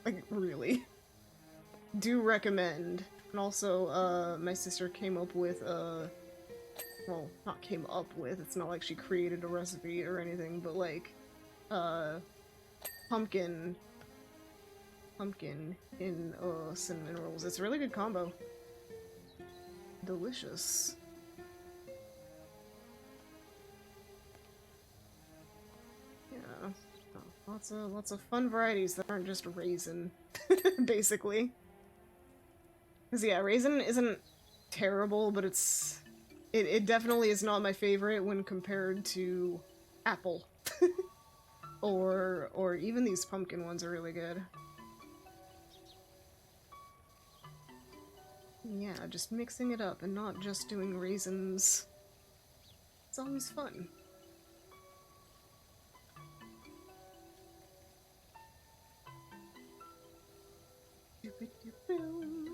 Like, really. Do recommend. And also, my sister came up with well, not came up with, it's not like she created a recipe or anything, but like, pumpkin in cinnamon rolls. It's a really good combo. Delicious. Lots of fun varieties that aren't just raisin, basically. Because yeah, raisin isn't terrible, but it definitely is not my favorite when compared to apple. Or even these pumpkin ones are really good. Yeah, just mixing it up and not just doing raisins. It's always fun. Boom.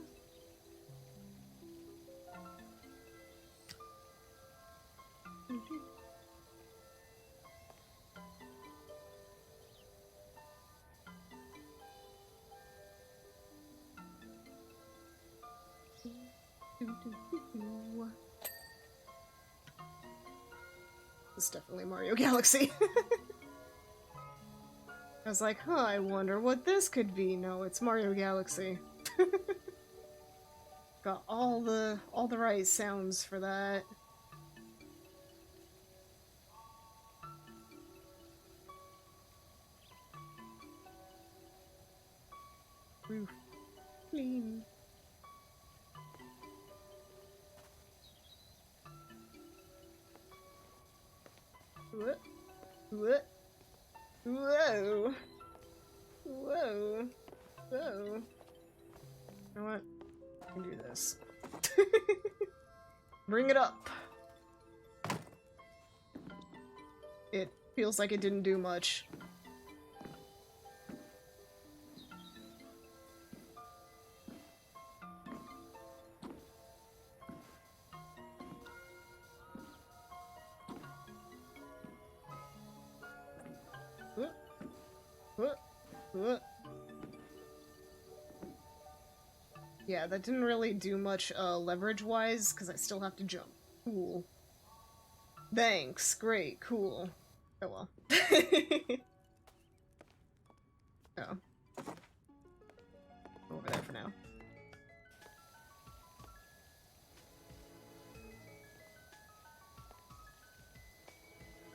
This is definitely Mario Galaxy. I was like, huh, I wonder what this could be. No, it's Mario Galaxy. Got all the right sounds for that. Roof clean. What? What? Whoa! Whoa! Whoa! You know what? I can do this. Bring it up! It feels like it didn't do much. What? Yeah, that didn't really do much leverage-wise, because I still have to jump. Cool. Thanks. Great. Cool. Oh well. Oh. Over there for now.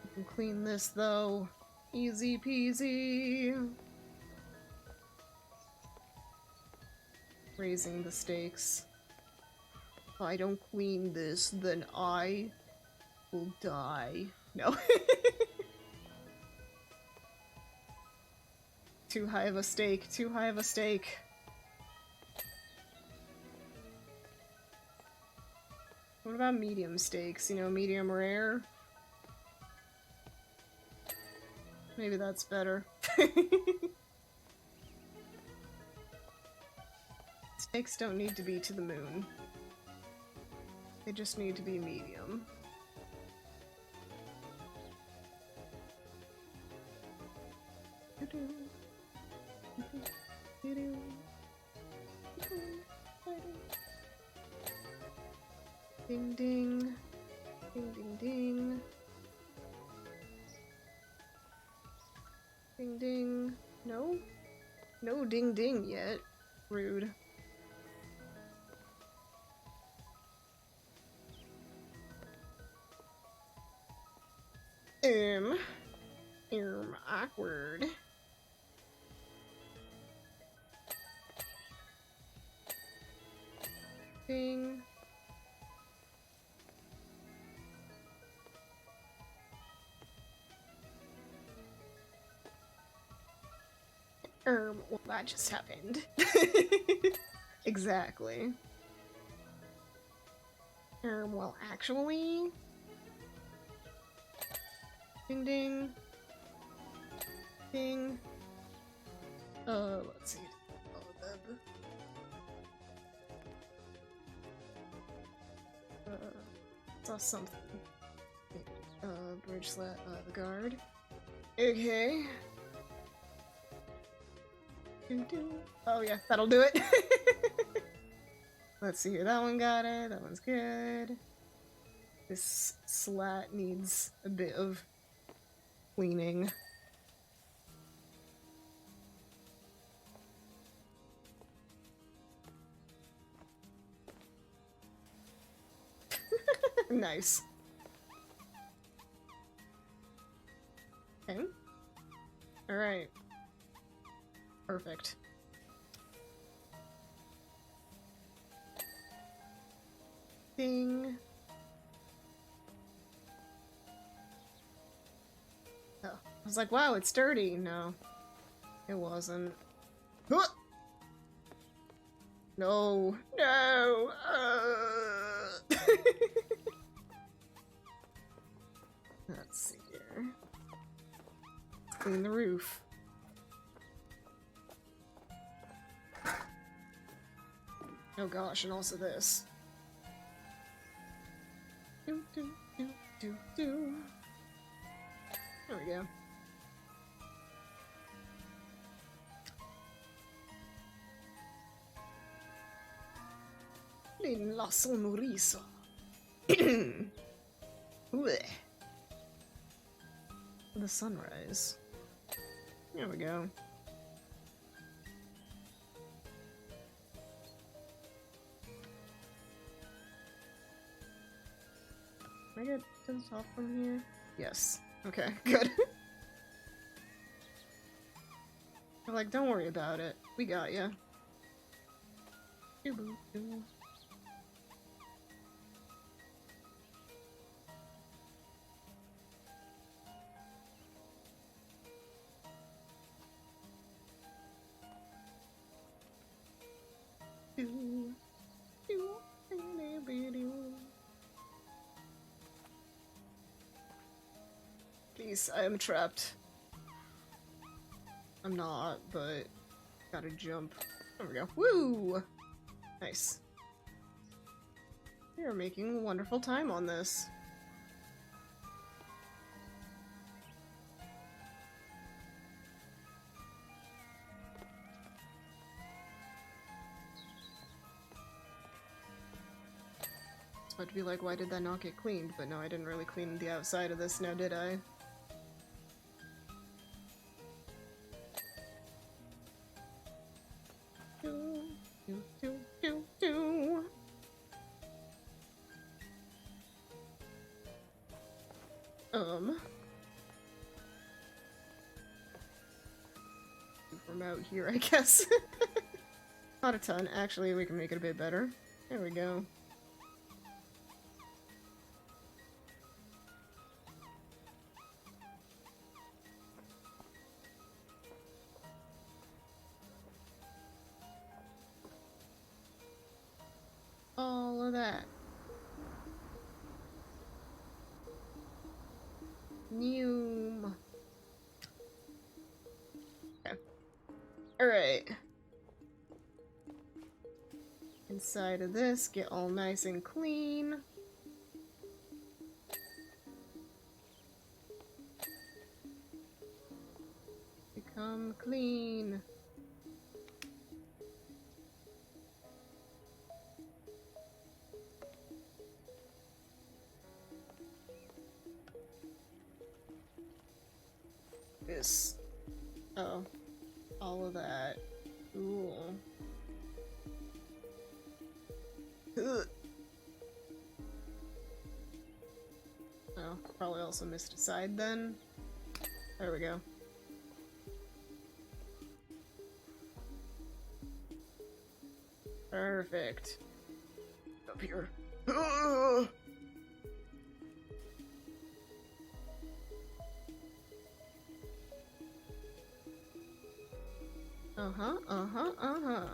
I can clean this, though. Easy peasy. Raising the stakes. If I don't clean this, then I will die. No. Too high of a stake. Too high of a stake. What about medium stakes? You know, medium rare? Maybe that's better. Stakes don't need to be to the moon. They just need to be medium. Ding ding. Ding ding ding. Ding ding. No? No ding ding yet. Rude. Awkward. Ding. Well, that just happened. Exactly. Well, actually... Ding ding. Ding. Let's see. Saw something. Bridge slat, the guard. Okay. Oh yeah, that'll do it. Let's see here. That one got it. That one's good. This slat needs a bit of cleaning. Nice. Okay. Alright. Perfect. Ding. Oh, I was like, wow, it's dirty. No, it wasn't. Huh! No, no. Let's see here. Let's clean the roof. Oh gosh, and also this. Do, do, do, do, do. There we go. La sonrisa. The sunrise. There we go. Can I get to the top from here? Yes. Okay, good. They're like, don't worry about it. We got ya. Please, I am trapped. I'm not, but gotta jump. There we go. Woo! Nice. We are making wonderful time on this. It's about to be like, why did that not get cleaned? But no, I didn't really clean the outside of this now, did I? From out here, I guess. Not a ton. Actually, we can make it a bit better. There we go. All of that. Noom. Okay. Alright. Inside of this, get all nice and clean. Become clean. This. Oh. All of that. Ooh. Ugh. Oh, probably also missed a side then. There we go. Perfect. Up here. Ugh. Uh-huh, uh-huh, uh-huh.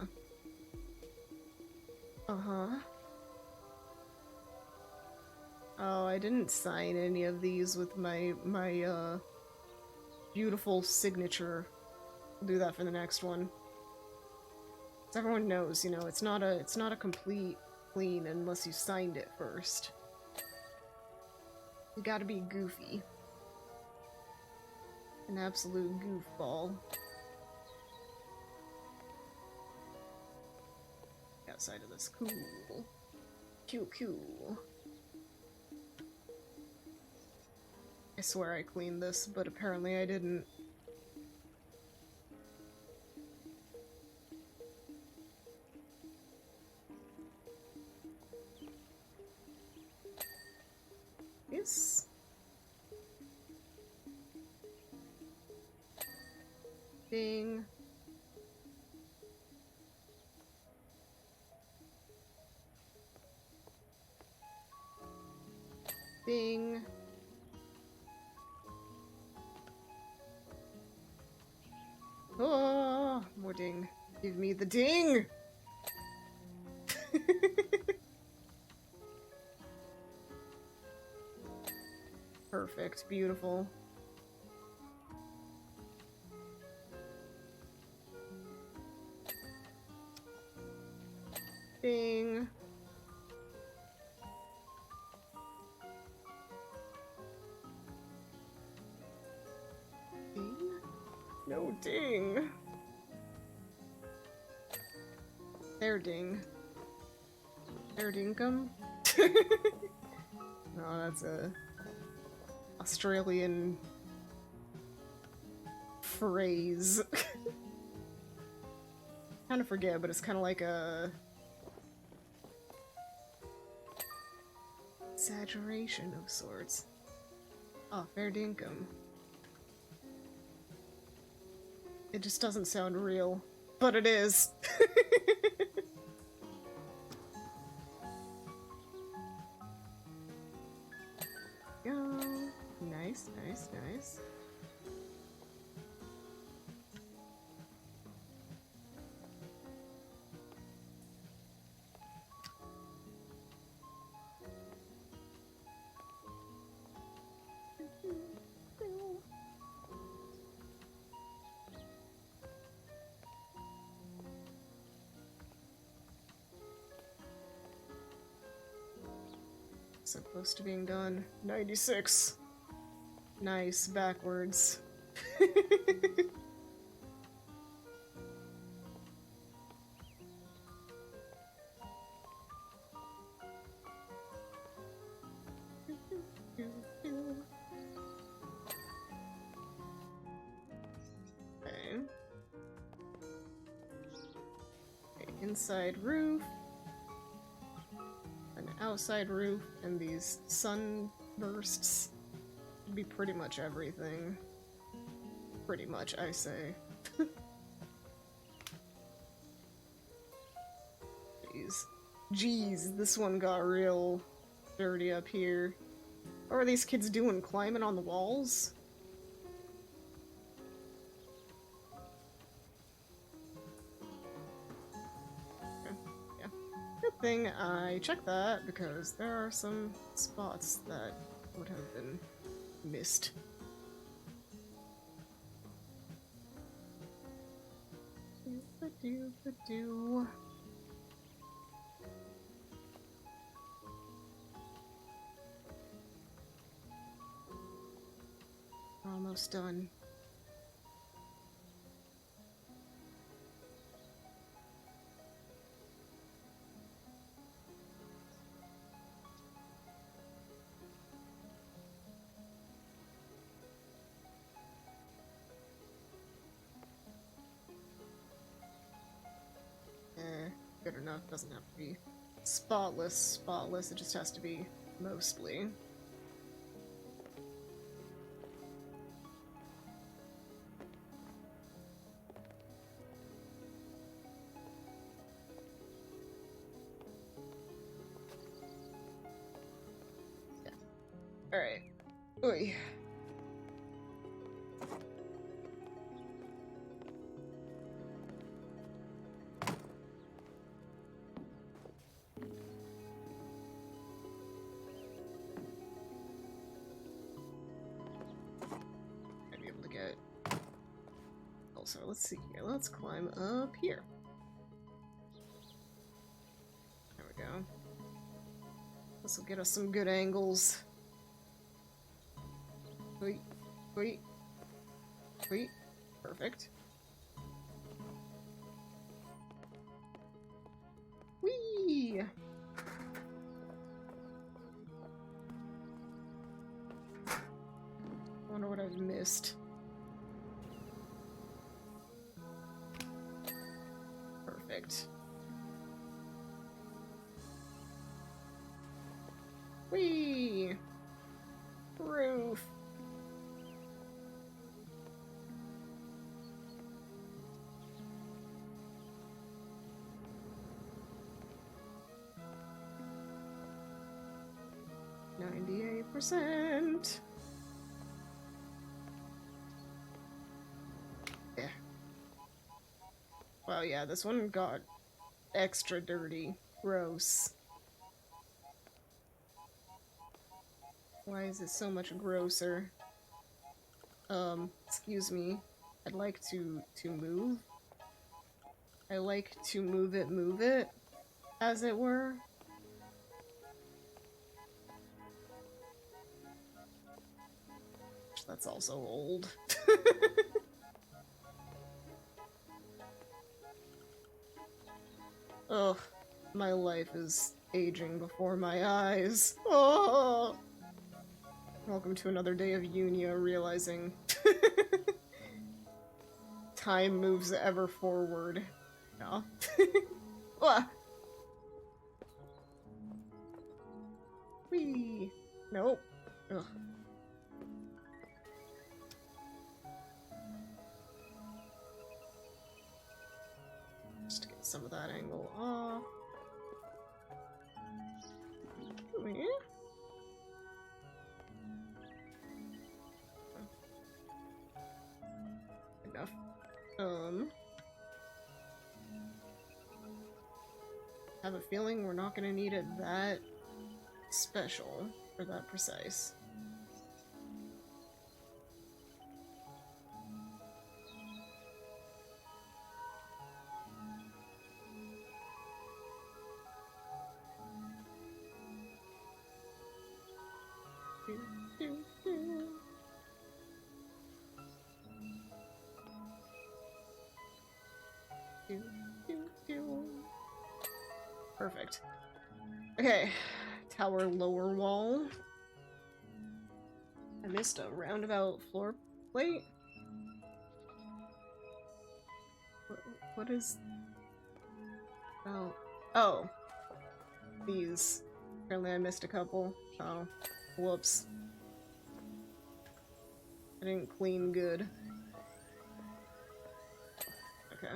Uh-huh. Oh, I didn't sign any of these with my beautiful signature. I'll do that for the next one. So everyone knows, you know, it's not a complete clean unless you signed it first. You gotta be goofy. An absolute goofball. Outside of this. Cool. Cool. I swear I cleaned this, but apparently I didn't. Yes. Ding. Ding. Oh, more ding. Give me the ding! Perfect. Beautiful. Ding. Ding? No ding. There ding. There dinkum. Oh, that's a Australian phrase. Kind of forget, but it's kind of like a exaggeration of sorts. Oh, fair dinkum. It just doesn't sound real, but it is. Go. Nice, nice, nice. So close to being done. 96. Nice, backwards. Okay. Okay, inside roof. An outside roof, and these sunbursts would be pretty much everything. Pretty much, I say. Jeez. Jeez, this one got real dirty up here. What are these kids doing? Climbing on the walls? Thing I checked that because there are some spots that would have been missed. Do. Almost done. Good enough, doesn't have to be spotless, it just has to be mostly. Yeah. Alright. Oy. So let's see here. Let's climb up here. There we go. This will get us some good angles. Wait, wait, wait. Perfect. Whee! Wonder what I've missed. Perfect. Whee! Roof. 100%. Yeah. Wow, yeah, this one got extra dirty. Gross. Why is it so much grosser? Excuse me. I'd like to move. I like to move it, as it were. That's also old. Ugh, my life is aging before my eyes. Oh! Welcome to another day of Yoonia, realizing time moves ever forward. Yeah. Ah. Whee! Nope. Ugh. Just to get some of that angle off. Come here. Enough. Have a feeling we're not gonna need it that special or that precise. Perfect. Okay, tower lower wall. I missed a roundabout floor plate. What is... Oh, these. Apparently I missed a couple. Oh, whoops. I didn't clean good. Okay.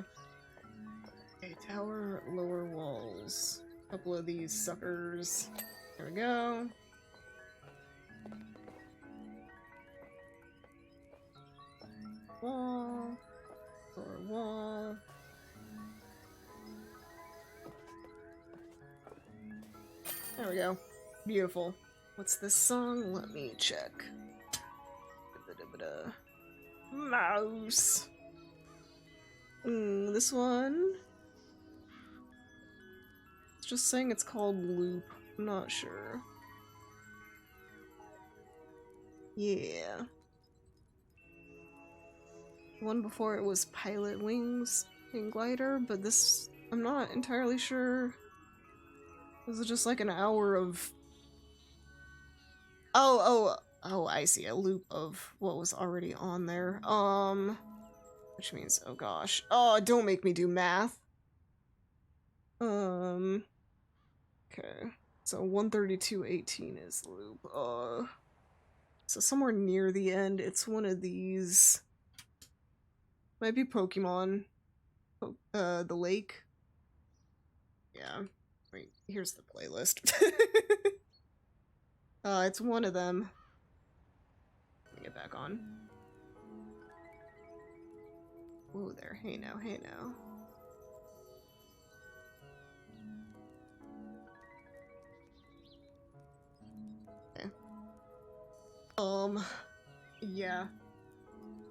Okay, tower lower walls. A couple of these suckers. There we go. Wall. Lower wall. There we go. Beautiful. What's this song? Let me check. Mouse. This one. It's just saying it's called Loop. I'm not sure. Yeah. The one before it was Pilot Wings and Glider, but this, I'm not entirely sure. This is just like an hour of... Oh, I see. A loop of what was already on there. Which means, oh gosh. Oh, don't make me do math. Okay. So 132.18 is the loop. So somewhere near the end, it's one of these. Might be Pokemon. The lake. Yeah. Wait, here's the playlist. It's one of them. Let me get back on. Whoa there, hey now, hey now. Okay. Yeah.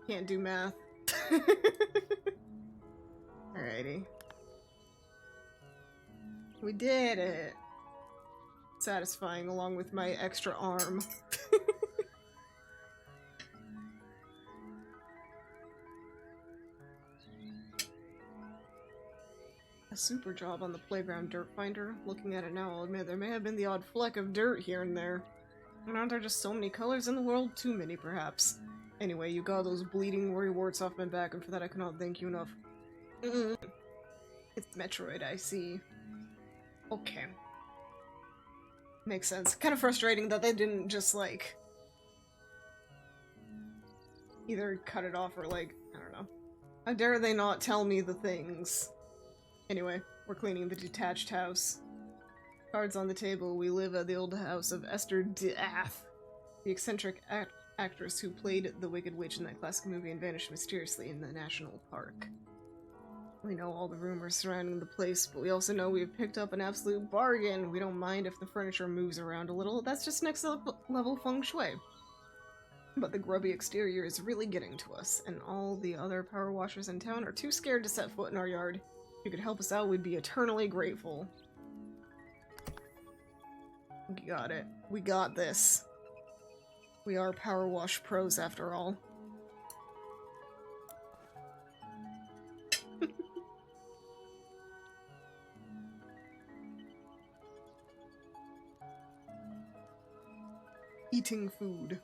Can't do math. Alrighty. We did it! Satisfying along with my extra arm. A super job on the playground dirt finder. Looking at it now, I'll admit there may have been the odd fleck of dirt here and there. And aren't there just so many colors in the world? Too many, perhaps. Anyway, you got those bleeding worry warts off my back, and for that I cannot thank you enough. It's Metroid, I see. Okay. Makes sense. Kind of frustrating that they didn't just, like... either cut it off or, like, I don't know. How dare they not tell me the things? Anyway, we're cleaning the detached house. Cards on the table. We live at the old house of Esther Death. The eccentric actress who played the Wicked Witch in that classic movie and vanished mysteriously in the national park. We know all the rumors surrounding the place, but we also know we've picked up an absolute bargain. We don't mind if the furniture moves around a little. That's just next level feng shui. But the grubby exterior is really getting to us, and all the other power washers in town are too scared to set foot in our yard. If you could help us out, we'd be eternally grateful. Got it. We got this. We are power wash pros after all. Eating food.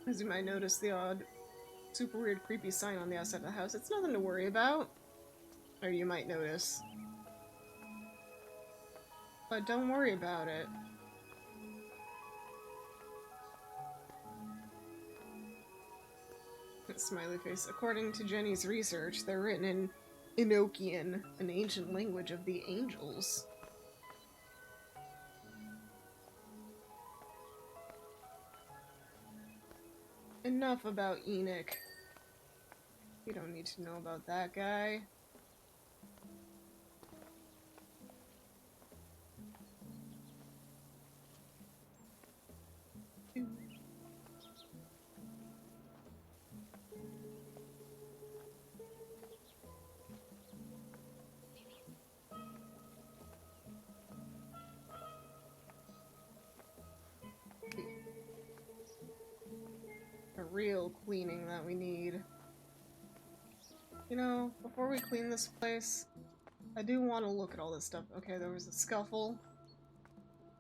As you might notice, the odd, super weird, creepy sign on the outside of the house. It's nothing to worry about. Or you might notice. But don't worry about it. Smiley face. According to Jenny's research, they're written in Enochian, an ancient language of the angels. Enough about Enoch. You don't need to know about that guy. A real cleaning that we need. You know, before we clean this place, I do want to look at all this stuff. Okay, there was a scuffle.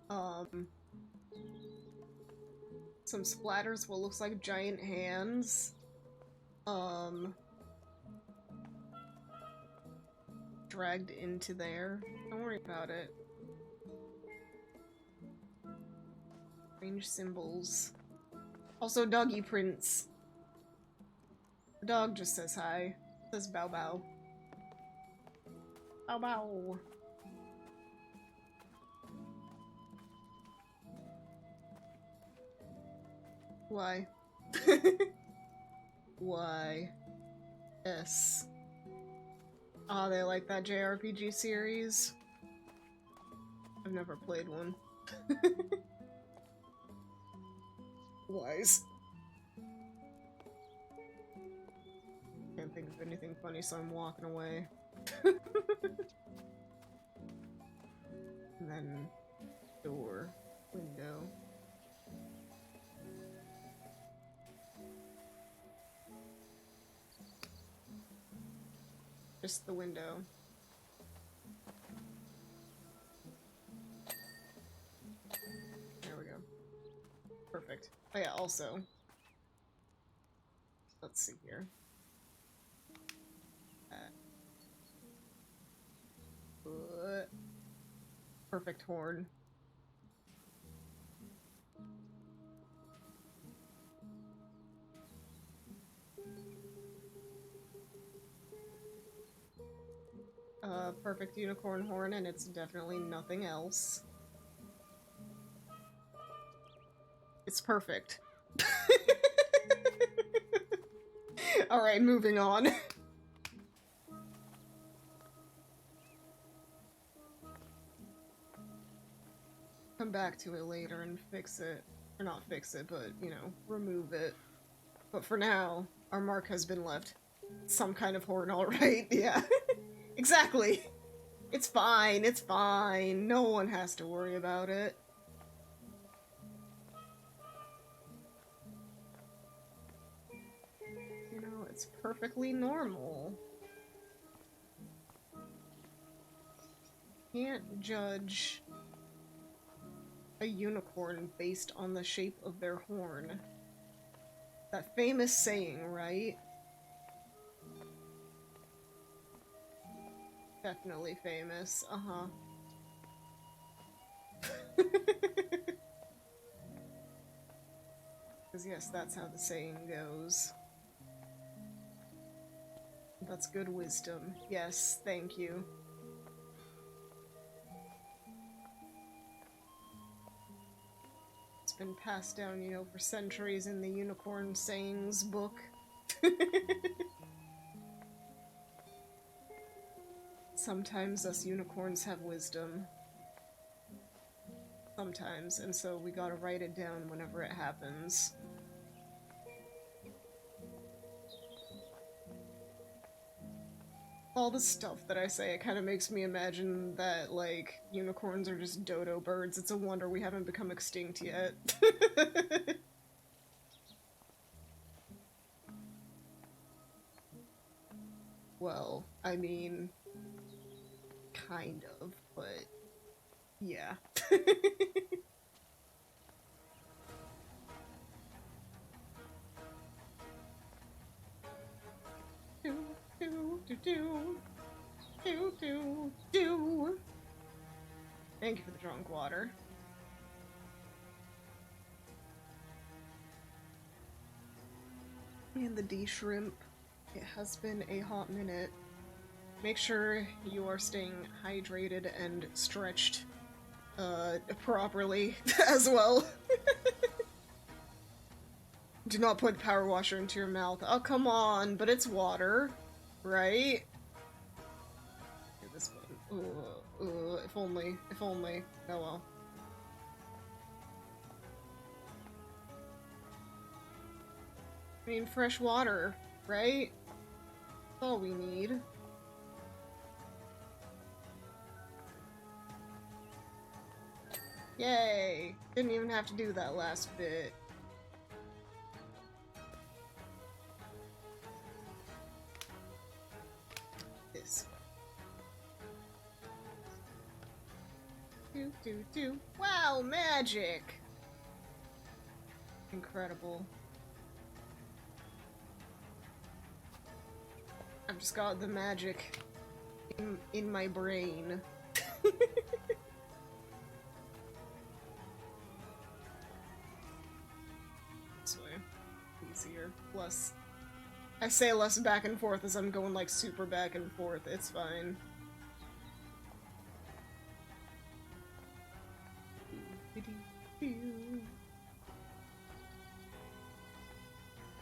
Some splatters, what looks like giant hands. Dragged into there. Don't worry about it. Strange symbols. Also doggy prints. The dog just says hi. Says bow bow. Bow bow. Why? Why? Yes. Ah, they like that JRPG series? I've never played one. Wise. Can't think of anything funny, so I'm walking away. And then door, window. Just the window. There we go. Perfect. Oh yeah, also. Let's see here. Perfect horn. Perfect unicorn horn, and it's definitely nothing else. It's perfect. Alright, moving on. Come back to it later and fix it. Or not fix it, but, you know, remove it. But for now, our mark has been left. Some kind of horn, alright? Yeah. Exactly! It's fine, it's fine. No one has to worry about it. You know, it's perfectly normal. Can't judge a unicorn based on the shape of their horn. That famous saying, right? Definitely famous, uh-huh. Because yes, that's how the saying goes. That's good wisdom. Yes, thank you. and passed down, you know, for centuries in the unicorn sayings book. Sometimes us unicorns have wisdom. Sometimes, and so we gotta write it down whenever it happens. All the stuff that I say, it kind of makes me imagine that, like, unicorns are just dodo birds. It's a wonder we haven't become extinct yet. Well, I mean, kind of, but yeah. Do, do, do, do. Do, do, do. Thank you for the drunk water. And the D shrimp. It has been a hot minute. Make sure you are staying hydrated and stretched properly as well. Do not put the power washer into your mouth. Oh, come on, but it's water, right? Here, this one. If only, if only. Oh well. I mean, fresh water, right? That's all we need. Yay! Didn't even have to do that last bit. This one. Do. Wow, magic! Incredible. I've just got the magic in my brain. This way. Easier. Less. I say less back and forth as I'm going like super back and forth. It's fine.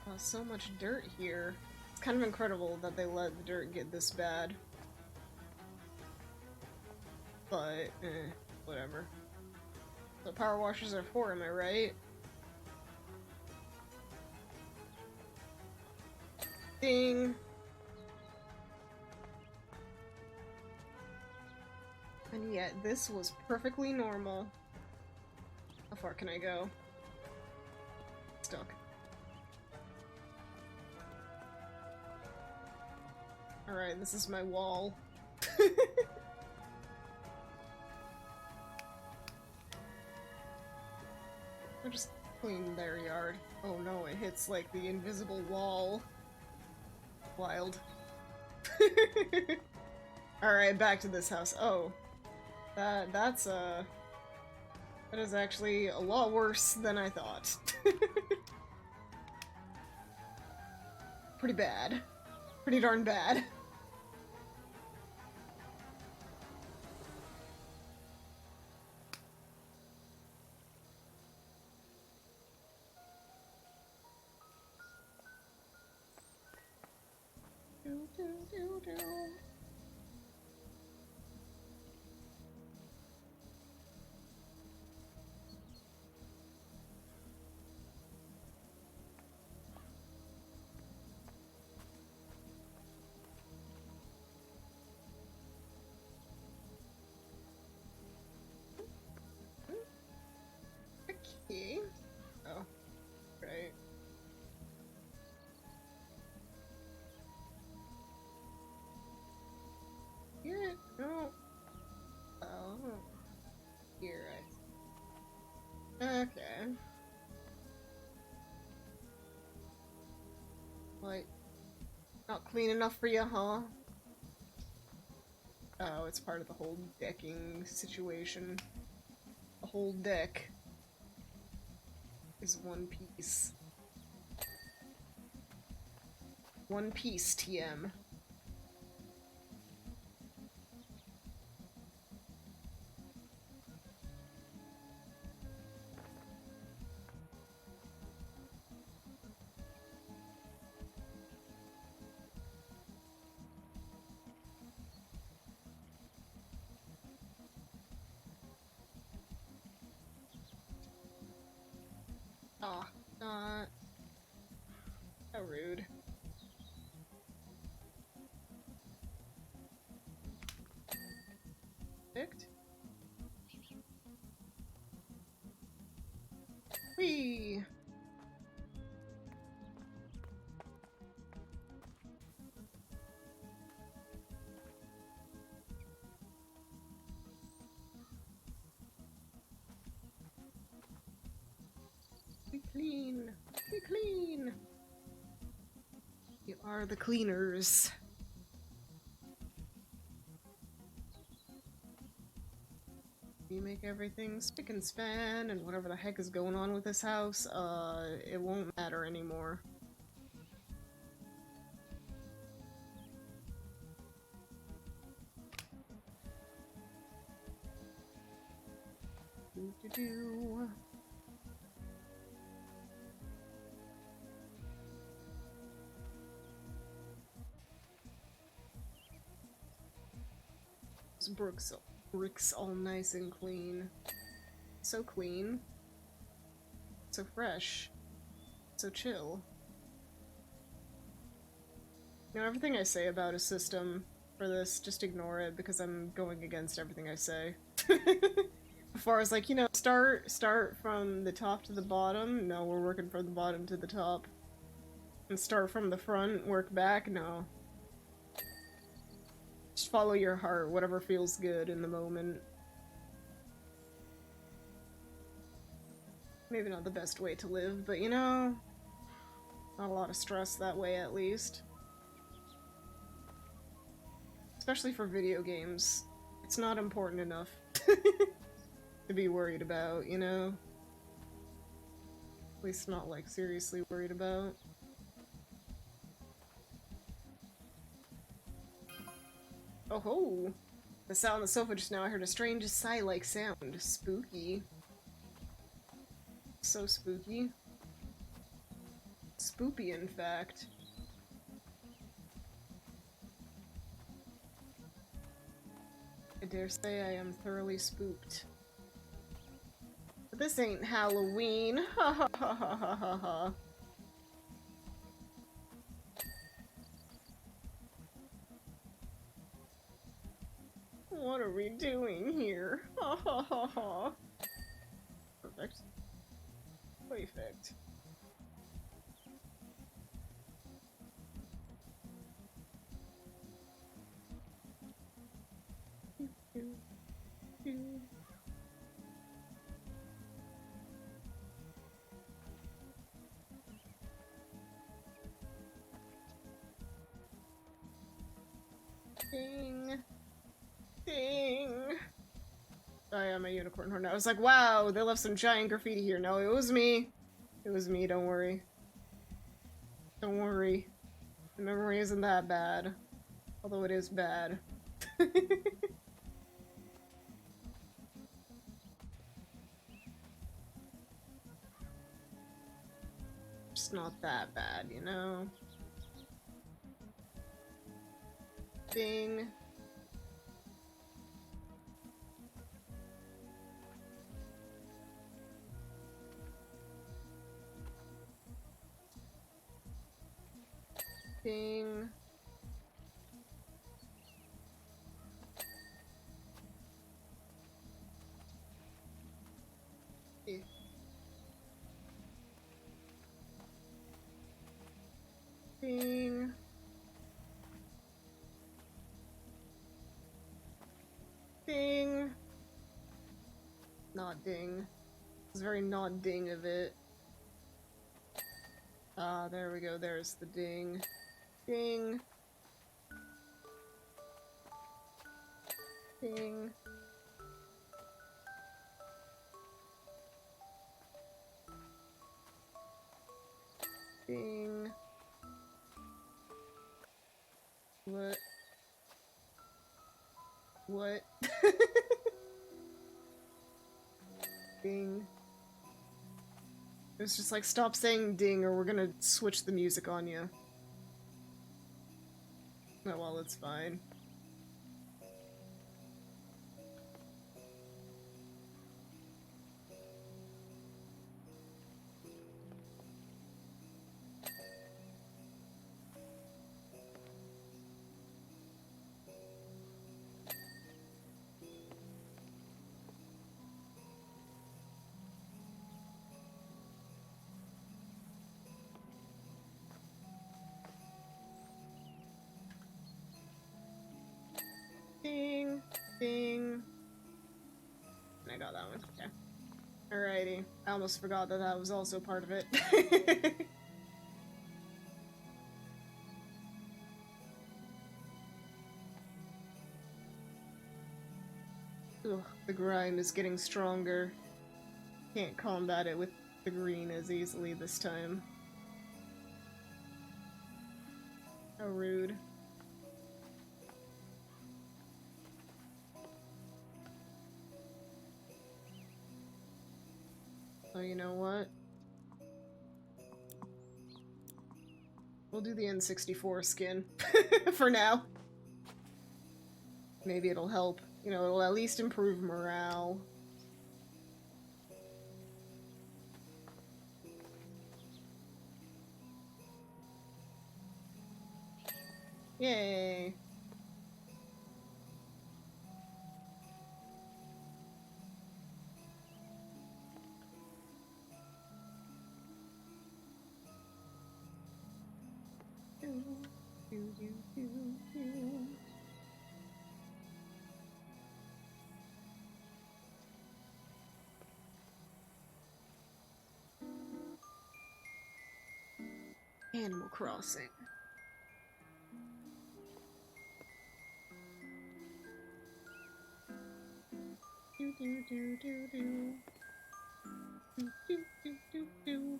Oh, so much dirt here. It's kind of incredible that they let the dirt get this bad. But, whatever. So power washers are for, am I right? Ding! And yet, this was perfectly normal. How far can I go? Stuck. Alright, this is my wall. I'll just clean their yard. Oh no, it hits like the invisible wall. Wild. Alright, back to this house. Oh. That is actually a lot worse than I thought. Pretty bad. Pretty darn bad. Do. Okay. Oh, right. Here, no. Oh, here, okay. Like, not clean enough for you, huh? Oh, it's part of the whole decking situation. The whole deck is one piece. One piece, TM. Aw, not. How rude. Picked? Whee! Be clean! Be clean! You are the cleaners. You make everything spick and span, and whatever the heck is going on with this house, it won't matter anymore. Do-do-do. This bricks all nice and clean. So clean. So fresh. So chill. You know, everything I say about a system for this, just ignore it because I'm going against everything I say. Before I was like, you know, start from the top to the bottom. No, we're working from the bottom to the top. And start from the front, work back. No. Just follow your heart, whatever feels good in the moment. Maybe not the best way to live, but you know, not a lot of stress that way at least. Especially for video games. It's not important enough to be worried about, you know? At least not like seriously worried about. Oh ho! The sound on the sofa just now, I heard a strange sigh-like sound. Spooky. So spooky. Spoopy, in fact. I dare say I am thoroughly spooked. But this ain't Halloween. Ha ha ha ha ha ha ha. What are we doing here? Ha ha ha ha. Perfect. Perfect. Ding. Ding. Oh yeah, my unicorn horn. I was like, wow, they left some giant graffiti here. No, it was me. It was me, don't worry. Don't worry. The memory isn't that bad. Although it is bad. Just not that bad, you know? Ding. Ding. Eh. Ding. Ding. Not ding. It's very not ding of it. Ah, there we go. There's the ding. Ding. Ding. Ding. What? What? Ding. It's just like, stop saying ding or we're gonna switch the music on you. Oh well, it's fine. Alrighty. I almost forgot that that was also part of it. Ugh, the grime is getting stronger. Can't combat it with the green as easily this time. How rude. Oh, you know what? We'll do the N64 skin for now. Maybe it'll help. You know, it'll at least improve morale. Yay! Animal Crossing. Do do do do do. Do do do do do.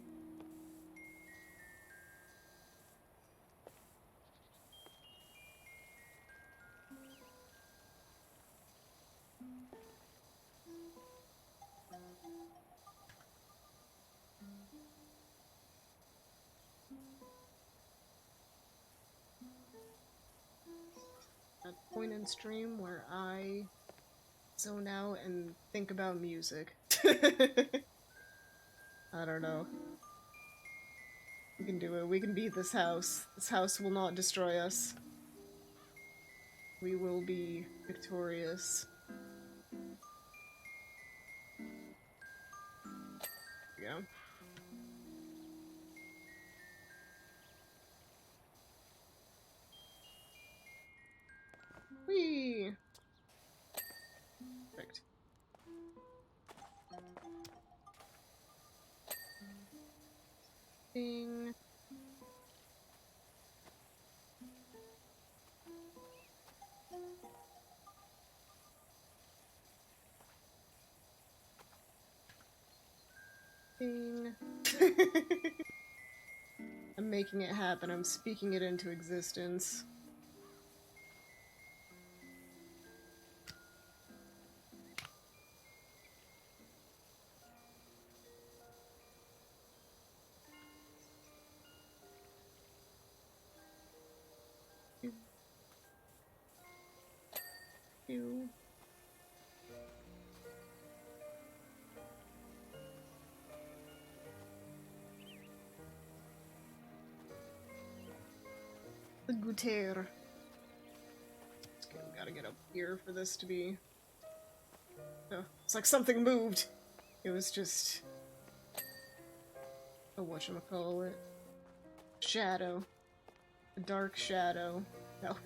That point in stream where I zone out and think about music. I don't know. We can do it. We can beat this house. This house will not destroy us. We will be victorious. There we go. Whee! Perfect. Ding. Ding. I'm making it happen. I'm speaking it into existence. Pew. The Guterre. Okay, we gotta get up here for this to be... Oh, it's like something moved. It was just... a whatchamacallit. Shadow. A dark shadow. No.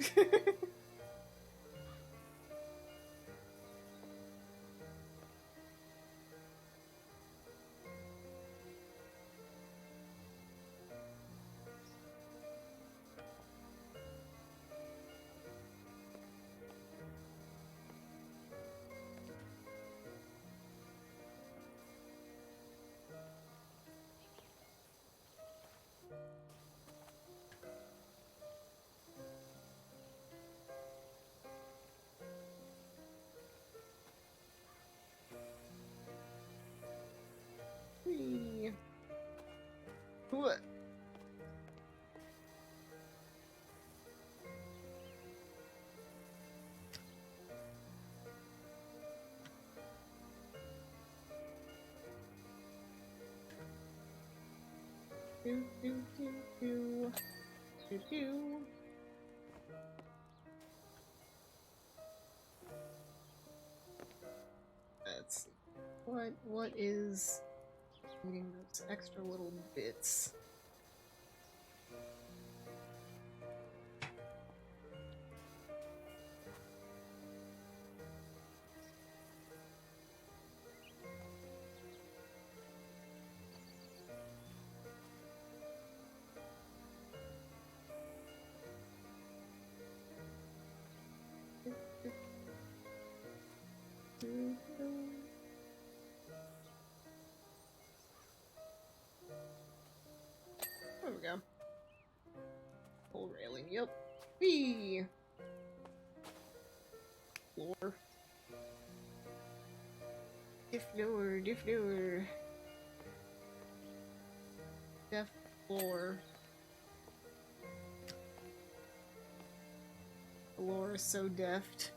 Whee. What? Do do do do do do. Let's see. What is eating those extra little bits? There we go. Full railing, yep. Whee! Floor. The floor. Def floor. The floor is so deft.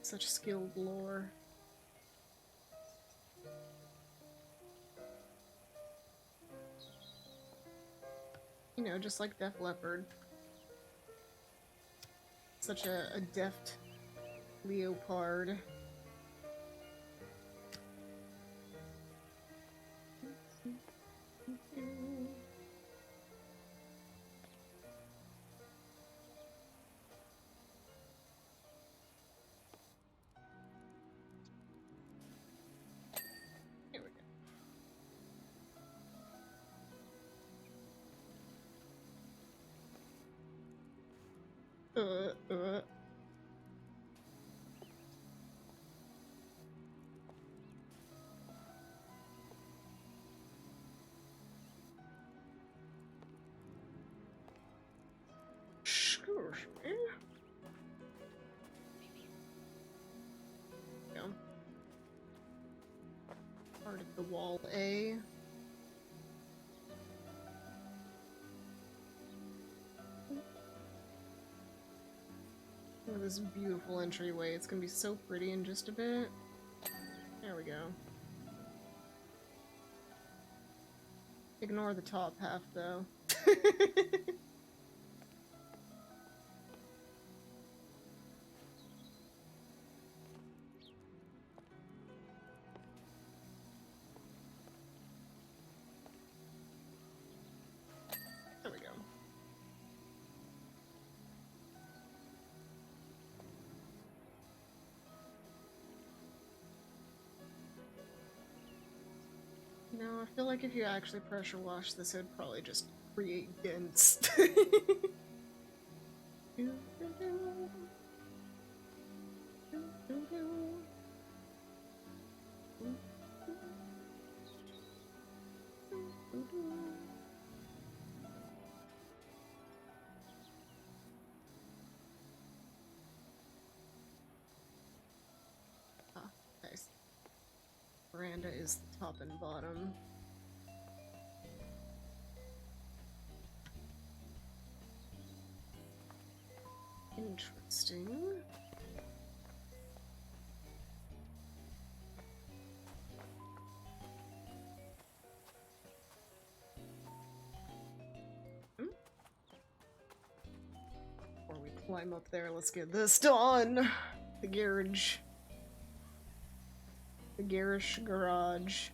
Such skilled lore. You know, just like Def Leopard. Such a deft leopard. Here we go. Excuse me. Go. Part of the wall A. Look at this beautiful entryway. It's gonna be so pretty in just a bit. There we go. Ignore the top half, though. There we go. No, I feel like if you actually pressure wash this, it would probably just create dents. Ah, nice. Veranda is the top and bottom. Interesting. Before we climb up there, let's get this done. The garage. The garish garage.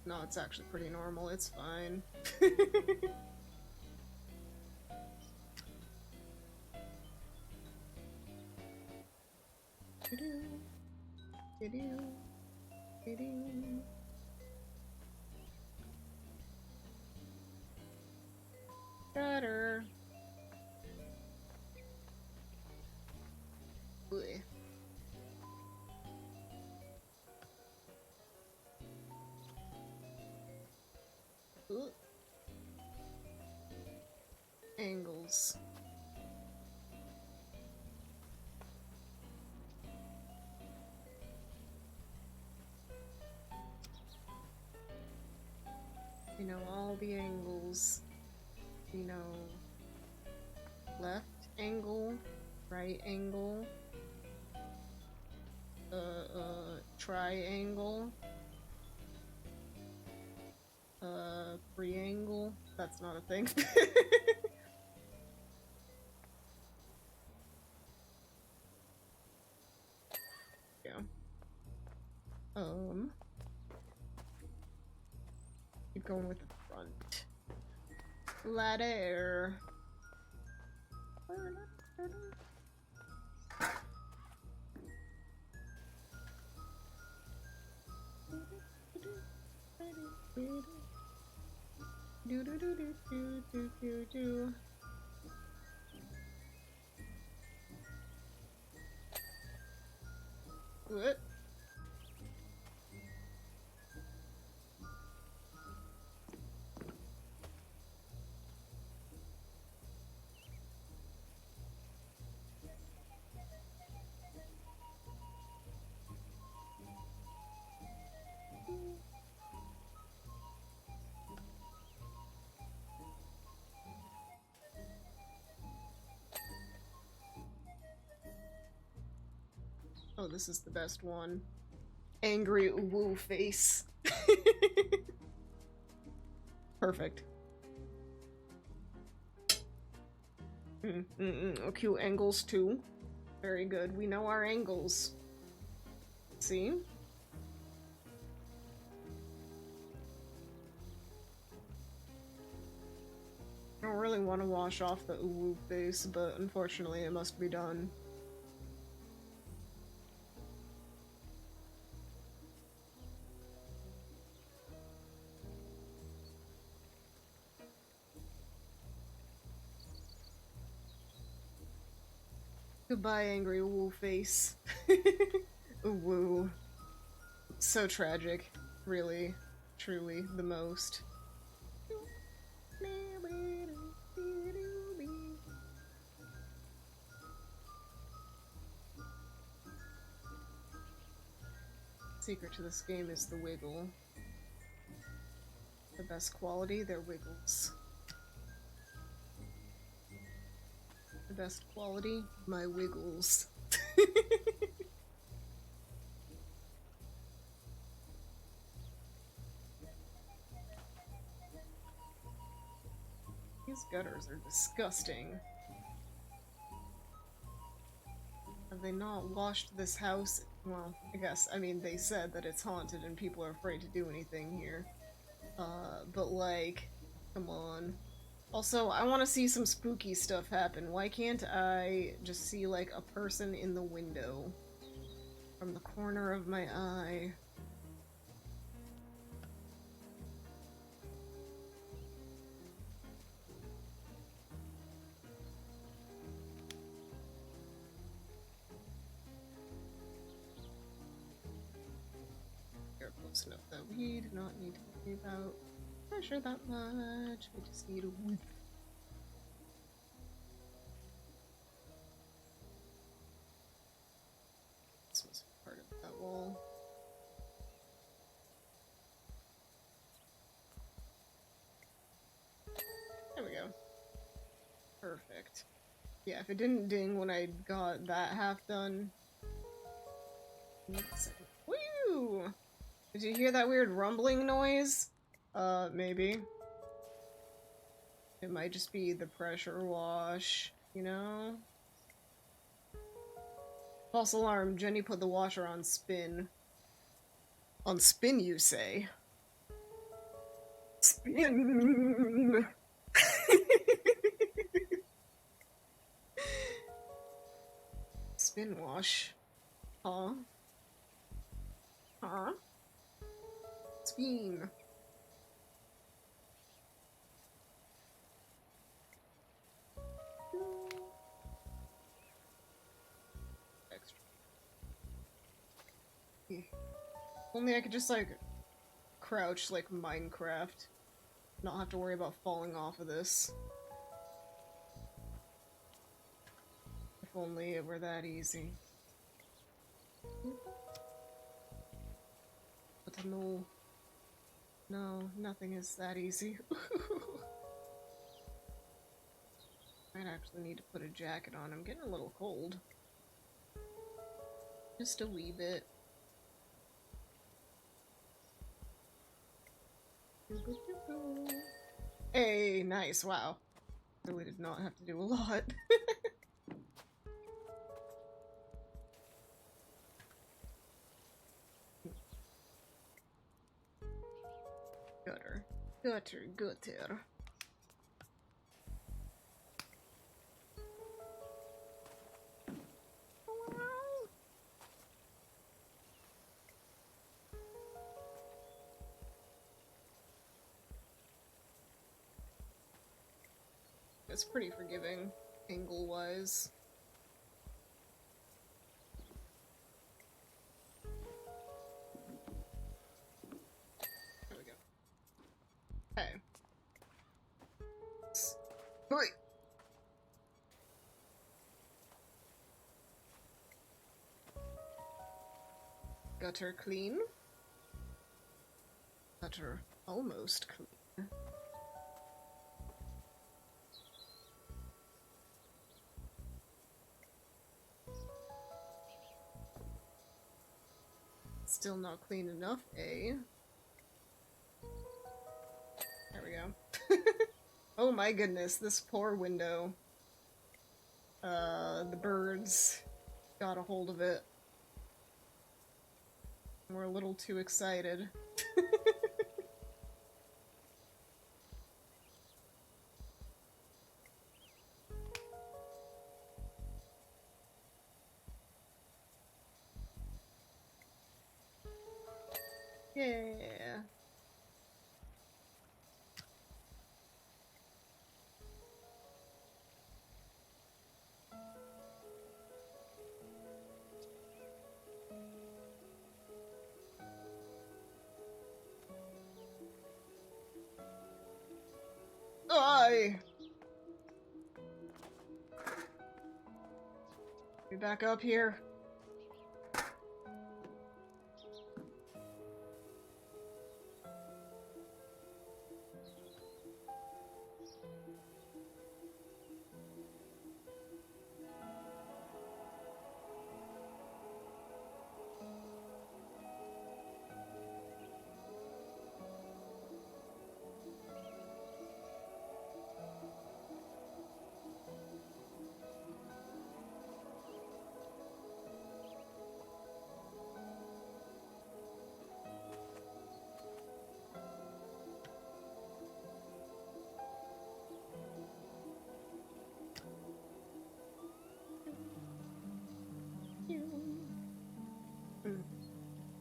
No, it's actually pretty normal. It's fine. Better. Bleh. Ooh. Angles. You know, all the angles. You know, left angle, right angle, triangle, preangle. That's not a thing. Yeah. Keep going with the front. Ladder. Do do do do do do do do. What? Oh, this is the best one. Angry woo face. Perfect. Oh, cute angles too. Very good. We know our angles. See? I don't really want to wash off the ooh face, but unfortunately it must be done. Goodbye, angry woo face. Woo. So tragic. Really. Truly the most. Secret to this game is the wiggle. The best quality, they're wiggles. The best quality, my wiggles. These gutters are disgusting. Have they not washed this house? Well, I guess, I mean, they said that it's haunted and people are afraid to do anything here. But like, come on. Also, I want to see some spooky stuff happen. Why can't I just see, like, a person in the window from the corner of my eye? You're close enough that we do not need to worry about pressure that much. We just need a whiff. This must be part of that wall. There we go. Perfect. Yeah, if it didn't ding when I got that half done. Wait a second. Woo! Did you hear that weird rumbling noise? Maybe. It might just be the pressure wash, you know? False alarm, Jenny put the washer on spin. On spin, you say? Spin! Spin wash. Huh? Huh? Spin. Extra. Yeah. Only I could just, like, crouch like Minecraft. Not have to worry about falling off of this. If only it were that easy. But no. No, nothing is that easy. Might actually need to put a jacket on. I'm getting a little cold. Just a wee bit. Hey, nice, wow. Really did not have to do a lot. Gutter. Gutter, gutter. it's pretty forgiving, angle-wise. There we go. Okay. Wait. Gutter clean. Gutter almost clean. Still not clean enough, eh? There we go. Oh my goodness, this poor window. The birds got a hold of it. We're a little too excited. Yeah. Aye. Be back up here.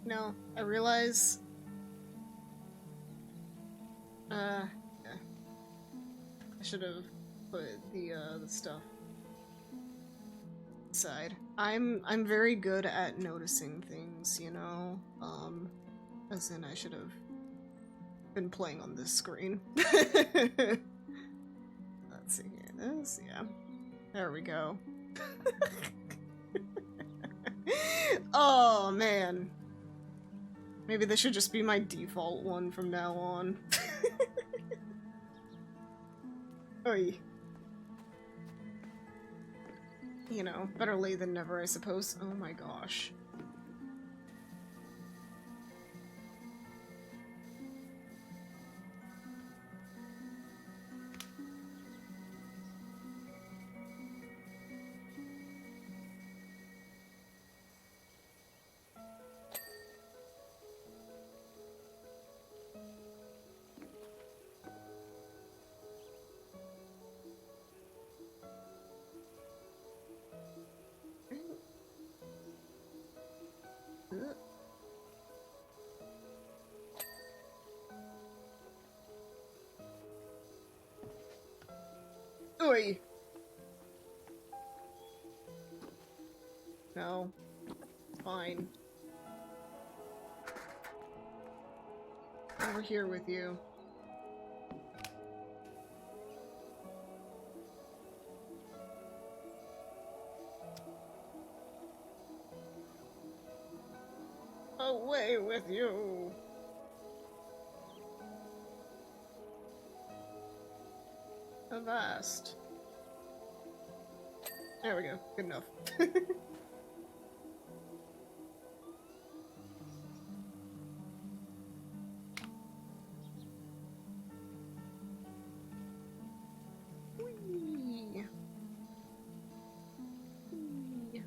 No, I realize. Yeah. I should have put the stuff aside. I'm very good at noticing things, you know. As in I should have been playing on this screen. Let's see here. This, yeah. There we go. Oh man. Maybe this should just be my default one from now on. Oy. You know, better late than never, I suppose. Oh my gosh. Oi! No. Fine. Over here with you. Away with you! Avast. There we go. Good enough. Whee! Whee!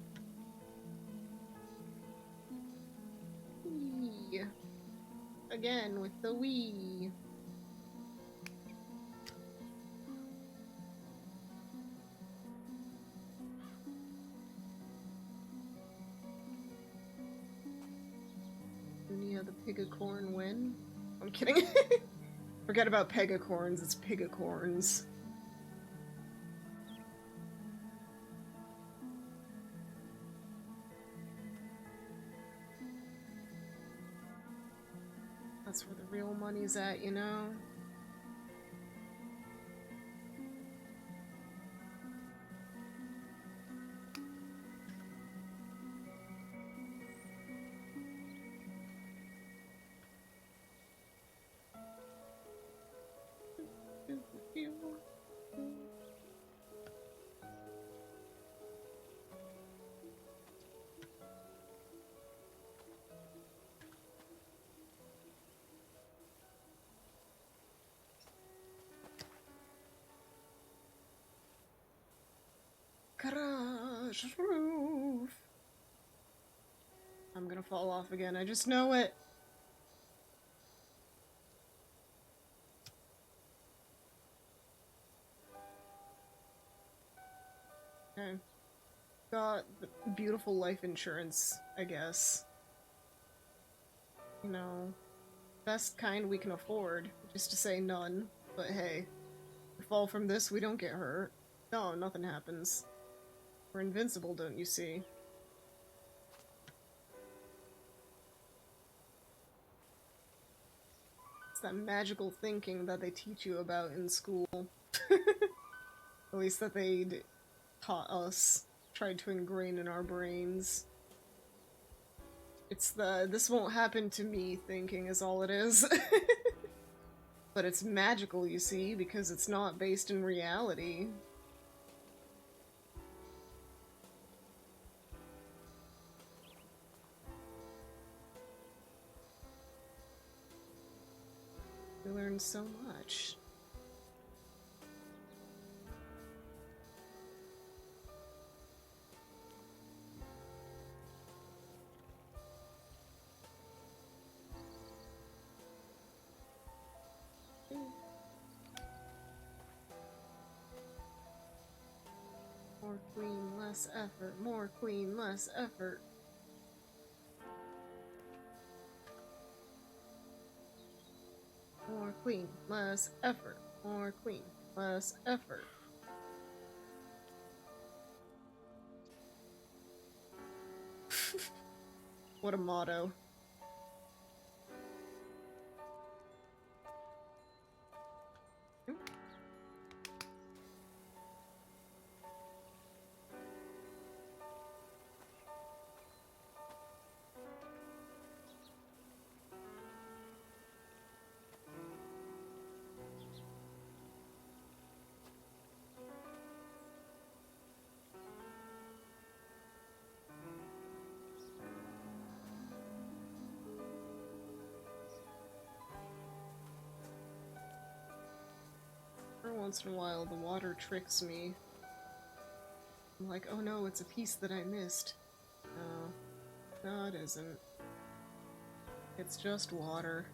Whee! Again with the wee. Yoonia the pigacorn win? I'm kidding. Forget about pegacorns, it's pigacorns. real money's at, you know? Garage roof. I'm gonna fall off again. I just know it. Okay. Got the beautiful life insurance, I guess. You know, best kind we can afford. Just to say none. But hey, we fall from this, we don't get hurt. No, nothing happens. We're invincible, don't you see? It's that magical thinking that they teach you about in school. At least that they'd taught us, tried to ingrain in our brains. It's the "this won't happen to me" thinking is all it is. But it's magical, you see, because it's not based in reality. We learn so much. More queen, less effort. More queen, less effort. More queen, less effort. More queen, less effort. What a motto. Every once in a while, the water tricks me. I'm like, oh no, it's a piece that I missed. No. No, it isn't. It's just water.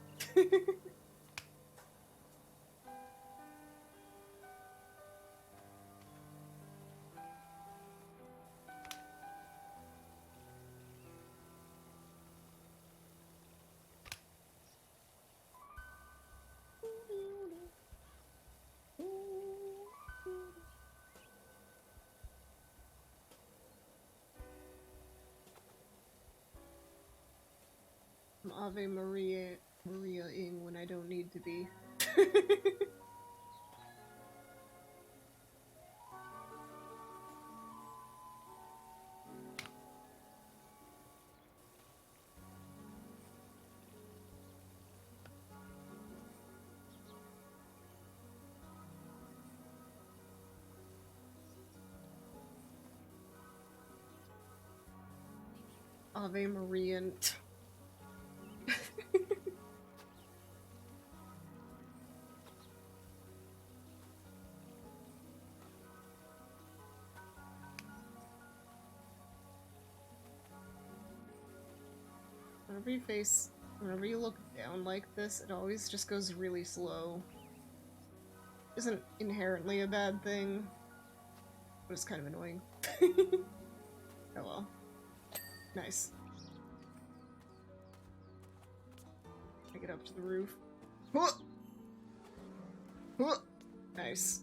I'm Ave Maria-ing when I don't need to be. Ave Marian. Whenever you look down like this, it always just goes really slow. Isn't inherently a bad thing, but it's kind of annoying. Oh well. Nice. I get up to the roof. Huh! Huh! Nice.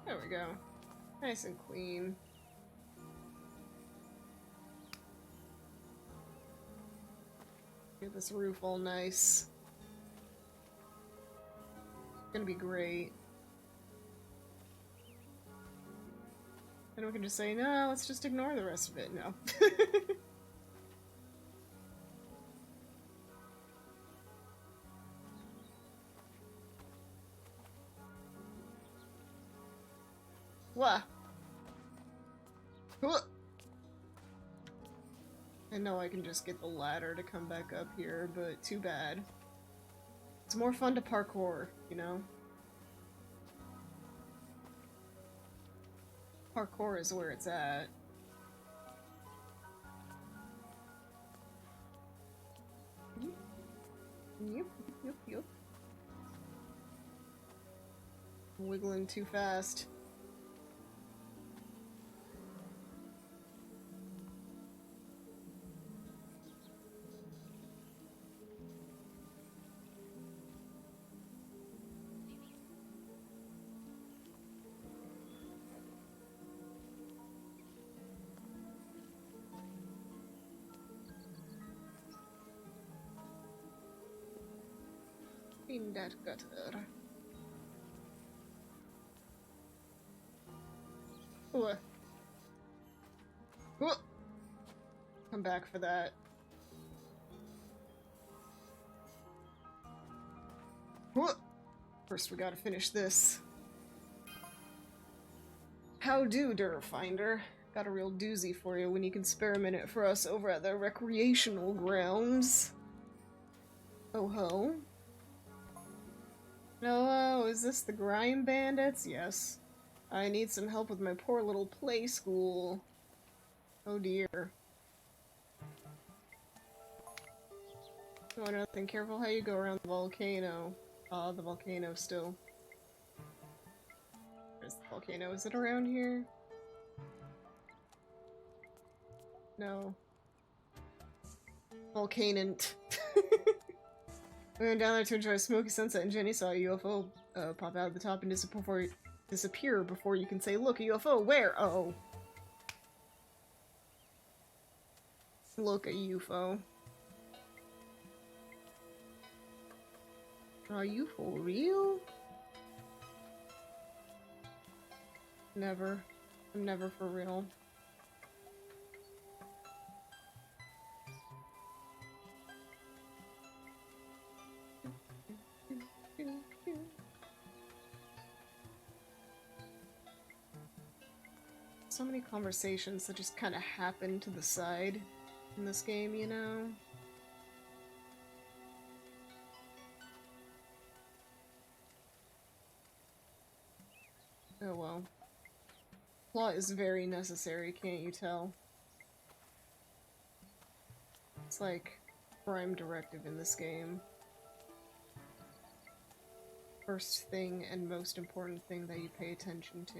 There we go. Nice and clean. Get this roof all nice. It's gonna be great. Then we can just say, no, let's just ignore the rest of it. No. What? I know I can just get the ladder to come back up here, but too bad. It's more fun to parkour, you know? Parkour is where it's at. Yep. Wiggling too fast. In that gutter. Ooh. Ooh. Come back for that. Ooh. First we gotta finish this. How do, Durfinder? Got a real doozy for you when you can spare a minute for us over at the recreational grounds. Oh ho. Hello, is this the Grime Bandits? Yes. I need some help with my poor little play school. Oh dear. Oh, nothing. Careful how you go around the volcano. Ah, the volcano still. Where's the volcano? Is it around here? No. Volcanant. We went down there to enjoy a smoky sunset, and Jenny saw a UFO pop out of the top and disappear before you can say, look, a UFO, where? Oh. Look, a UFO. Are you for real? Never. I'm never for real. So many conversations that just kind of happen to the side in this game, you know? Oh well. Plot is very necessary, can't you tell? It's like prime directive in this game. First thing and most important thing that you pay attention to.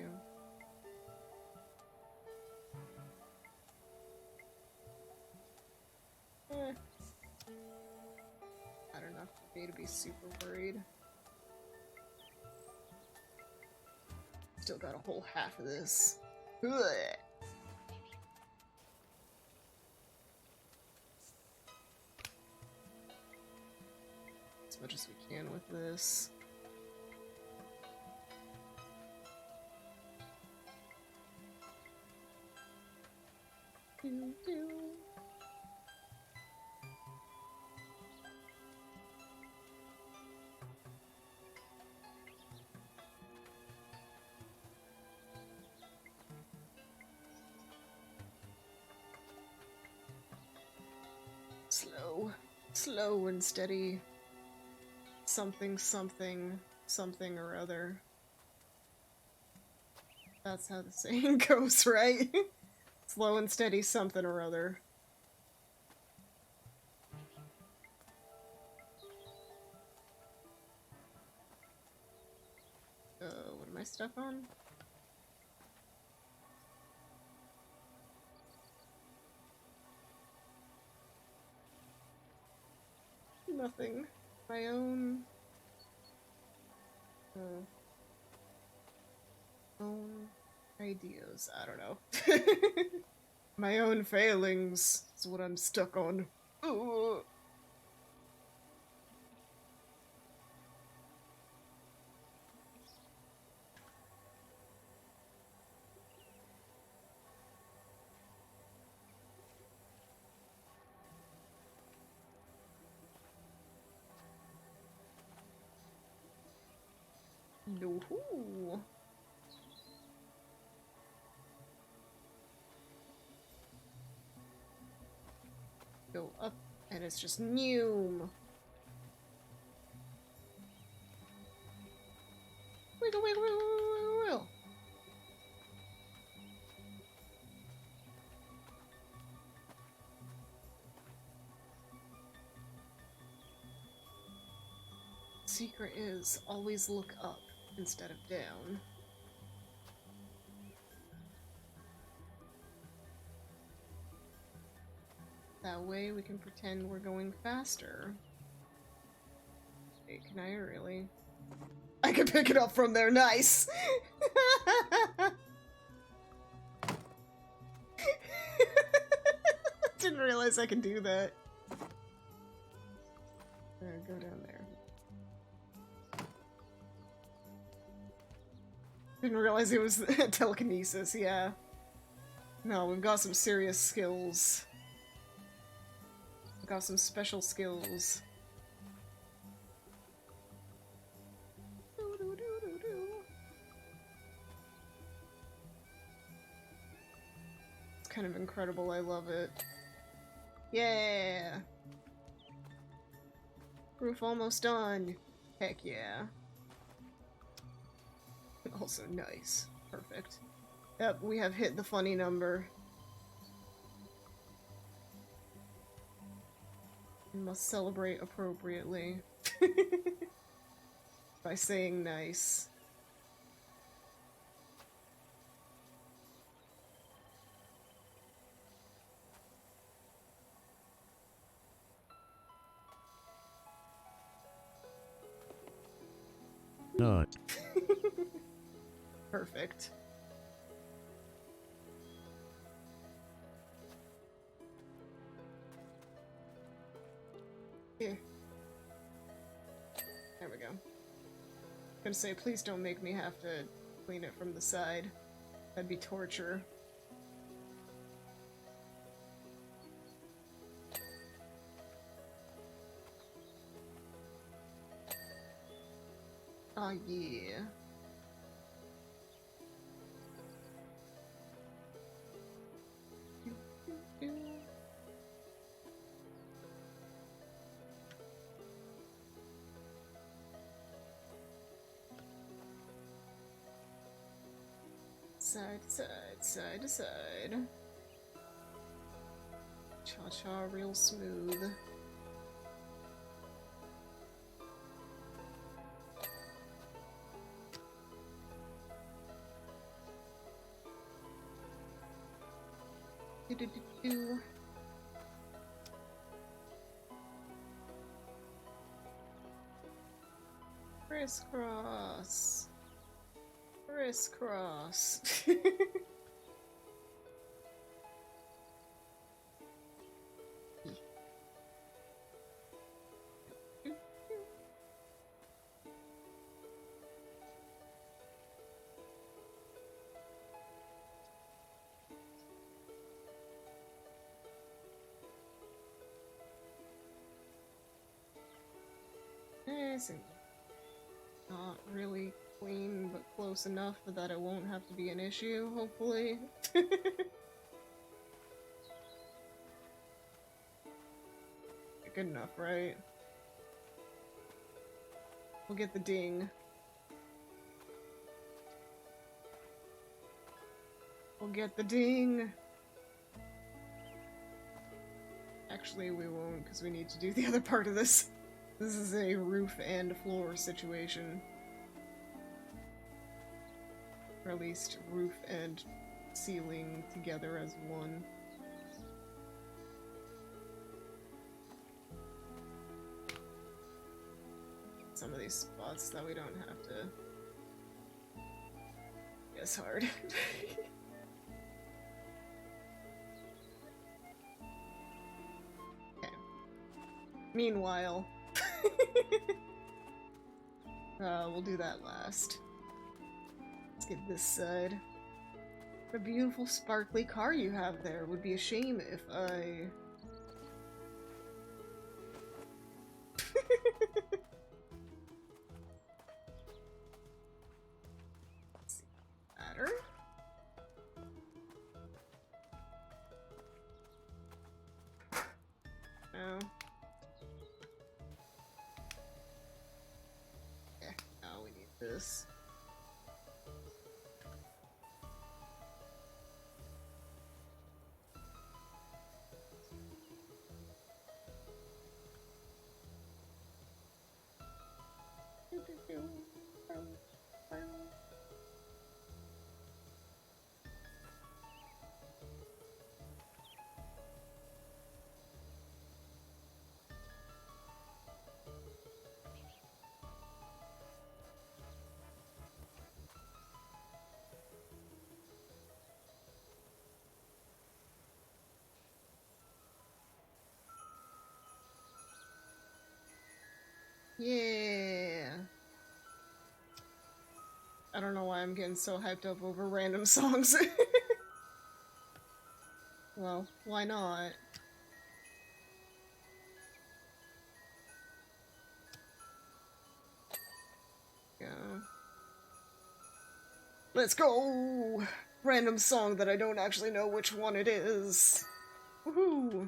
Not enough for me to be super worried. Still got a whole half of this. Ugh. As much as we can with this. Slow and steady. Something, something, something or other. That's how the saying goes, right? Slow and steady something or other. What am I stuck on? Nothing. My own... Oh. own ideas. I don't know. My own failings is what I'm stuck on. Ooh. No. Go up, and it's just Noom. Wiggle, wiggle, wiggle, wiggle, wiggle. Secret is always look up instead of down. That way we can pretend we're going faster. Wait, can I really? I can pick it up from there, nice! Didn't realize I could do that. Go down there. Didn't realize it was telekinesis, yeah. No, we've got some serious skills. We've got some special skills. It's kind of incredible, I love it. Yeah! Roof almost done. Heck yeah. Also nice. Perfect. Yep, we have hit the funny number. We must celebrate appropriately. By saying nice.
Nut.
Perfect. Here. There we go. I'm gonna say, please don't make me have to clean it from the side. That'd be torture. Oh yeah. Side to side, side to side. Cha-cha real smooth. Do-do-do-do. Crisscross. Crisscross. Not really clean, but close enough that it won't have to be an issue, hopefully. Good enough, right? We'll get the ding. We'll get the ding! Actually, we won't, because we need to do the other part of this. This is a roof and floor situation. Or at least roof and ceiling together as one. Some of these spots that we don't have to... is hard. Okay. Meanwhile, we'll do that last. Let's get this side. What a beautiful sparkly car you have there. Would be a shame if I... Let's see. Matter? No. Yeah, now we need this. Yeah. I don't know why I'm getting so hyped up over random songs. Well, why not? Yeah. Let's go! Random song that I don't actually know which one it is. Woohoo!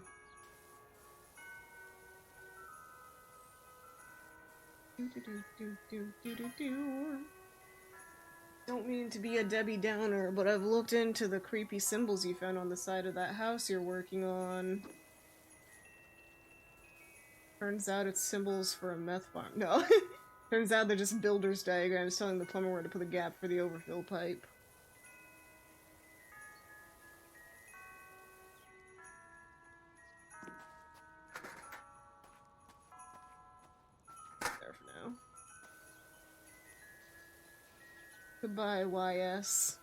Don't mean to be a Debbie Downer, but I've looked into the creepy symbols you found on the side of that house you're working on. Turns out it's symbols for a meth farm. No. Turns out they're just builder's diagrams telling the plumber where to put the gap for the overfill pipe. There for now. Goodbye, YS.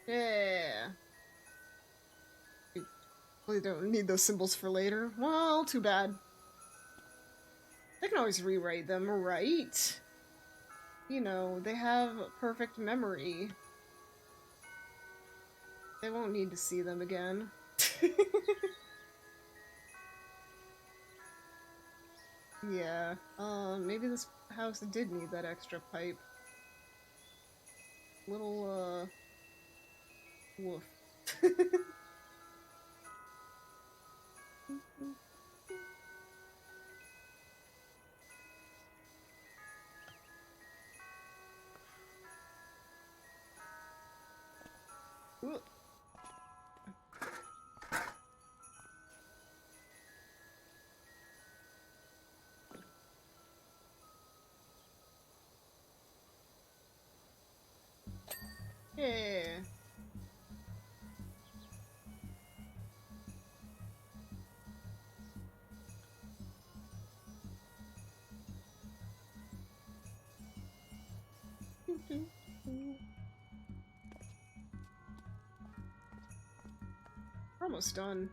Yeah. We don't need those symbols for later. Well, too bad. I can always rewrite them, right? You know, they have perfect memory. They won't need to see them again. Yeah, maybe this house did need that extra pipe. Little, woof. Ooh. Yeah. We're almost done.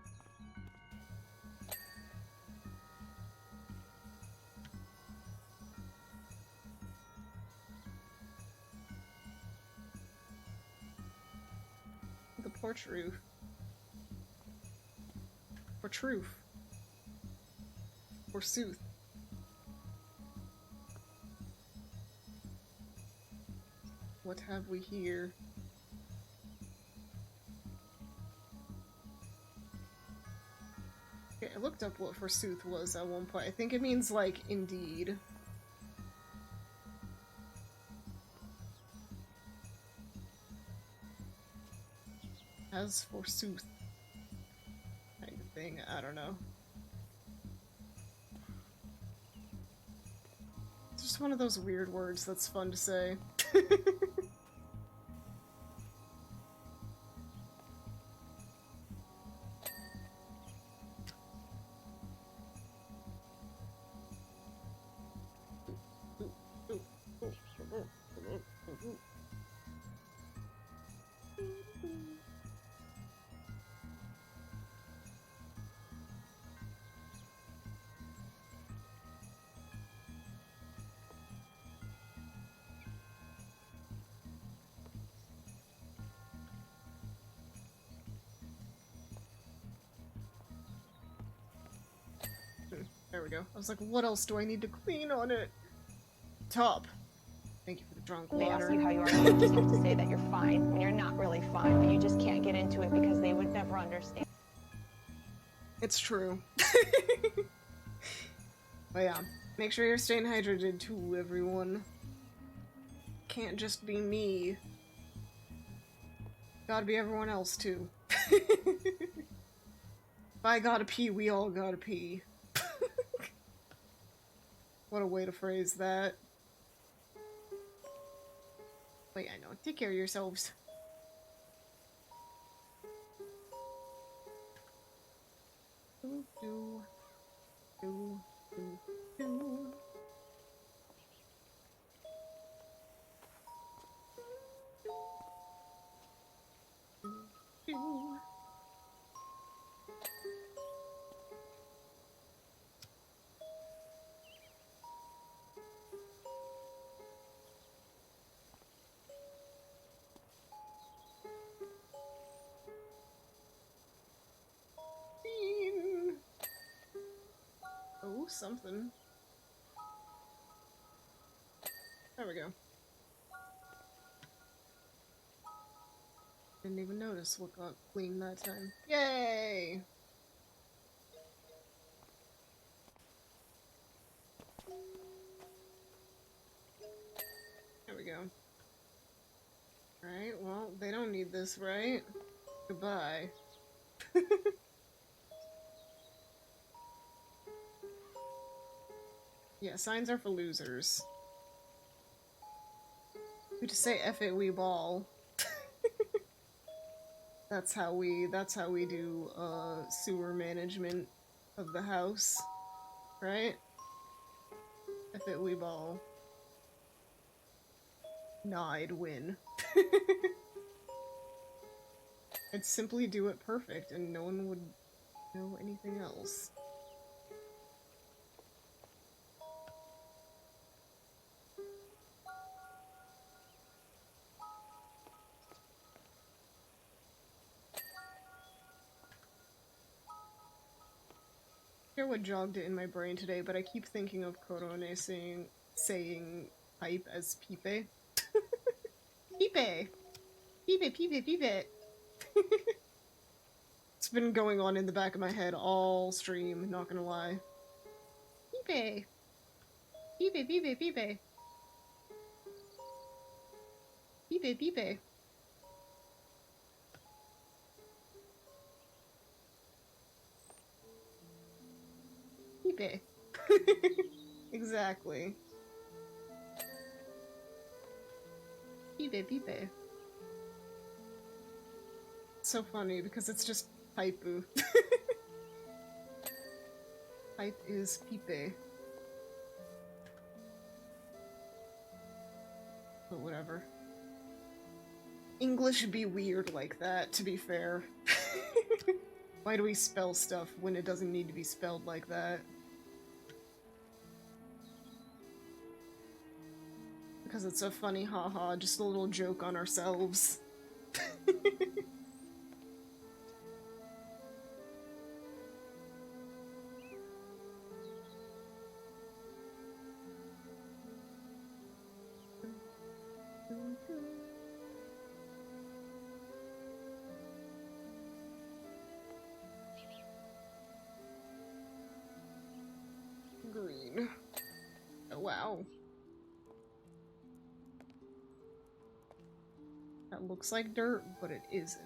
The porch roof. For truth. Forsooth. What have we here? Okay, I looked up what forsooth was at one point. I think it means, like, indeed. As forsooth. Kind of thing, I don't know. It's just one of those weird words that's fun to say. There we go. I was like, what else do I need to clean on it? Top. Thank you for the drunk
They ask
water.
you how you are, and you just have to say that you're fine when you're not really fine, but you just can't get into it because they would never understand.
It's true. But yeah, make sure you're staying hydrated too, everyone. Can't just be me. Gotta be everyone else too. If I gotta pee, we all gotta pee. What a way to phrase that. But yeah, no, take care of yourselves. Do, do, do, do, do. Do. Bean. Oh, something. There we go. Didn't even notice what got clean that time. Yay! There we go. Alright, well, they don't need this, right? Goodbye. Yeah, signs are for losers. We just say F it, we ball. That's how we do sewer management of the house, right? F it, we ball. Nah, I'd win. I'd simply do it perfect and no one would know anything else. I forget what jogged it in my brain today, but I keep thinking of Korone saying pipe as pipe. Pipe! Pipe, pipe, pipe! It's been going on in the back of my head all stream, not gonna lie. Pipe! Pipe, pipe, pipe! Pipe, pipe! Pipe! Exactly. Pipe, pipe. It's so funny because it's just Paipu. Pipe is pipe. But whatever. English be weird like that, to be fair. Why do we spell stuff when it doesn't need to be spelled like that? Because it's a funny haha, just a little joke on ourselves. Green. Oh, wow. That looks like dirt, but it isn't.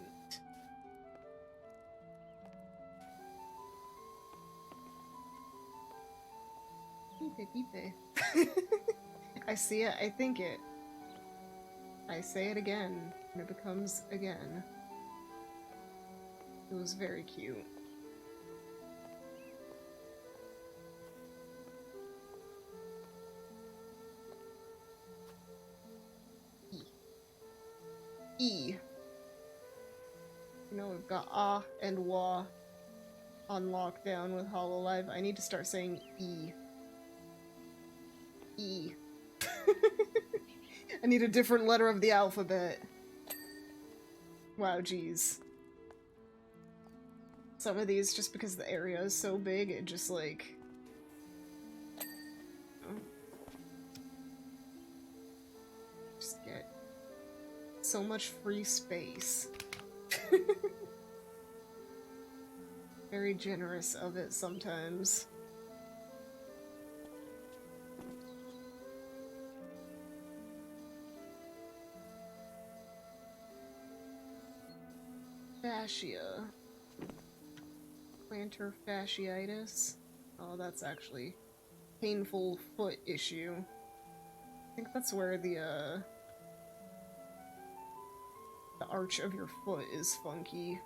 Pipe, pipe. I see it, I think it. I say it again, and it becomes again. It was very cute. E. You know, we've got ah and wah on lockdown with Hololive. I need to start saying E. E. I need a different letter of the alphabet. Wow, geez. Some of these, just because the area is so big, it just like so much free space. Very generous of it sometimes. Fascia. Plantar fasciitis. Oh, that's actually painful foot issue. I think that's where the arch of your foot is funky.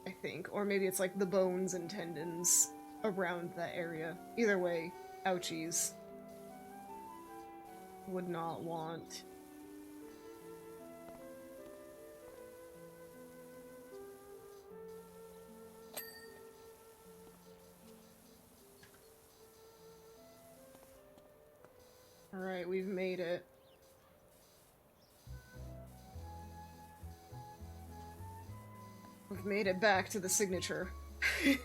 I think. Or maybe it's like the bones and tendons around that area. Either way, ouchies. Would not want. Alright, we've made it. We've made it back to the signature. Get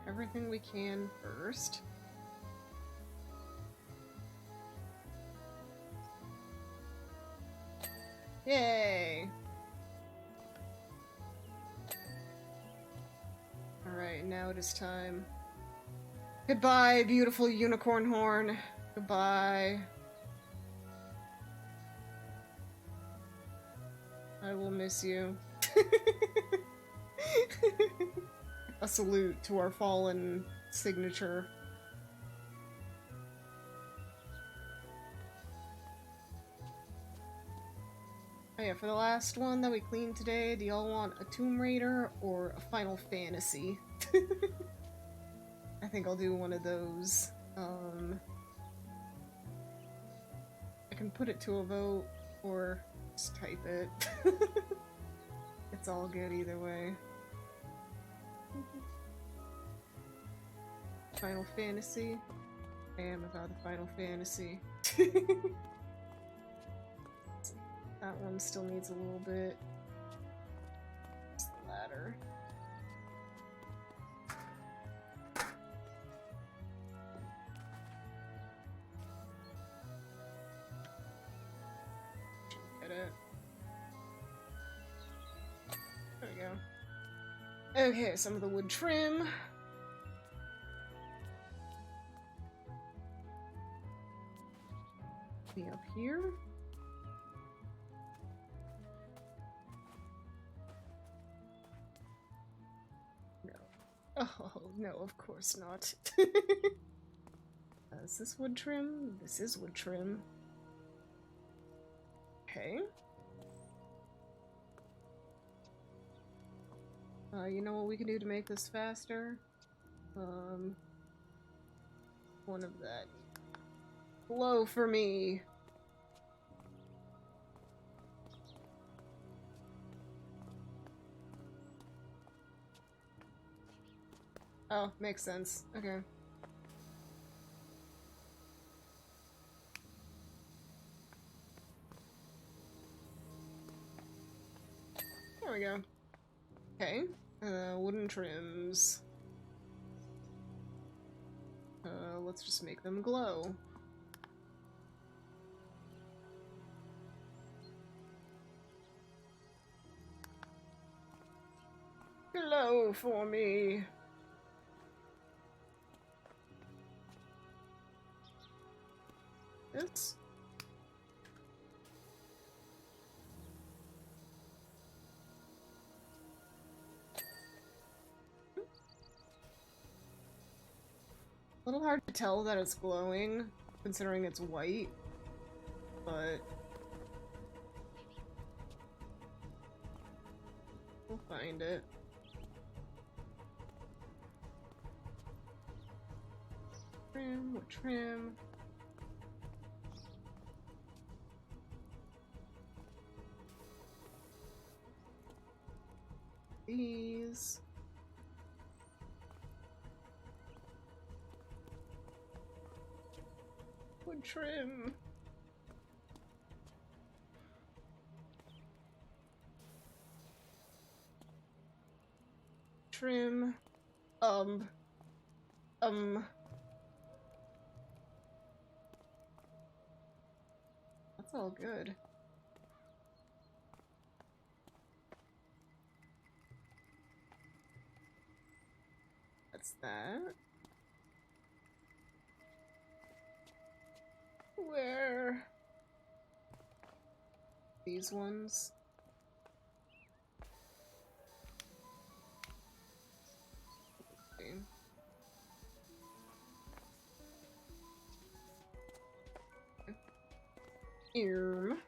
everything we can first. Yay! Alright, now it is time. Goodbye, beautiful unicorn horn. Goodbye. I will miss you. A salute to our fallen signature. Oh yeah, for the last one that we cleaned today, do y'all want a Tomb Raider or a Final Fantasy? I think I'll do one of those. I can put it to a vote, or just type it. It's all good either way. Final Fantasy? I am about the Final Fantasy. That one still needs a little bit. It's the ladder. Get it. There we go. Okay, some of the wood trim. Be up here. Oh, no, of course not. Is this wood trim? This is wood trim. Okay. You know what we can do to make this faster? One of that. Blow for me! Oh, makes sense. Okay. There we go. Okay. Wooden trims. Let's just make them glow. Glow for me! This? A little hard to tell that it's glowing, considering it's white, but we'll find it. Trim, what trim? These. Wood trim. Trim. That's all good. That's that. Where? These ones? Okay. Earm.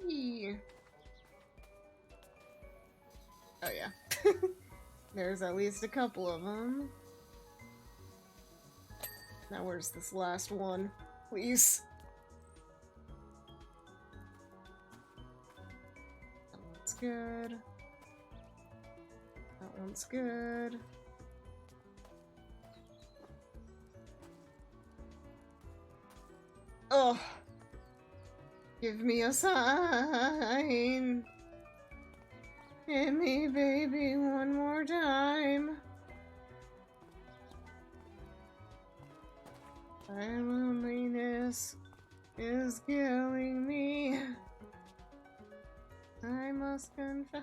Whee! Oh yeah. There's at least a couple of them. Now where's this last one? Please. That one's good. That one's good. Oh! Give me a sign! Hit me, baby, one more time. My loneliness is killing me. I must confess,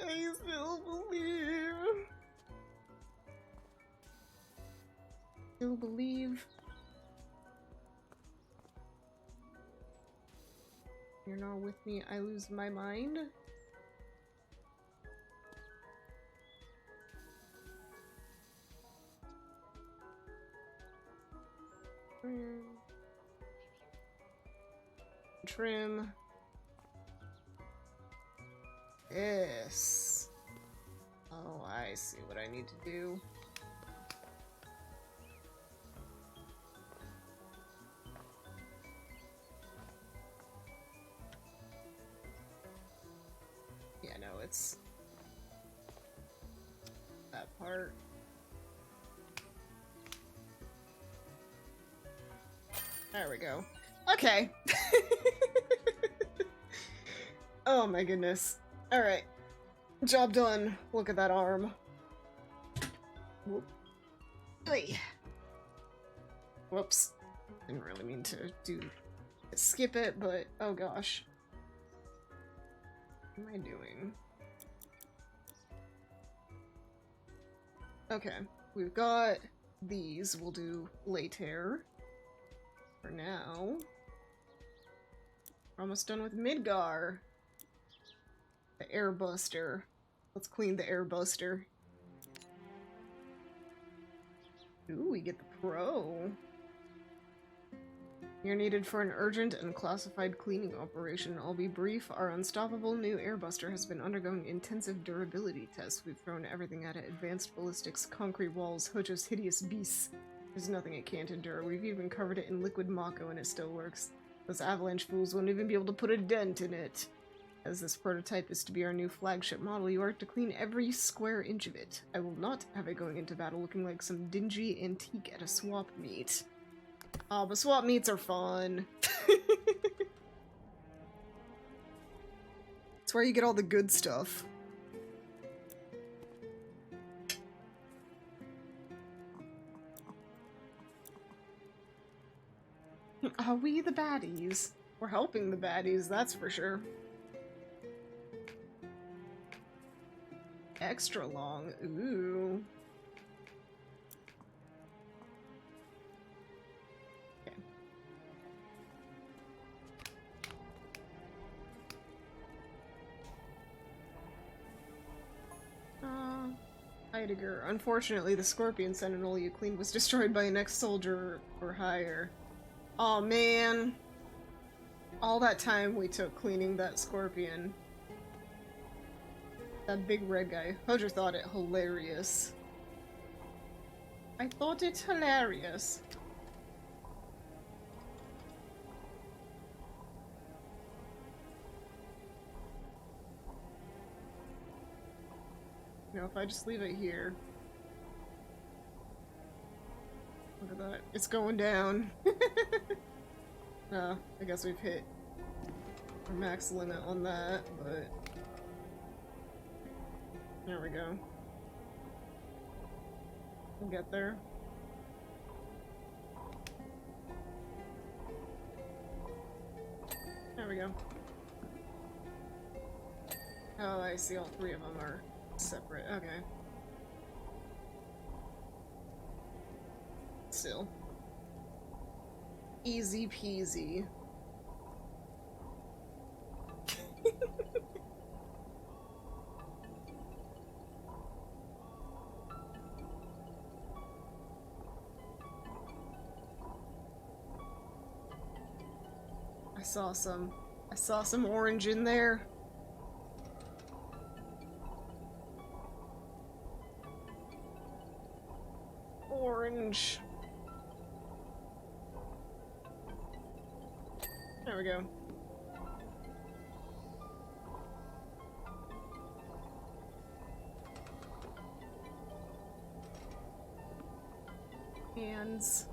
I still believe. Still believe. You're not with me, I lose my mind. Trim. Yes. Oh, I see what I need to do. Yeah, no, it's that part. There we go. Okay. Oh my goodness. Alright. Job done. Look at that arm. Whoop. Oy. Whoops. Didn't really mean to skip it, but oh gosh. What am I doing? Okay. We've got these. We'll do later. For now. We're almost done with Midgar. The airbuster. Let's clean the airbuster. Ooh, we get the pro. You're needed for an urgent and classified cleaning operation. I'll be brief. Our unstoppable new airbuster has been undergoing intensive durability tests. We've thrown everything at it. Advanced ballistics, concrete walls, Hojo's hideous beasts. There's nothing it can't endure. We've even covered it in liquid Mako and it still works. Those avalanche fools won't even be able to put a dent in it. As this prototype is to be our new flagship model, you are to clean every square inch of it. I will not have it going into battle looking like some dingy antique at a swap meet. Oh, but swap meets are fun. It's where you get all the good stuff. Are we the baddies? We're helping the baddies, that's for sure. Extra long. Ooh. Okay. Heidegger. Unfortunately, the Scorpion Sentinel you cleaned was destroyed by an ex-soldier or higher. Aw, man. All that time we took cleaning that Scorpion. That big red guy. Hojo thought it hilarious. I thought it hilarious. You know, if I just leave it here. Look at that. It's going down. I guess we've hit our max limit on that, but there we go. We'll get there. There we go. Oh, I see, all three of them are separate. Okay. Still. Easy peasy. I saw some orange in there. Orange. There we go. Hands.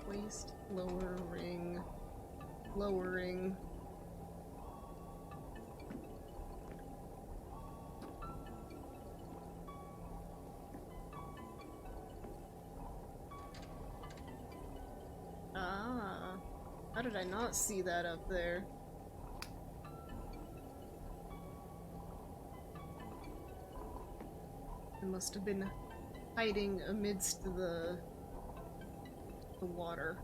Waist lowering. Lowering. Ah. How did I not see that up there? It must have been hiding amidst the water.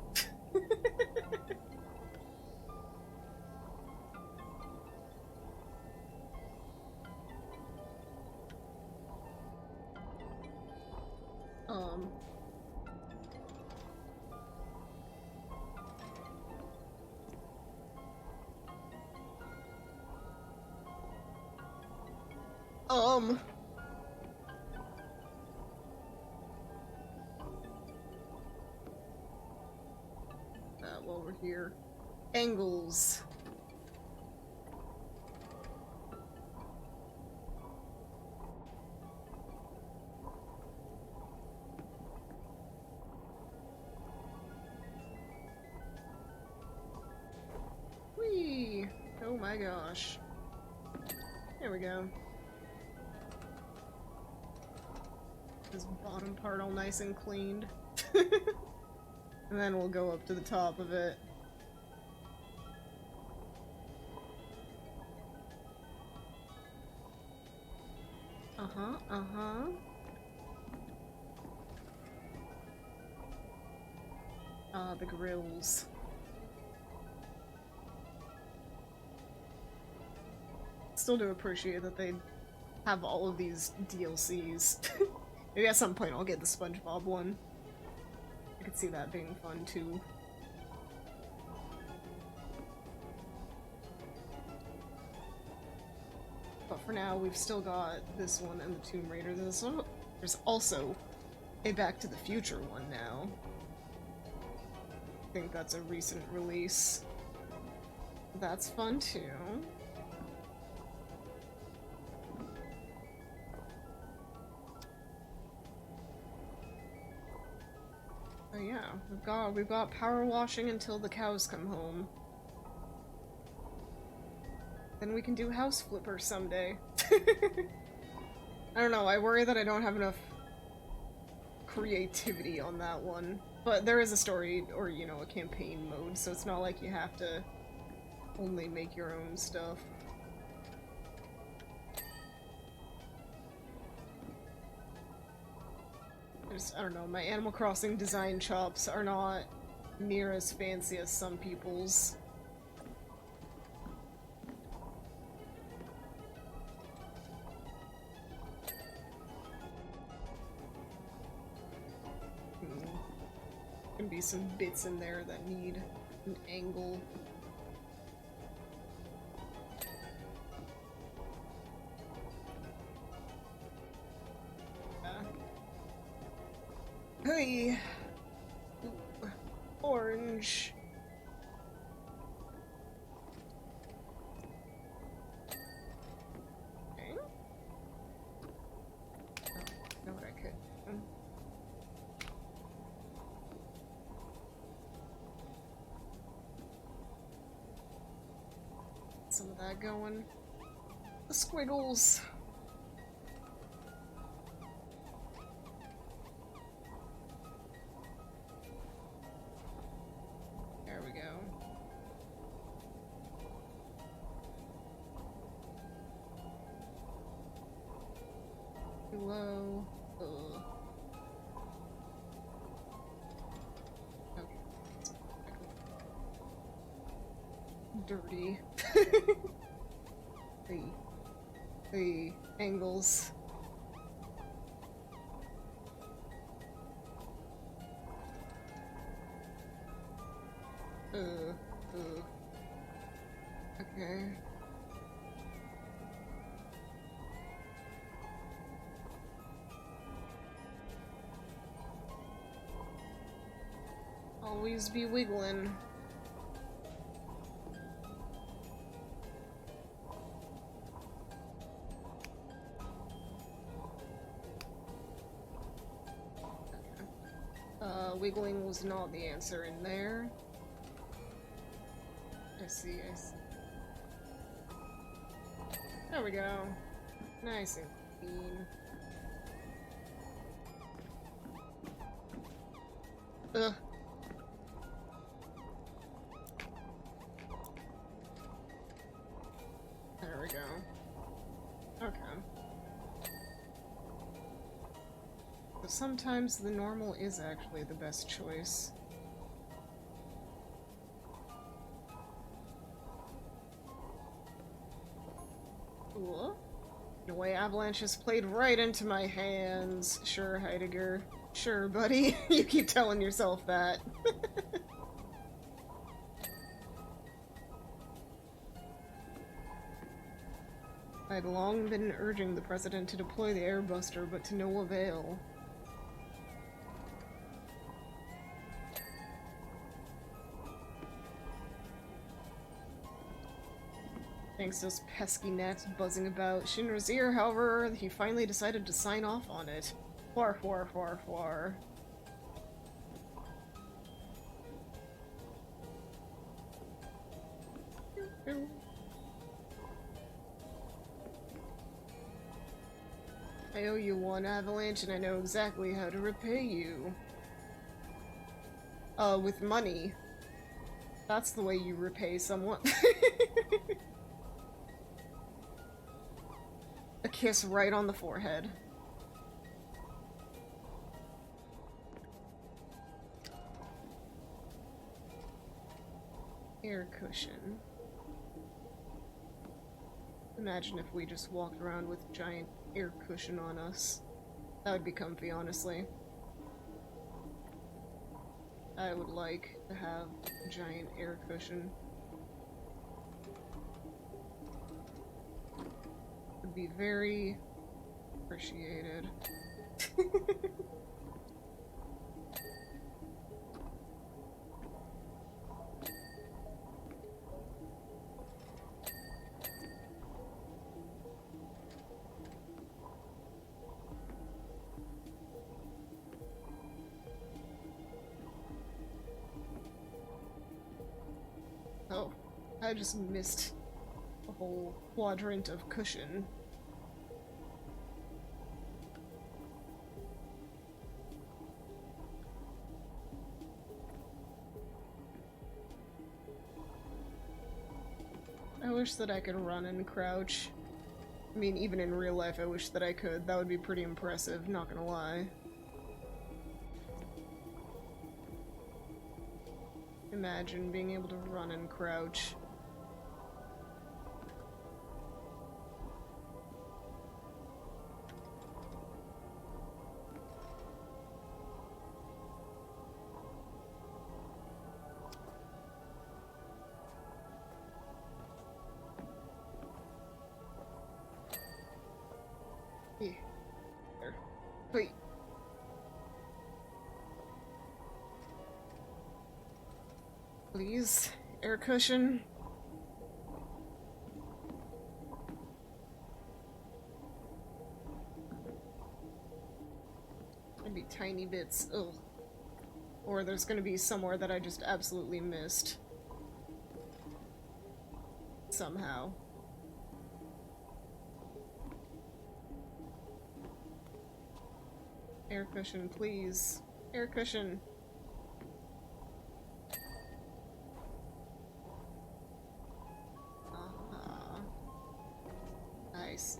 While we're here. Angles. Whee! Oh my gosh. There we go. This bottom part all nice and cleaned. And then we'll go up to the top of it. Uh-huh, uh-huh. Ah, the grills. Still do appreciate that they have all of these DLCs. Maybe at some point I'll get the SpongeBob one. I could see that being fun too. But for now, we've still got this one and the Tomb Raider. There's also a Back to the Future one now. I think that's a recent release. That's fun too. Oh yeah, we've got power washing until the cows come home. Then we can do house flipper someday. I don't know, I worry that I don't have enough creativity on that one. But there is a story, or you know, a campaign mode, so it's not like you have to only make your own stuff. I don't know, my Animal Crossing design chops are not near as fancy as some people's. Gonna be some bits in there that need an angle. Hey! Ooh. Orange. some of that going. The squiggles. There we go. Hello. Ugh. Okay. Dirty. the angles. Okay. Always be wiggling. Wiggling was not the answer in there. I see, I see. There we go. Nice and clean. Ugh. There we go. Okay. But sometimes the normal is actually the best choice. Cool. The way avalanches played right into my hands. Sure, Heidegger. Sure, buddy. You keep telling yourself that. I'd long been urging the president to deploy the airbuster, but to no avail. Thanks to those pesky gnats buzzing about Shinra's ear, however, he finally decided to sign off on it. Whar, whar, whar, whar. I owe you one, Avalanche, and I know exactly how to repay you. With money. That's the way you repay someone. A kiss right on the forehead. Air cushion. Imagine if we just walked around with giant air cushion on us. That would be comfy, honestly. I would like to have a giant air cushion. Would be very appreciated. Oh, I just missed a whole quadrant of cushion. I wish that I could run and crouch. I mean, even in real life, I wish that I could. That would be pretty impressive, not gonna lie. Imagine being able to run and crouch. Yeah. There. Wait. Please, air cushion. Maybe tiny bits. Ugh. Or there's gonna be somewhere that I just absolutely missed. somehow. Air cushion, please. Air cushion. Uh-huh. I see.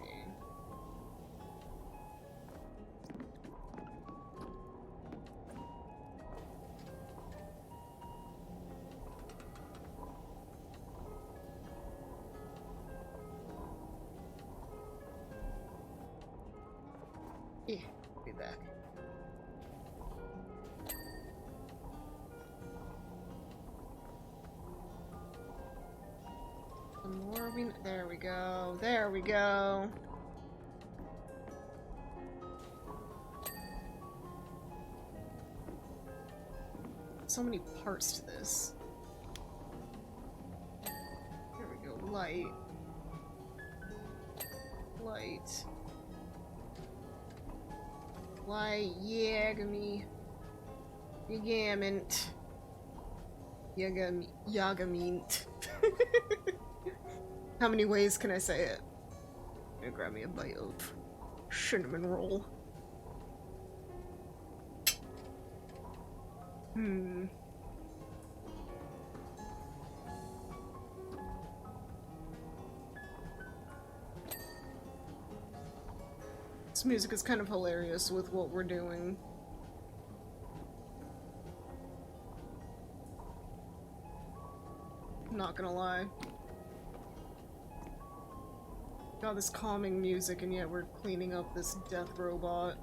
Yeah, be back. Some more there we go. There we go. So many parts to this. There we go. Light. Light. Light. Yagami. Yagamint. Yagamint. How many ways can I say it? I'm gonna grab me a bite of cinnamon roll. This music is kind of hilarious with what we're doing. Not gonna lie. Got this calming music, and yet we're cleaning up this death robot.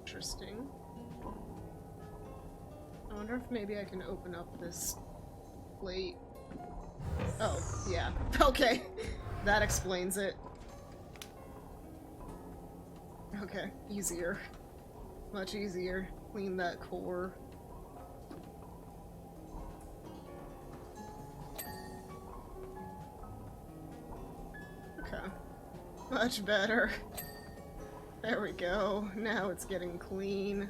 Interesting. I wonder if maybe I can open up this plate. Oh, yeah. Okay. That explains it. Okay, easier. Much easier. Clean that core. Okay. Much better. There we go. Now it's getting clean.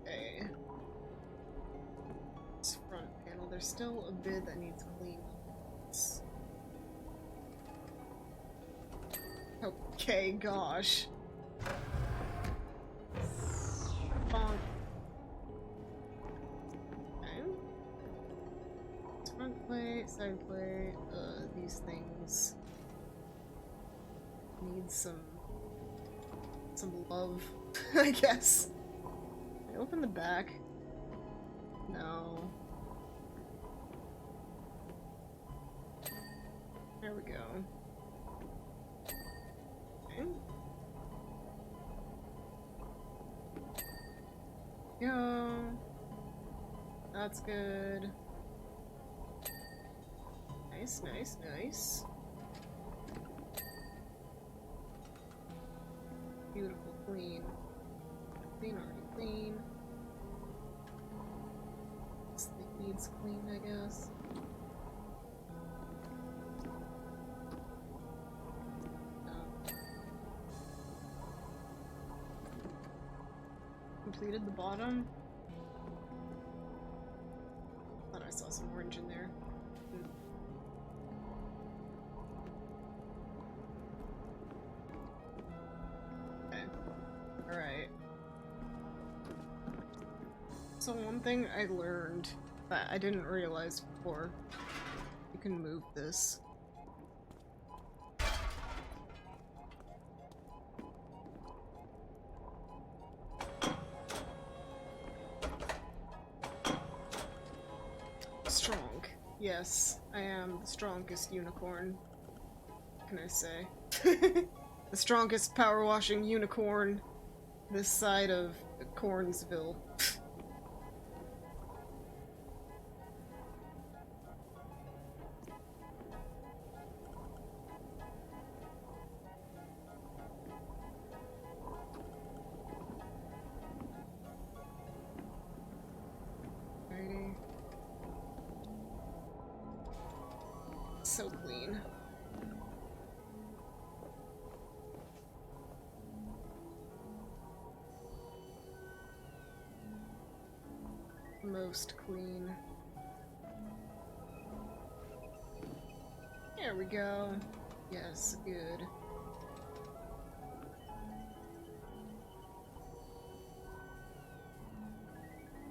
Okay. This front panel, there's still a bit that needs cleaning. Okay, gosh. Bonk. Okay. Front plate, side plate, these things need some love, I guess. Can I open the back? No. There we go. Okay. Go. That's good. Nice, nice, nice. Beautiful, clean. Clean, already clean. This thing needs clean, I guess. completed the bottom. Thought I saw some orange in there. Okay. Alright. So one thing I learned that I didn't realize before, you can move this. Strong. Yes, I am the strongest unicorn. What can I say? The strongest power washing unicorn this side of Cornsville. Alrighty. So clean. Most clean. There we go. Yes, good.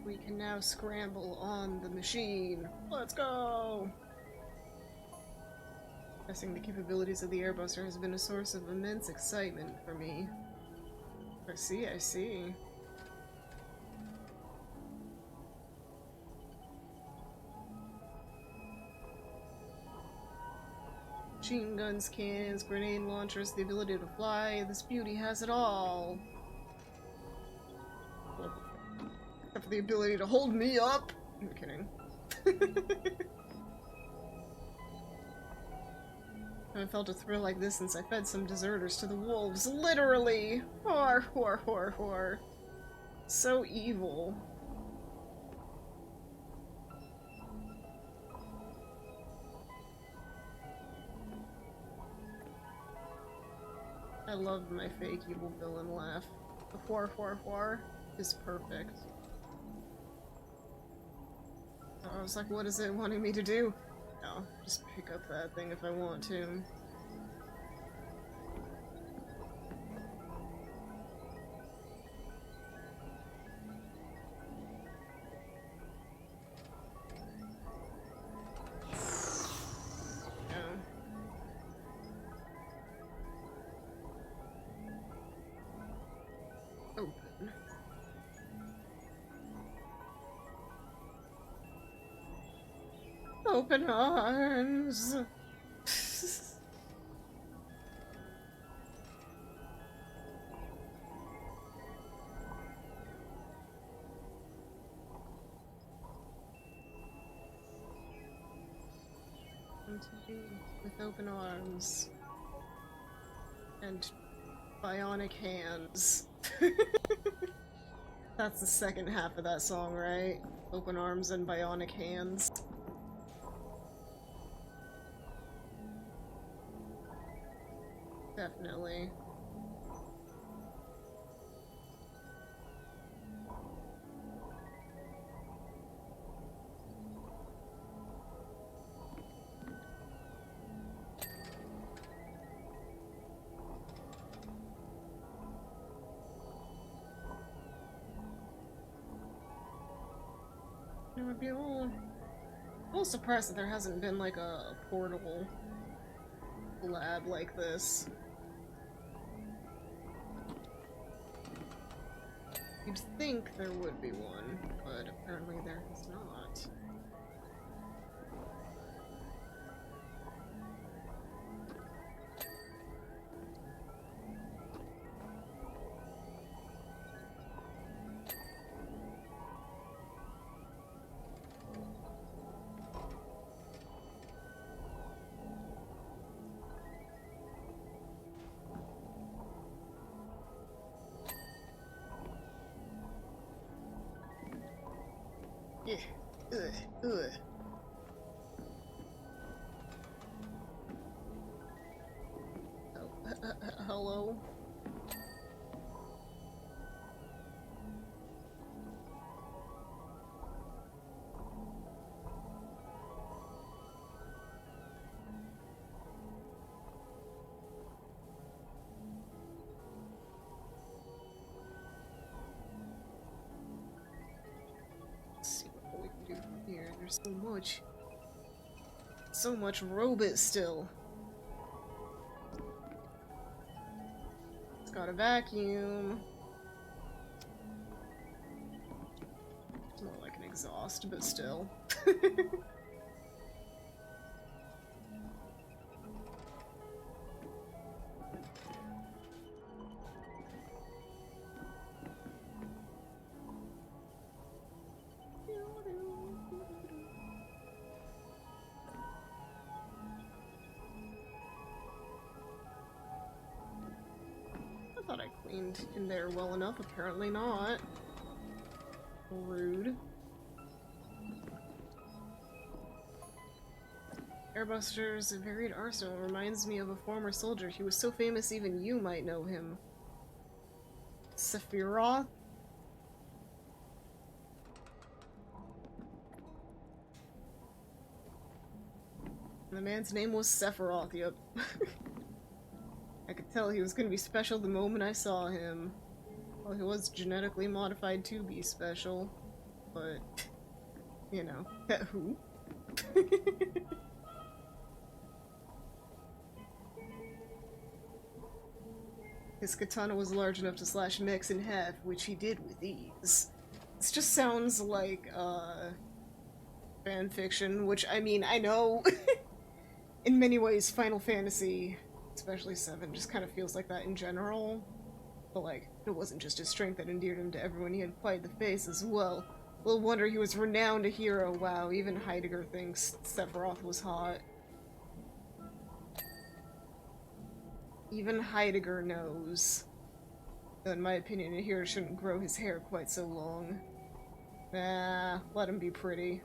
We can now scramble on the machine. Let's go! Testing the capabilities of the airbuster has been a source of immense excitement for me. I see, I see. Machine guns, cannons, grenade launchers, the ability to fly. This beauty has it all. Except for the ability to hold me up. I'm kidding. I haven't felt a thrill like this since I fed some deserters to the wolves. Literally! Whore, whore, whore, whore. So evil. I love my fake evil villain laugh. The whore, whore, whore is perfect. I was like, what is it wanting me to do? No, just pick up that thing if I want to. Open. Open arms. Come to me with open arms and bionic hands. That's the second half of that song, right? Open arms and bionic hands. Definitely. It would be a little surprised that there hasn't been like a portable lab like this. You'd think there would be one, but apparently there is not. Yeah. Ugh. Oh, hello? So much. So much robot still. It's got a vacuum. It's more like an exhaust, but still. I thought I cleaned in there well enough, apparently not. Rude. Airbuster's varied arsenal reminds me of a former soldier. He was so famous even you might know him. Sephiroth? The man's name was Sephiroth, yep. I could tell he was gonna be special the moment I saw him. Well, he was genetically modified to be special, but, you know, who? His katana was large enough to slash mechs in half, which he did with ease. This just sounds like, fanfiction, which, I mean, I know in many ways Final Fantasy, especially 7, just kind of feels like that in general. But, like, it wasn't just his strength that endeared him to everyone, he had quite the face as well. Little wonder he was renowned a hero. Wow, even Heidegger thinks Sephiroth was hot. Even Heidegger knows that, in my opinion, a hero shouldn't grow his hair quite so long. Nah, let him be pretty.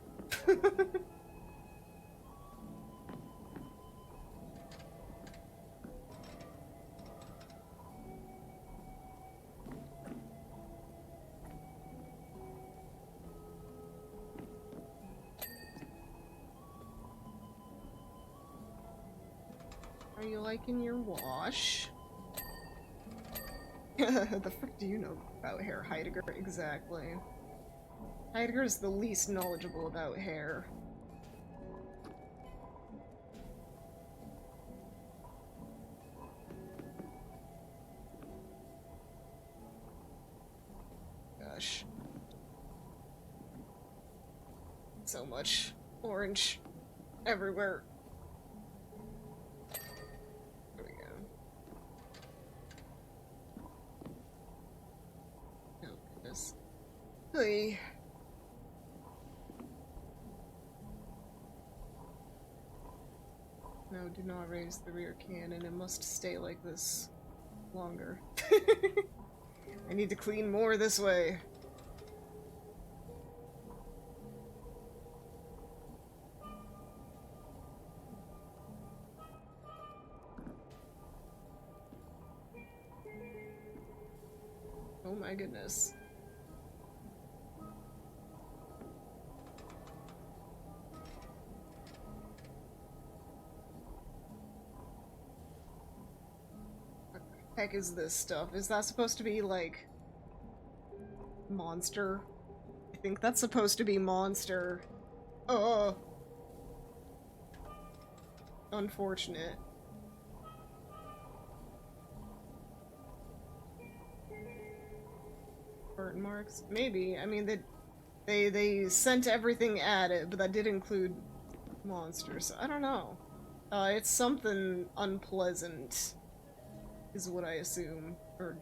Are you liking your wash? The frick do you know about hair, Heidegger? Exactly. Heidegger is the least knowledgeable about hair. Gosh. So much orange everywhere. There we go. Oh, goodness. Hey. No, do not raise the rear cannon. It must stay like this longer. I need to clean more this way. Oh my goodness. What the heck is this stuff? Is that supposed to be like monster? I think that's supposed to be monster. Oh, unfortunate. Burn marks? Maybe. I mean, they sent everything at it, but that did include monsters. I don't know. It's something unpleasant, is what I assume. Or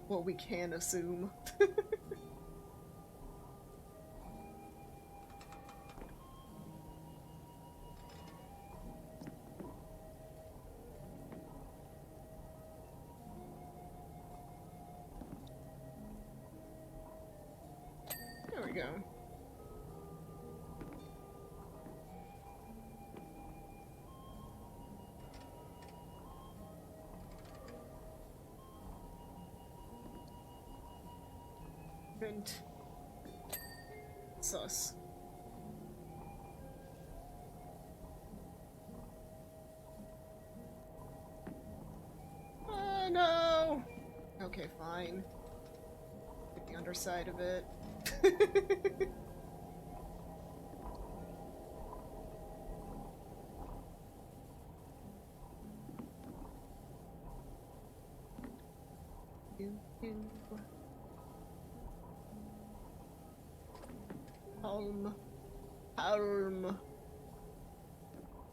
what we can assume. There we go. Vent. Sus. Oh no! Okay, fine. Get the underside of it.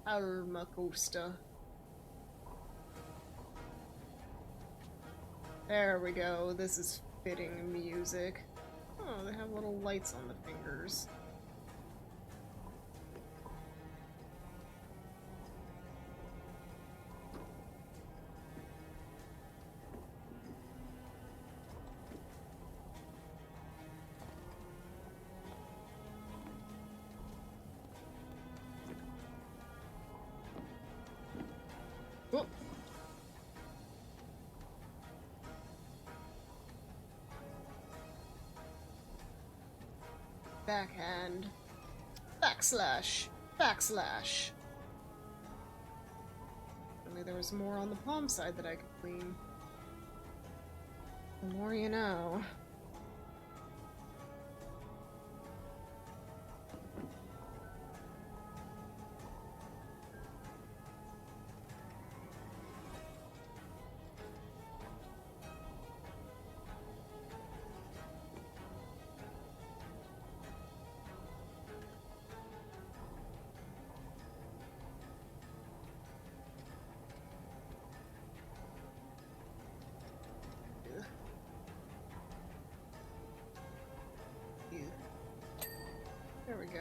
Alma Costa. There we go. This is fitting music. Oh, they have little lights on the fingers. Oh. Backhand. Backslash. Backslash. Only there was more on the palm side that I could clean. The more you know. There we go.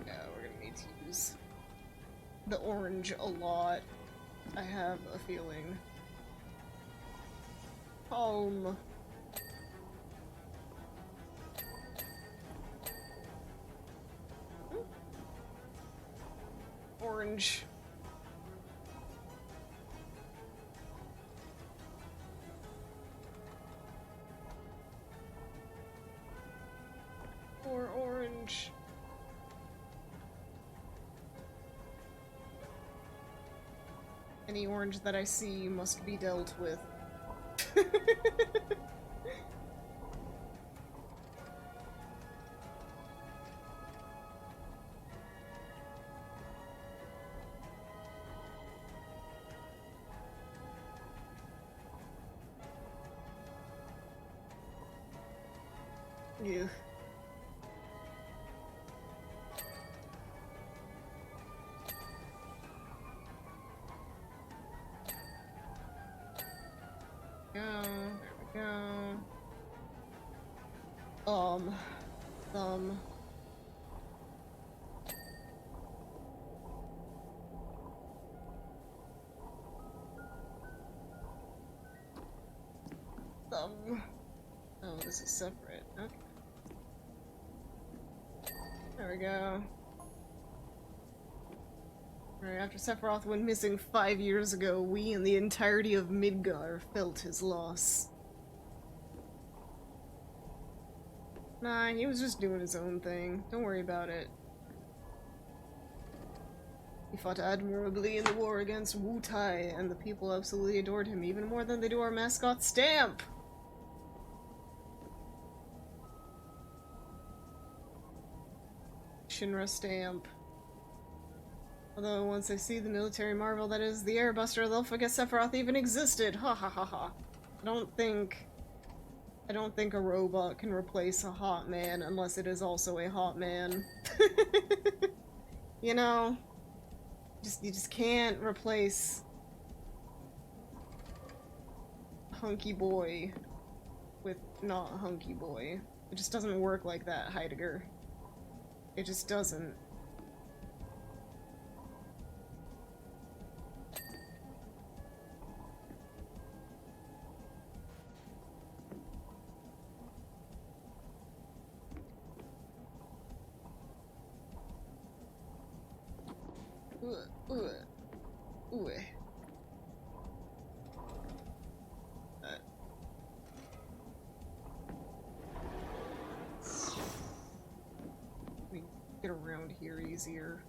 Yeah, we're gonna need to use the orange a lot. I have a feeling. Home. Orange. Or orange. Any orange that I see must be dealt with. Yeah. Go. There we go. Thumb. Thumb. Oh, this is separate. Okay. There we go. Alright, after Sephiroth went missing 5 years ago, we and the entirety of Midgar felt his loss. Nah, he was just doing his own thing. Don't worry about it. He fought admirably in the war against Wu Tai, and the people absolutely adored him, even more than they do our mascot Stamp! Shinra Stamp. Although once they see the military marvel that is the Airbuster, they'll forget Sephiroth even existed. Ha ha ha ha. I don't think a robot can replace a hot man unless it is also a hot man. You know, you just can't replace hunky boy with not hunky boy. It just doesn't work like that, Heidegger. It just doesn't. Ooh. We get around here easier.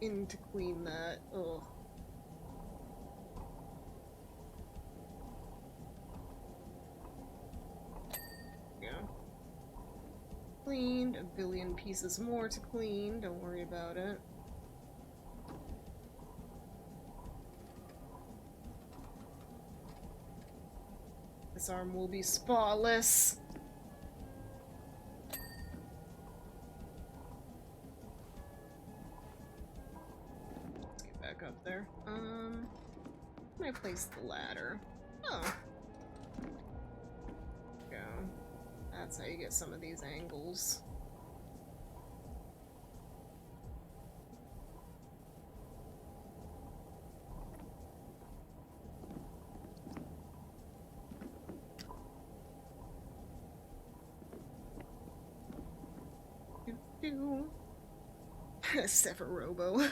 in to clean that. Ugh. Yeah. Cleaned. A billion pieces more to clean. Don't worry about it. This arm will be spotless. Let's get back up there. Can I place the ladder? Oh. Go. That's how you get some of these angles. Sephirobo.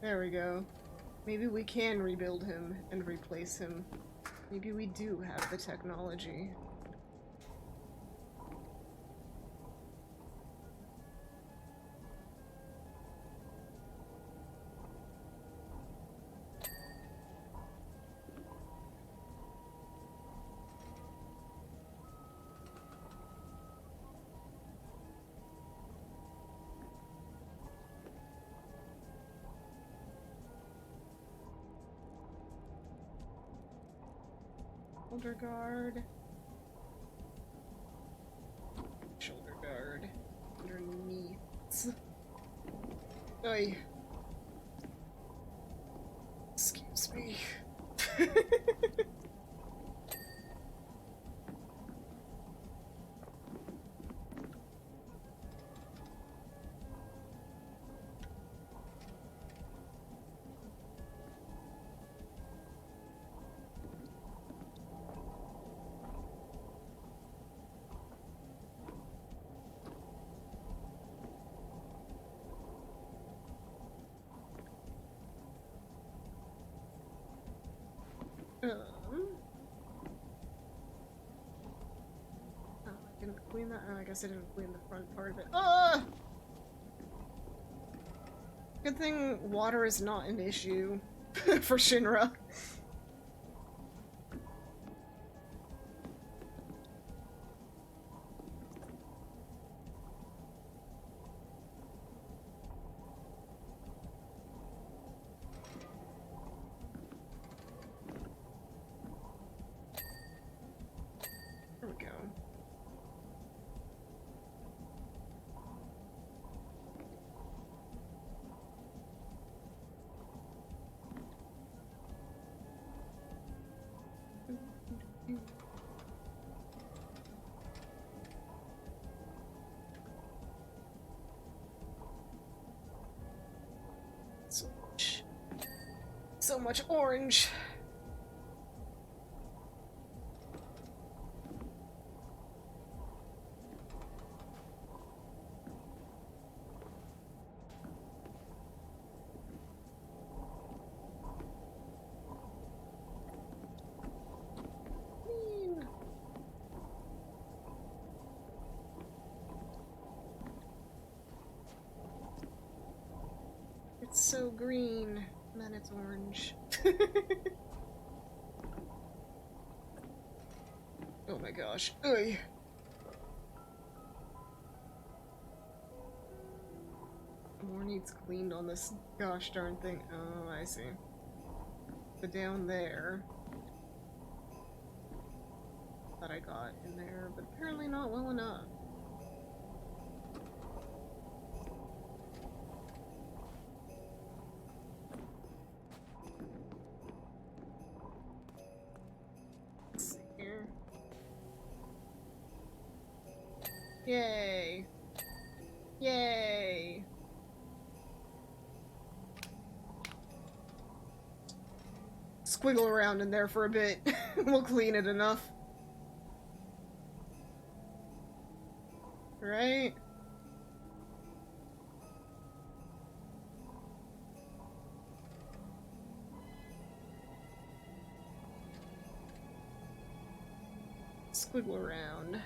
There we go. Maybe we can rebuild him and replace him. Maybe we do have the technology. Shoulder guard. Shoulder guard. Underneath. Oy. Excuse me. Oh, I didn't clean that. Oh, I guess I didn't clean the front part of it. Ah! Good thing water is not an issue for Shinra. There we go. So much orange. It's so green, and then it's orange. Oh my gosh. Ugh. More needs cleaned on this gosh darn thing. Oh, I see. But down there that I got in there, but apparently not well enough. Let's see here. Yay! Yay! Squiggle around in there for a bit. We'll clean it enough. Right? Squiggle around.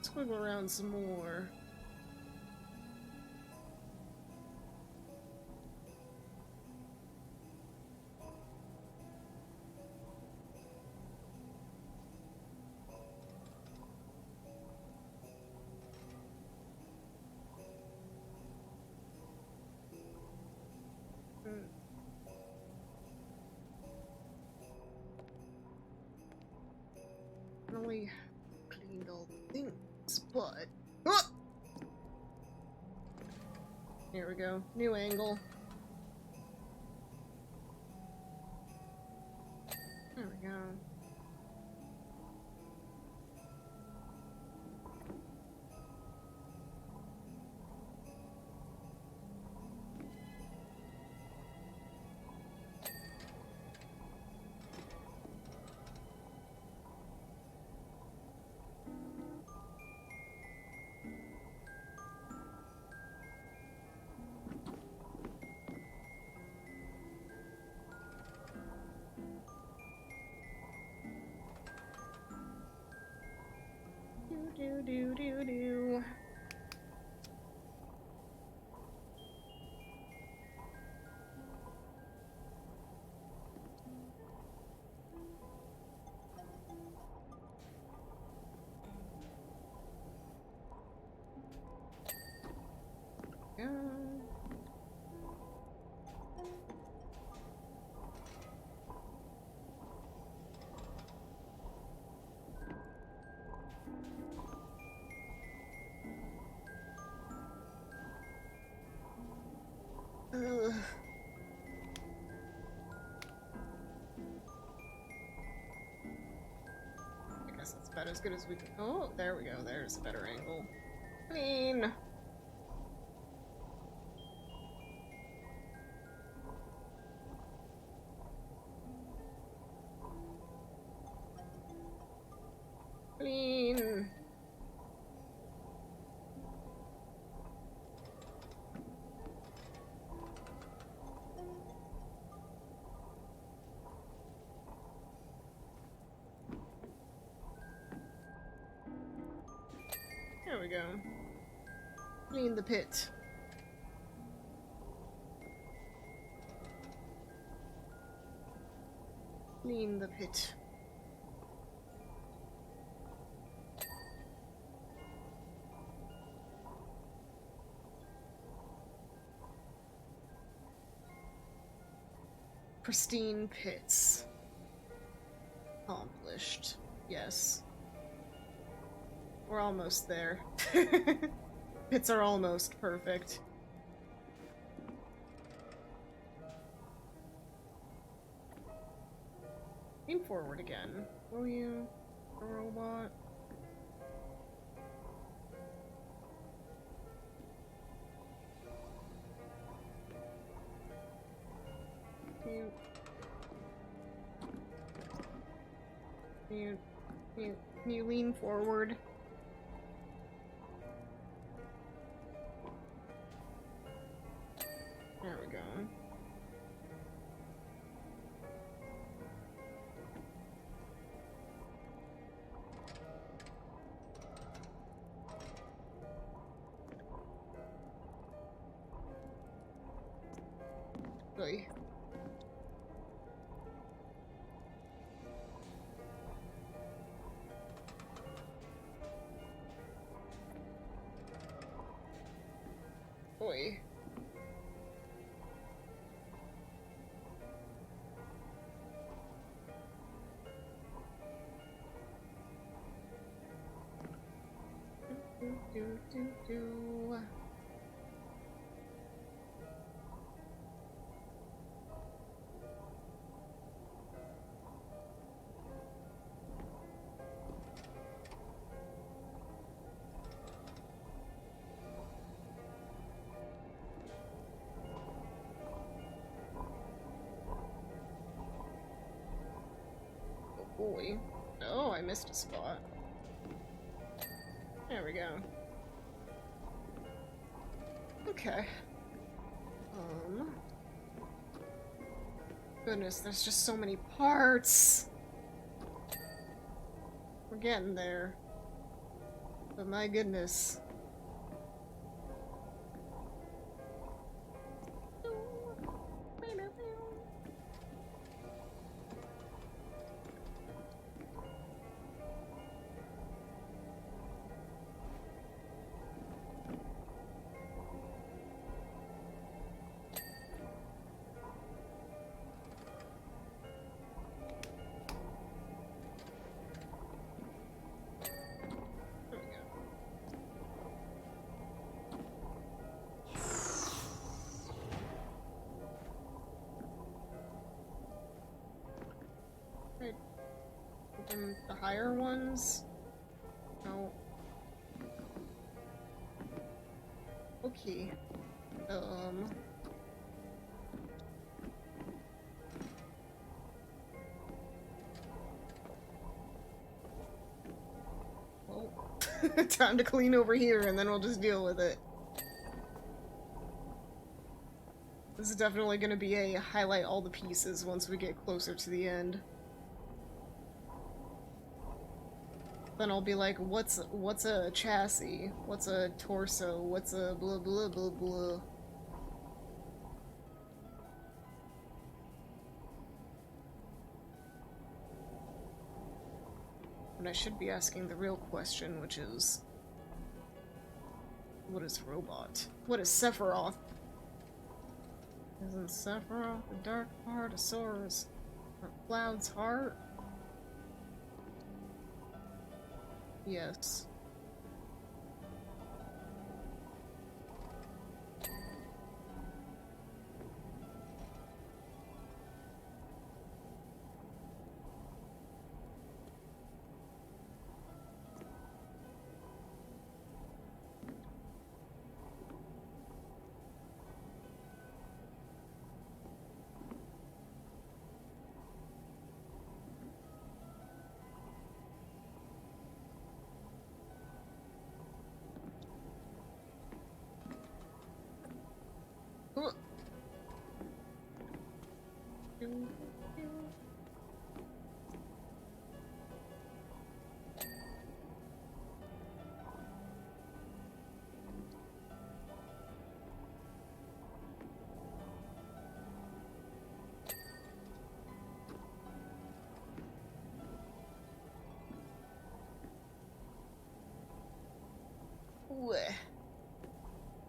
Squiggle around some more. Really cleaned all the things, but ah! Here we go. New angle. There we go. Do do do do. Go. Ugh. I guess that's about as good as we can. Oh, there we go. There's a better angle. Clean. Clean. There we go. Clean the pit. Clean the pit. Pristine pits. Accomplished. Yes. We're almost there. Pits are almost perfect. Lean forward again, will you, a robot? Can you lean forward? There we go. Oy. Oy. Do. Oh boy. Oh, I missed a spot. There we go. Okay. Goodness, there's just so many parts. We're getting there. But my goodness. Open the higher ones? No. Okay. Well, time to clean over here and then we'll just deal with it. This is definitely gonna be a highlight all the pieces once we get closer to the end. Then I'll be like, what's a chassis? What's a torso? What's a blah blah blah blah? And I should be asking the real question, which is, what is robot? What is Sephiroth? Isn't Sephiroth the dark part of Sora's Cloud's heart? Yes.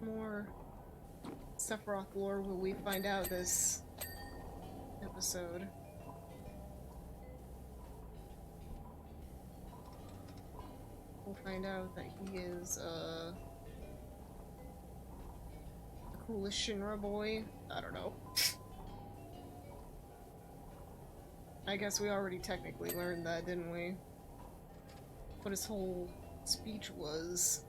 More Sephiroth lore will we find out this episode. We'll find out that he is the coolest Shinra boy. I don't know. I guess we already technically learned that, didn't we? What his whole speech was.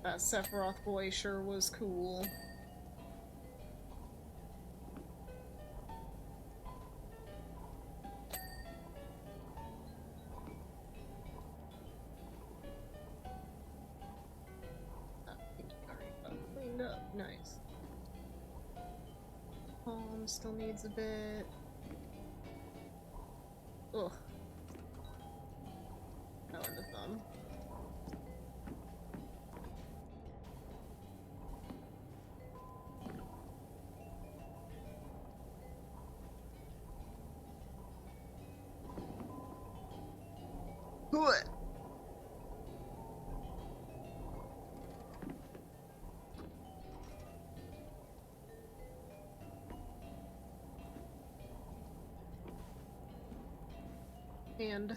That Sephiroth boy sure was cool. I think he already got cleaned up. Nice. Palm still needs a bit. Ugh. Oh, and the thumb. Good. And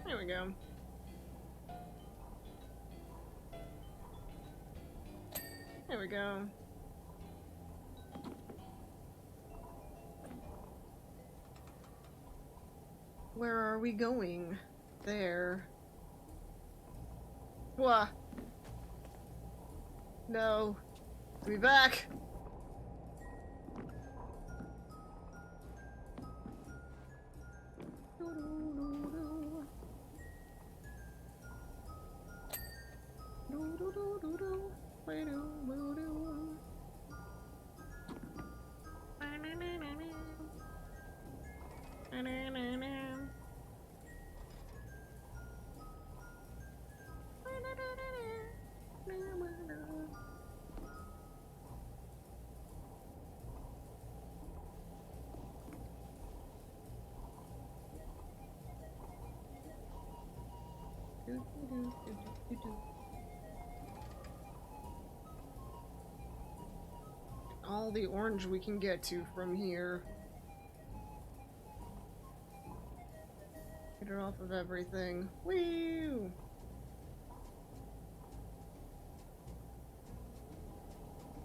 there we go. There we go. Where are we going? There. Wah. No. Be back. All the orange we can get to from here. Get her off of everything. Woo!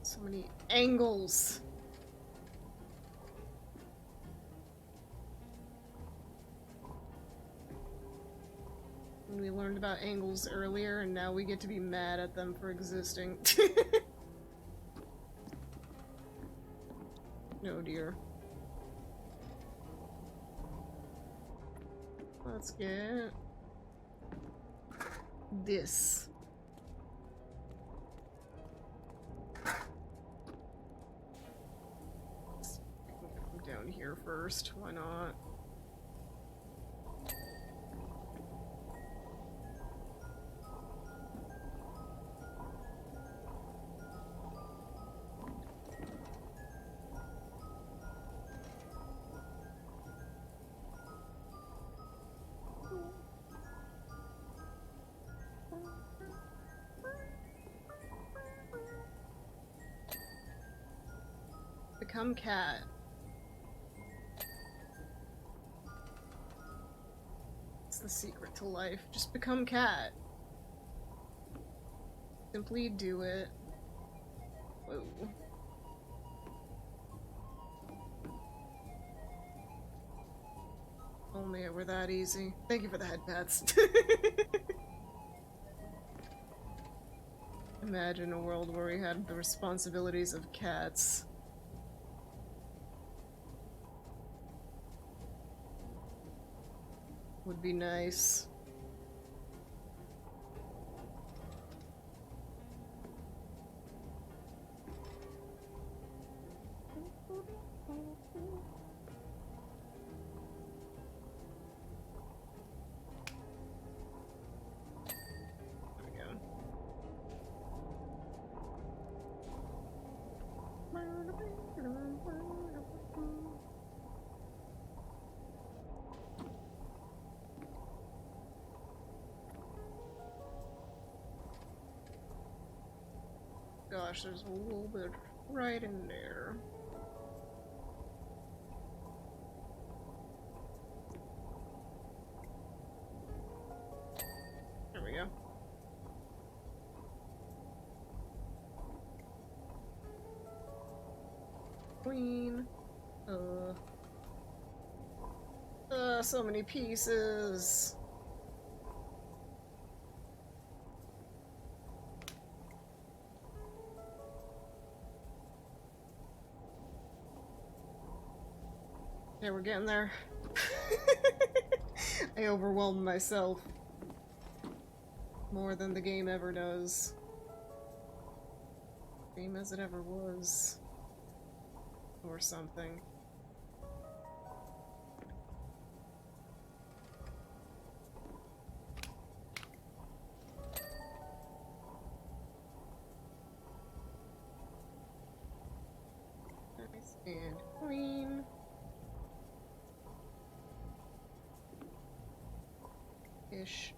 So many angles. We learned about angles earlier, and now we get to be mad at them for existing. No, dear. Let's get this. Let's get down here first. Why not? Become cat. It's the secret to life. Just become cat. Simply do it. Whoa. Only it were that easy. Thank you for the head pats. Imagine a world where we had the responsibilities of cats. Would be nice. There we go. Gosh, there's a little bit right in there. There we go. Queen. So many pieces. Yeah, we're getting there. I overwhelmed myself. More than the game ever does. Game as it ever was. Or something. Nice and clean. Ish.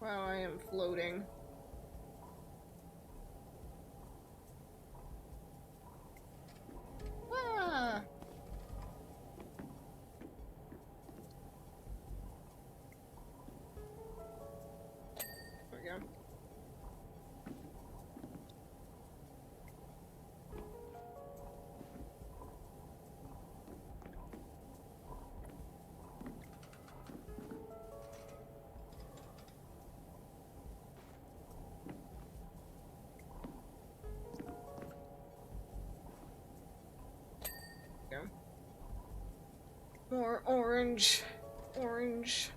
Wow, I am floating. Ah! There we go. More orange. Orange.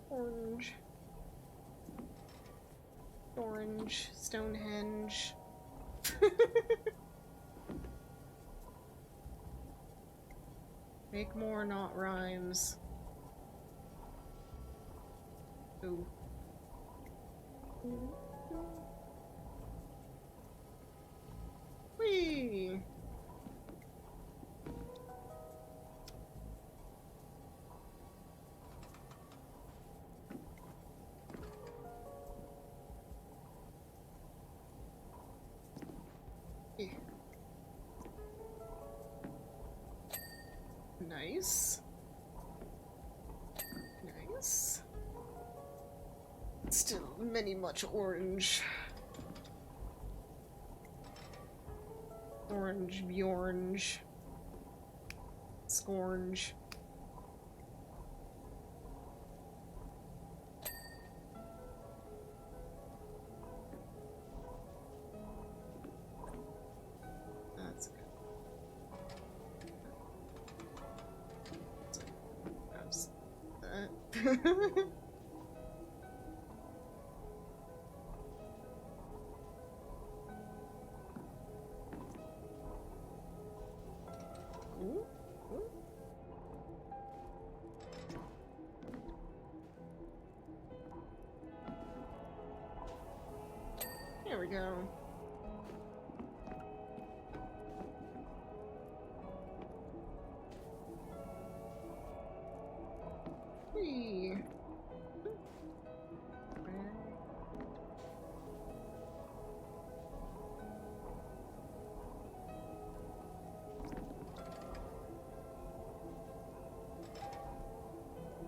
Orange. Orange. Stonehenge. Make more, not rhymes. Ooh. Whee! Yeah. Nice. Nice. Still many much orange. Orange, bjorange. Scorange. That's good. That's that. Ooh, ooh. There we go. Whee.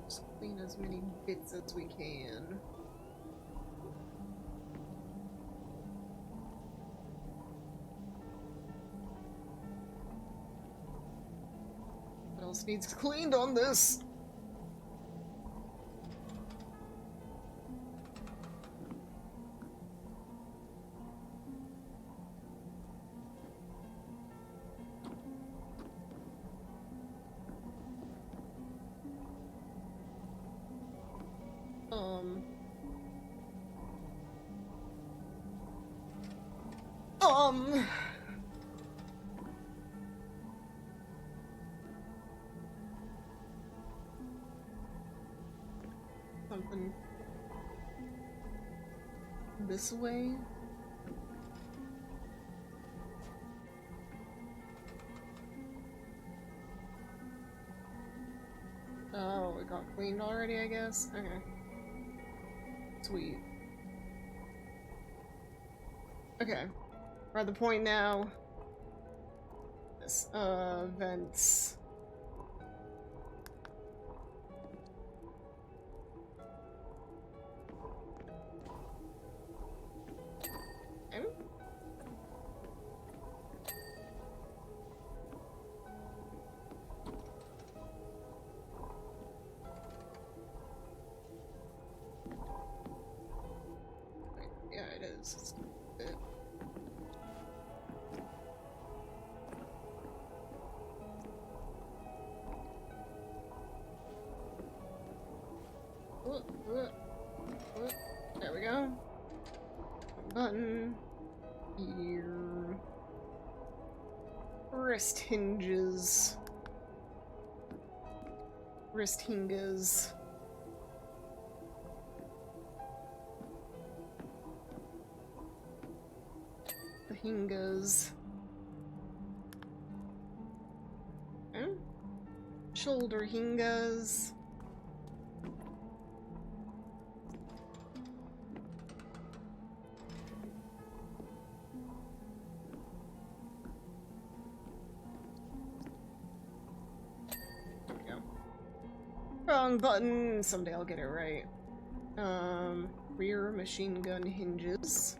Just clean as many bits as we can. What else needs cleaned on this? Um. Something this way? Oh, it got cleaned already, I guess? Okay. Sweet. Okay. We're at the point now. This, vents. Okay. Wait, yeah, it is. It's it. There we go. Button. Here. Wrist hinges. Wrist hinges. The hinges. Okay. Shoulder hinges. Wrong button. Someday I'll get it right. Rear machine gun hinges.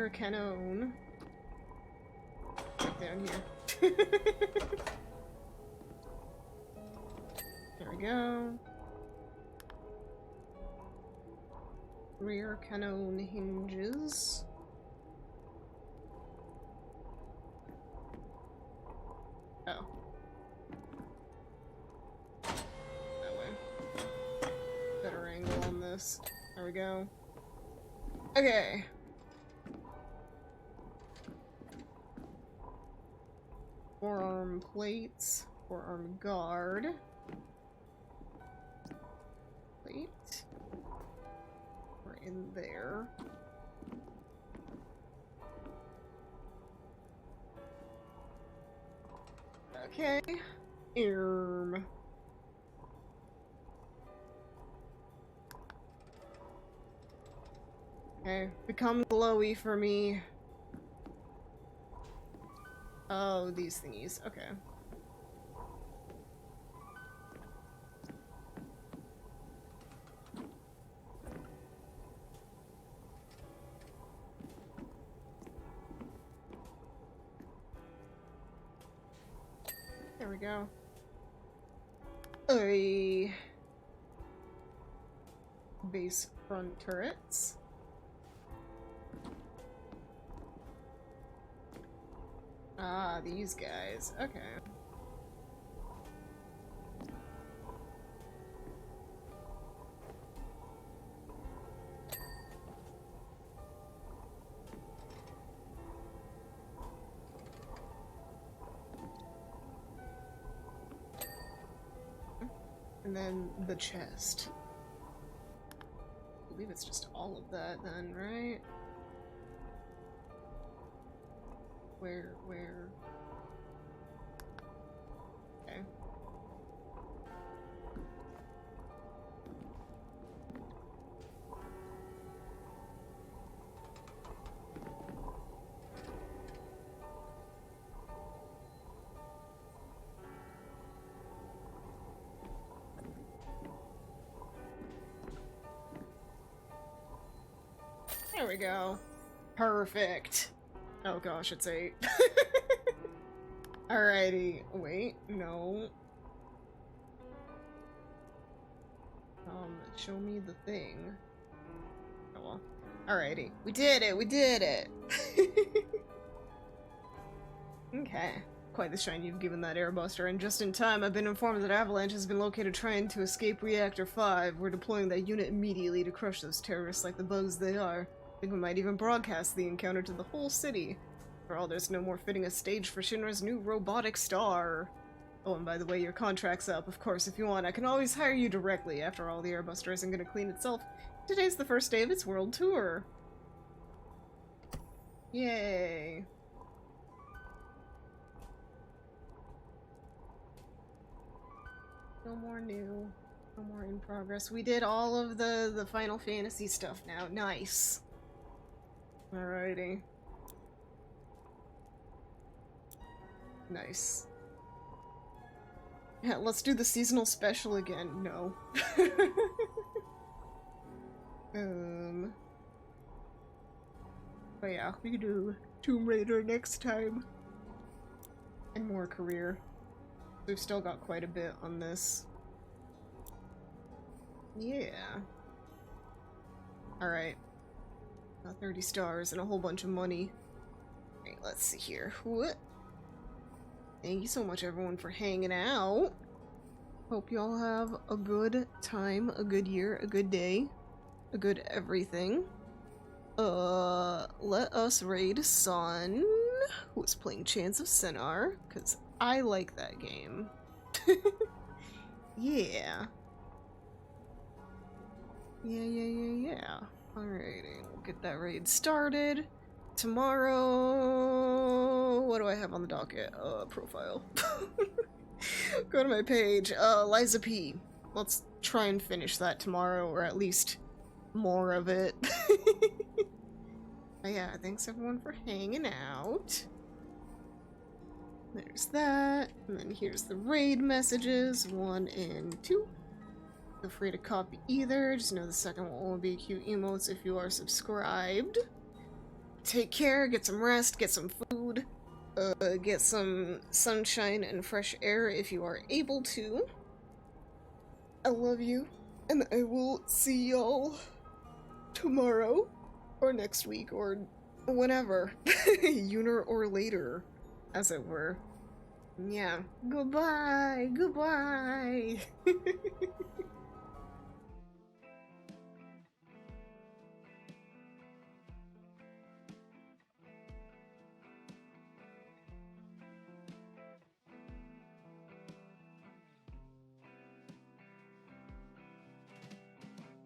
rear cannon. Right down here. There we go. Rear cannon hinges. Oh. That way. Better angle on this. There we go. Okay. Forearm plates. Forearm guard. Plate. We're in there. Okay. Okay, become glowy for me. Oh, these thingies. Okay. There we go. Base front turrets. Ah, these guys. Okay. And then the chest. I believe it's just all of that then, right? Where? Okay. There we go. Perfect. Oh gosh, it's 8. Alrighty. Wait, no. Show me the thing. Oh well. Alrighty. We did it! We did it! Okay. Quite the shine you've given that airbuster, and just in time, I've been informed that Avalanche has been located trying to escape Reactor 5. We're deploying that unit immediately to crush those terrorists like the bugs they are. I think we might even broadcast the encounter to the whole city. For all, there's no more fitting a stage for Shinra's new robotic star. Oh, and by the way, your contract's up. Of course, if you want, I can always hire you directly. After all, the airbuster isn't going to clean itself. Today's the first day of its world tour. Yay. No more new. No more in progress. We did all of the Final Fantasy stuff now. Nice. Alrighty. Nice. Yeah, let's do the seasonal special again. No. But yeah, we can do Tomb Raider next time. And more career. We've still got quite a bit on this. Yeah. Alright. Got 30 stars and a whole bunch of money. Alright, let's see here. What? Thank you so much, everyone, for hanging out. Hope you all have a good time, a good year, a good day, a good everything. Let us raid Sun, who is playing Chance of Sinar, because I like that game. Yeah. Yeah. Alrighty, we'll get that raid started. Tomorrow... What do I have on the docket? Profile. Go to my page. Liza P. Let's try and finish that tomorrow, or at least more of it. But yeah, thanks everyone for hanging out. There's that. And then here's the raid messages, 1 and 2. Feel free to copy either. Just know the second one will be cute emotes if you are subscribed. take care, get some rest, get some food, get some sunshine and fresh air if you are able to. I love you, and I will see y'all tomorrow, or next week, or whenever. Sooner or later, as it were. Yeah. Goodbye! Goodbye!